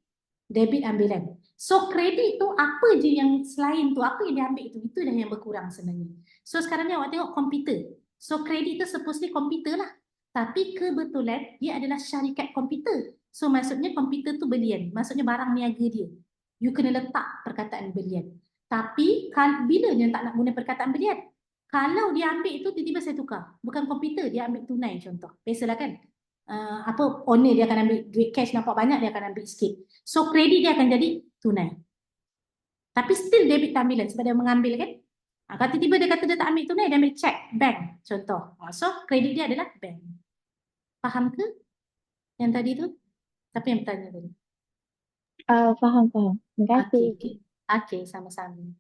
Debit ambilan. So kredit tu apa je yang selain tu, apa yang dia ambil itu dah yang berkurang sebenarnya. So sekarang ni awak tengok komputer. So kredit tu supposedly komputer lah. Tapi kebetulan dia adalah syarikat komputer. So maksudnya komputer tu belian. Maksudnya barang niaga dia. You kena letak perkataan belian. Tapi bila dia tak nak guna perkataan belian? Kalau dia ambil itu tiba-tiba saya tukar. Bukan komputer, dia ambil tunai contoh. Biasalah kan? Owner dia akan ambil duit cash nampak banyak, dia akan ambil sikit. So kredit dia akan jadi tunai. Tapi still debit tampilan sebab dia mengambil kan. Kalau tiba-tiba dia kata dia tak ambil tunai, dia ambil check bank contoh. So kredit dia adalah bank. Faham ke yang tadi tu? Siapa yang bertanya tadi? Faham. Terima kasih. Okay, sama-sama.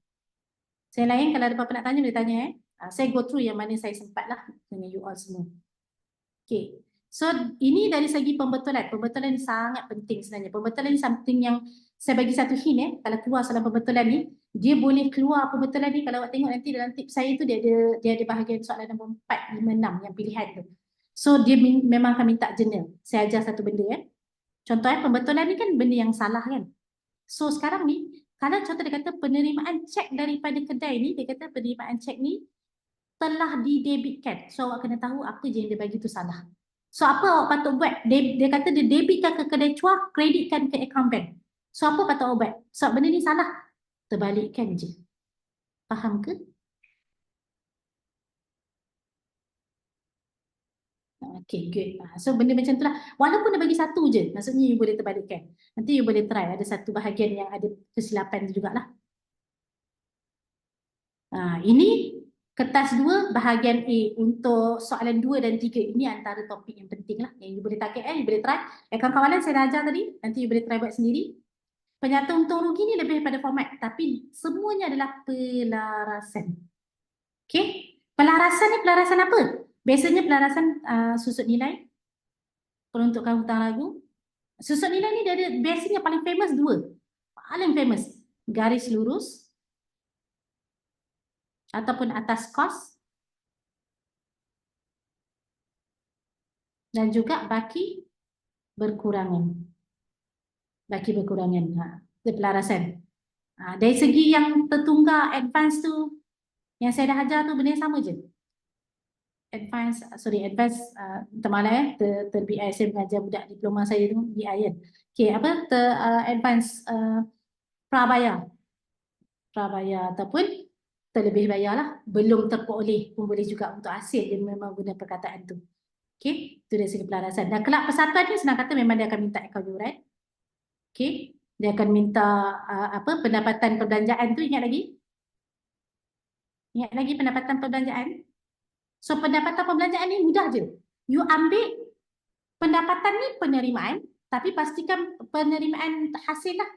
Saya lain kalau ada apa-apa nak tanya boleh tanya Saya go through yang mana saya sempat lah dengan you all semua. Okay. So ini dari segi pembetulan. Pembetulan ni sangat penting sebenarnya. Pembetulan ni something yang saya bagi satu hint kalau keluar soalan pembetulan ni, dia boleh keluar pembetulan ni. Kalau awak tengok nanti dalam tip saya tu dia ada bahagian soalan nombor 4, 5, 6 yang pilihan tu. So dia memang akan minta journal. Saya ajar satu benda Contoh pembetulan ni kan benda yang salah kan. So sekarang ni kalau contoh dia kata penerimaan cek daripada kedai ni, dia kata penerimaan cek ni telah didebitkan. So awak kena tahu apa je yang dia bagi tu salah. So apa awak patut buat? Dia kata dia debitkan ke kedai cuak, kreditkan ke akaun bank. So apa patut awak buat? So benda ni salah. Terbalikkan je. Faham ke? Okay, good. So benda macam tu lah. Walaupun dia bagi satu je, maksudnya you boleh terbalikkan. Nanti you boleh try. Ada satu bahagian yang ada kesilapan jugalah. Ini kertas 2 bahagian A untuk soalan 2 dan 3. Ini antara topik yang penting lah. Yang you boleh target, you boleh try. Akaun kawalan saya dah ajar tadi. Nanti you boleh try buat sendiri. Penyata untung rugi ni lebih pada format. Tapi semuanya adalah pelarasan. Okay. Pelarasan ni pelarasan apa? Biasanya pelarasan susut nilai. Peruntukan hutang lagu. Susut nilai ni dia ada biasanya paling famous 2. Paling famous. Garis lurus. Ataupun atas kos. Dan juga baki berkurangan. Baki berkurangan. Itu pelarasan. Dari segi yang tertunggak advance tu, yang saya dah ajar tu benda yang sama je. Advance, minta maaf ter-BI saya mengajar budak diploma saya tu, BI kan. Okay, apa? Advance prabayar. Prabayar ataupun terlebih bayar lah. Belum terperoleh pun boleh juga untuk hasil dia memang guna perkataan tu. Okay, itu dari segi pelarasan. Dan kelab persatuan ni senang kata memang dia akan minta akaun yuran. Okay, dia akan minta pendapatan perbelanjaan tu, ingat lagi? Ingat lagi pendapatan perbelanjaan? So pendapatan perbelanjaan ni mudah je. You ambil pendapatan ni penerimaan, tapi pastikan penerimaan hasil lah.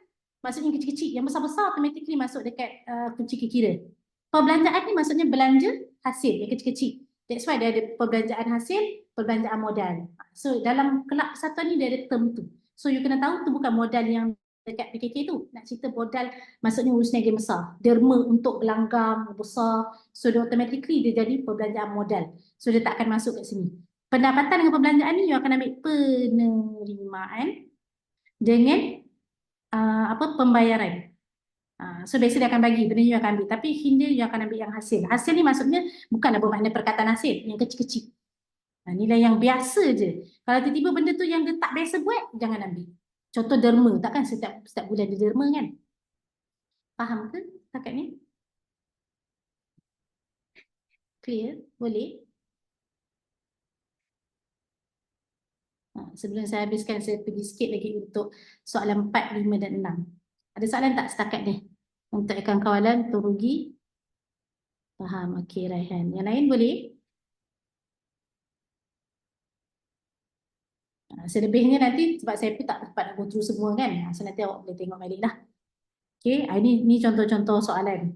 Maksudnya kecil-kecil. Yang besar-besar automatically masuk dekat kunci kekira. Perbelanjaan ni maksudnya belanja hasil yang kecil-kecil. That's why dia ada perbelanjaan hasil, perbelanjaan modal. So dalam kelab persatuan ni dia ada term tu. So you kena tahu tu bukan modal yang dekat PKK tu. Nak cerita modal maksudnya urus niaga besar. Derma untuk berlanggang besar. So dia automatically dia jadi perbelanjaan modal. So dia tak akan masuk kat sini. Pendapatan dengan perbelanjaan ni you akan ambil penerimaan dengan pembayaran. So biasa dia akan bagi, benda you akan ambil. Tapi Hindia you akan ambil yang hasil. Hasil ni maksudnya bukanlah bermakna perkataan hasil, yang kecil-kecil. Nilai yang biasa je. Kalau tiba-tiba benda tu yang dia tak biasa buat, jangan ambil. Contoh derma, takkan setiap bulan dia derma kan? Faham ke setakat ni? Clear? Boleh? Sebelum saya habiskan, saya pergi sikit lagi untuk soalan 4, 5 dan 6. Ada soalan tak setakat ni? Untuk akaun kawalan, untung rugi. Faham, okey Raihan. Yang lain boleh? Selebihnya nanti sebab saya pun tak dapat nak go through semua kan. So nanti awak boleh tengok balik lah. Okay, ini contoh-contoh soalan.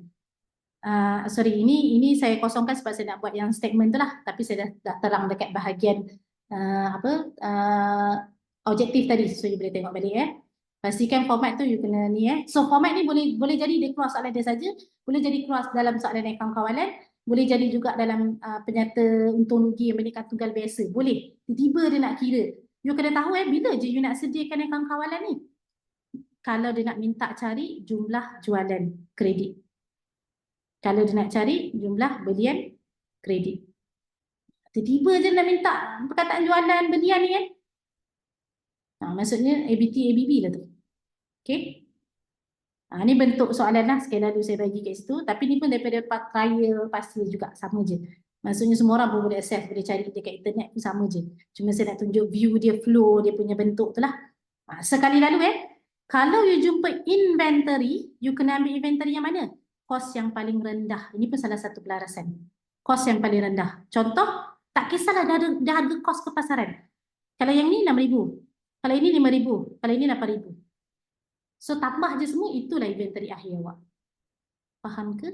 Sorry, ini saya kosongkan sebab saya nak buat yang statement tu lah. Tapi saya dah terang dekat bahagian objektif tadi. So you boleh tengok balik Pastikan format tu you kena ni So format ni boleh jadi dia keluar soalan dia saja, boleh jadi keluar dalam soalan akaun kawalan, boleh jadi juga dalam penyata untung rugi yang menikah tunggal biasa. Boleh. Tiba-tiba dia nak kira. You kena tahu bila je you nak sediakan akaun kawalan ni. Kalau dia nak minta cari jumlah jualan kredit. Kalau dia nak cari jumlah belian kredit. Tiba-tiba je nak minta perkataan jualan belian ni kan. Maksudnya ABT, ABB lah tu. Okay. Ni bentuk soalan lah. Sekali lalu saya bagi kat situ. Tapi ni pun daripada trial pasti juga. Sama je. Maksudnya semua orang pun boleh access, boleh cari dekat internet pun sama je. Cuma saya nak tunjuk view dia, flow dia punya bentuk tu lah. Sekali lalu kalau you jumpa inventory, you kena ambil inventory yang mana? Kos yang paling rendah. Ini pun salah satu pelarasan. Kos yang paling rendah. Contoh, tak kisahlah dah harga kos ke pasaran. Kalau yang ni 6,000. Kalau ini 5,000. Kalau ini 8,000. So tambah je semua, itulah inventory akhir awak. Faham ke?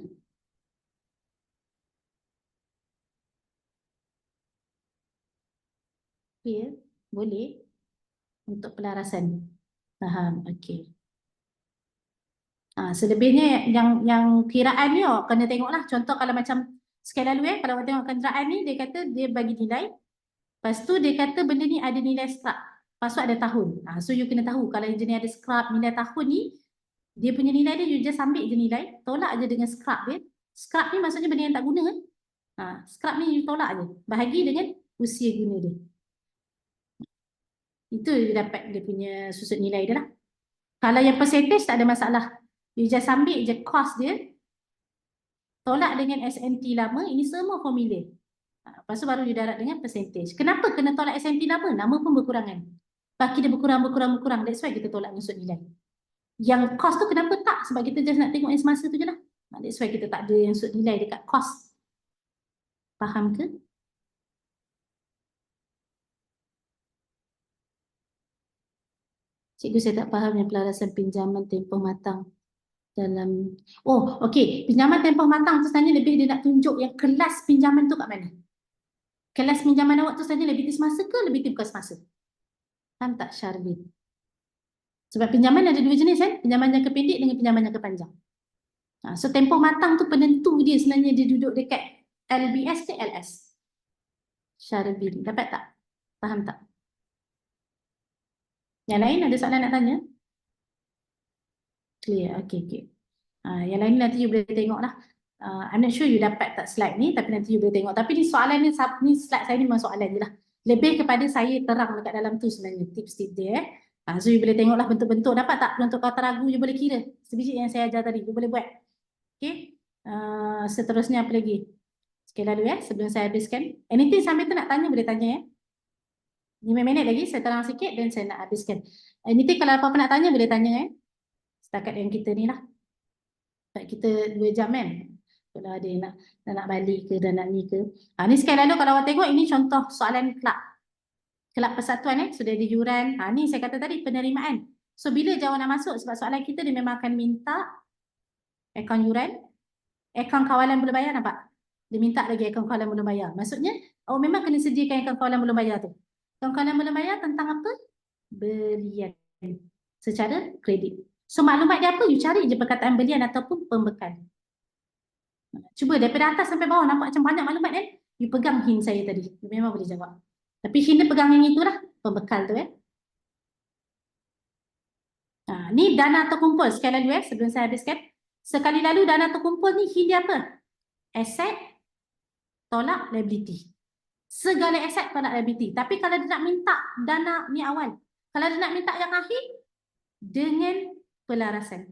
Clear? Boleh? Untuk pelarasan. Faham? Okey. Selebihnya yang kiraan ni kena tengoklah. Contoh kalau macam sekali lalu kalau awak tengok kenderaan ni, dia kata dia bagi nilai. Lepas tu dia kata benda ni ada nilai scrap. Lepas tu ada tahun. So you kena tahu kalau jenis ada scrap nilai tahun ni, dia punya nilai dia you just ambil je nilai, tolak je dengan scrap dia. Scrap ni maksudnya benda yang tak guna Scrap ni you tolak je. Bahagi dengan usia guna dia. Itu dia dapat dia punya susut nilai dia lah. Kalau yang percentage tak ada masalah. You just ambil je cost dia, tolak dengan SNT lama, ini semua formula. Lepas tu baru dia darab dengan percentage. Kenapa kena tolak SNT lama? Nama pun berkurangan. Baki dia berkurang. That's why kita tolak susut nilai. Yang cost tu kenapa tak? Sebab kita just nak tengok yang semasa tu je lah. That's why kita tak ada yang susut nilai dekat cost. Faham ke? Cikgu, saya tak faham yang pelarasan pinjaman tempoh matang dalam... Oh, okey. Pinjaman tempoh matang tu sebenarnya lebih dia nak tunjuk yang kelas pinjaman tu kat mana. Kelas pinjaman awak tu sebenarnya lebih semasa ke lebih bukan semasa? Faham tak, Syarwin? Sebab pinjaman ada dua jenis kan? Pinjaman jangka pendek dengan pinjaman jangka panjang. So tempoh matang tu penentu dia sebenarnya dia duduk dekat LBS ke LS? Syarwin, dapat tak? Faham tak? Yang lain ada soalan nak tanya? Clear, okey. Yang lain nanti you boleh tengok lah. I'm not sure you dapat tak slide ni, tapi nanti you boleh tengok. Tapi ni soalan ni slide saya ni memang soalan je lah. Lebih kepada saya terang dekat dalam tu sebenarnya, tips-tips dia. So you boleh tengok lah bentuk-bentuk. Dapat tak bentuk kata ragu, you boleh kira. Sebiji yang saya ajar tadi, you boleh buat. Okay. Seterusnya apa lagi? Sekali lalu sebelum saya habiskan. Anything sampai tu nak tanya, boleh tanya 5 minit lagi, saya terang sikit dan saya nak habiskan. Anything kalau apa-apa nak tanya, boleh tanya setakat yang kita ni lah. Kita 2 jam kan. Kalau ada yang nak balik ke dan nak ni ke. Ni sekali lalu kalau awak tengok ini contoh soalan kelab. Kelab persatuan sudah ada yuran. Ni saya kata tadi penerimaan. So bila jawab nak masuk sebab soalan kita dia memang akan minta akaun yuran, akaun kawalan belum bayar, nampak? Dia minta lagi akaun kawalan belum bayar. Maksudnya memang kena sediakan akaun kawalan belum bayar tu. Akaun kawalan belum bayar tentang apa? Belian secara kredit. So maklumat dia apa? You cari je perkataan belian ataupun pembekal. Cuba daripada atas sampai bawah nampak macam banyak maklumat kan? You pegang hint saya tadi. You memang boleh jawab. Tapi hint dia pegang yang itulah. Pembekal tu Ni dana terkumpul. Sekali lalu sebelum saya habiskan. Sekali lalu dana terkumpul ni hint dia apa? Aset tolak liability. Segala aset tolak liability. Tapi kalau dia nak minta dana ni awal. Kalau dia nak minta yang akhir dengan pelarasan.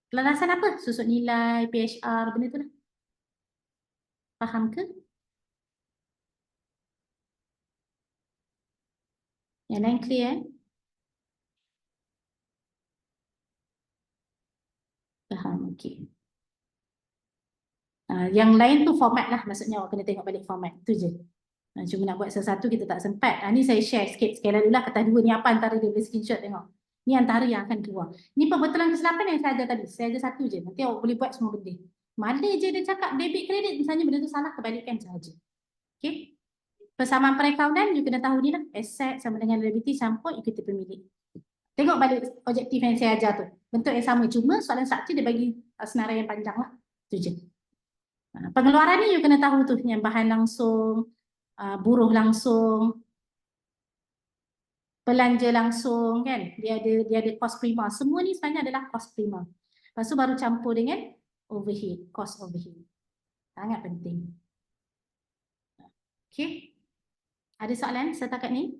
Pelarasan apa? Susut nilai, PHR, benda tu lah. Faham ke? Yang lain clear Faham, okey. Yang lain tu format lah. Maksudnya awak kena tengok balik format. Itu je. Cuma nak buat sesuatu kita tak sempat. Ni saya share sikit sekali lalu lah. Kertas 2 ni apa antara dia boleh screenshot tengok. Ni antara yang akan keluar. Ni pembetulan kesilapan yang saya ajar tadi. Saya ajar satu je. Nanti awak boleh buat semua benda. Mana je dia cakap debit kredit. Misalnya benda tu salah, kebalikan sahaja. Okay. Persamaan perakaunan, you kena tahu ni lah. Aset sama dengan liability campur equity pemilik. Tengok balik objektif yang saya ajar tu. Bentuk yang sama. Cuma soalan struktur dia bagi senarai yang panjang lah. Itu je. Pengeluaran ni you kena tahu tu. Yang bahan langsung, buruh langsung, belanja langsung kan. Dia ada cost prima. Semua ni sebenarnya adalah cost prima. Lepas tu baru campur dengan overhead, cost overhead. Sangat penting. Okay. Ada soalan setakat ni?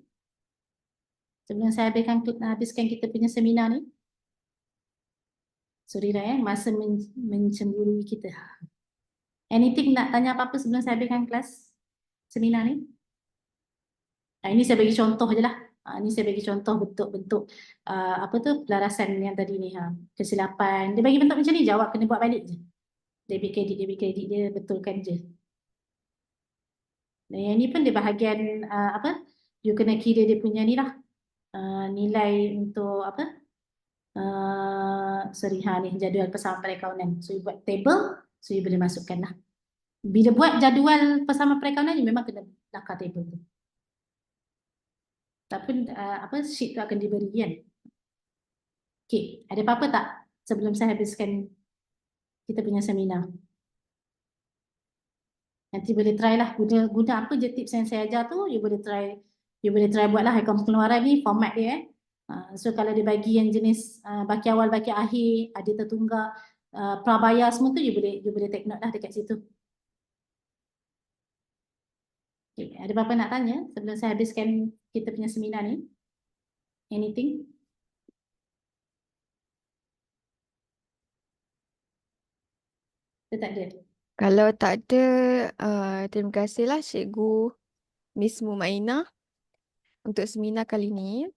Sebelum saya habiskan kita punya seminar ni. Sorry dah masa mencemburui kita. Anything nak tanya apa-apa sebelum saya habiskan kelas seminar ni? Ini saya bagi contoh je lah. Ini saya bagi contoh bentuk-bentuk apa tu pelarasan yang tadi ni. Kesilapan. Dia bagi bentuk macam ni, jawab kena buat balik je. Debit kredit dia betulkan je. Dan yang ni pun dia bahagian apa? You kena kira dia punya ni lah. Nilai untuk apa? Ni jadual persamaan perakaunan. So you buat table, so you boleh masukkan lah. Bila buat jadual persamaan perakaunan, you memang kena lakar table tu. Tapi sheet tu akan diberi kan. Okay, ada apa-apa tak sebelum saya habiskan kita punya seminar? Nanti boleh try lah guna apa je tips yang saya ajar tu, you boleh try buat lah akaun pengeluaran ni, format dia so kalau dia bagi yang jenis baki awal, baki akhir, ada tertunggak, prabayar semua tu, you boleh take note lah dekat situ. Okay, ada apa-apa nak tanya sebelum saya habiskan kita punya seminar ni? Anything? Dia tak ada. Kalau tak ada, terima kasihlah Cikgu Miss Mumainah untuk seminar kali ini.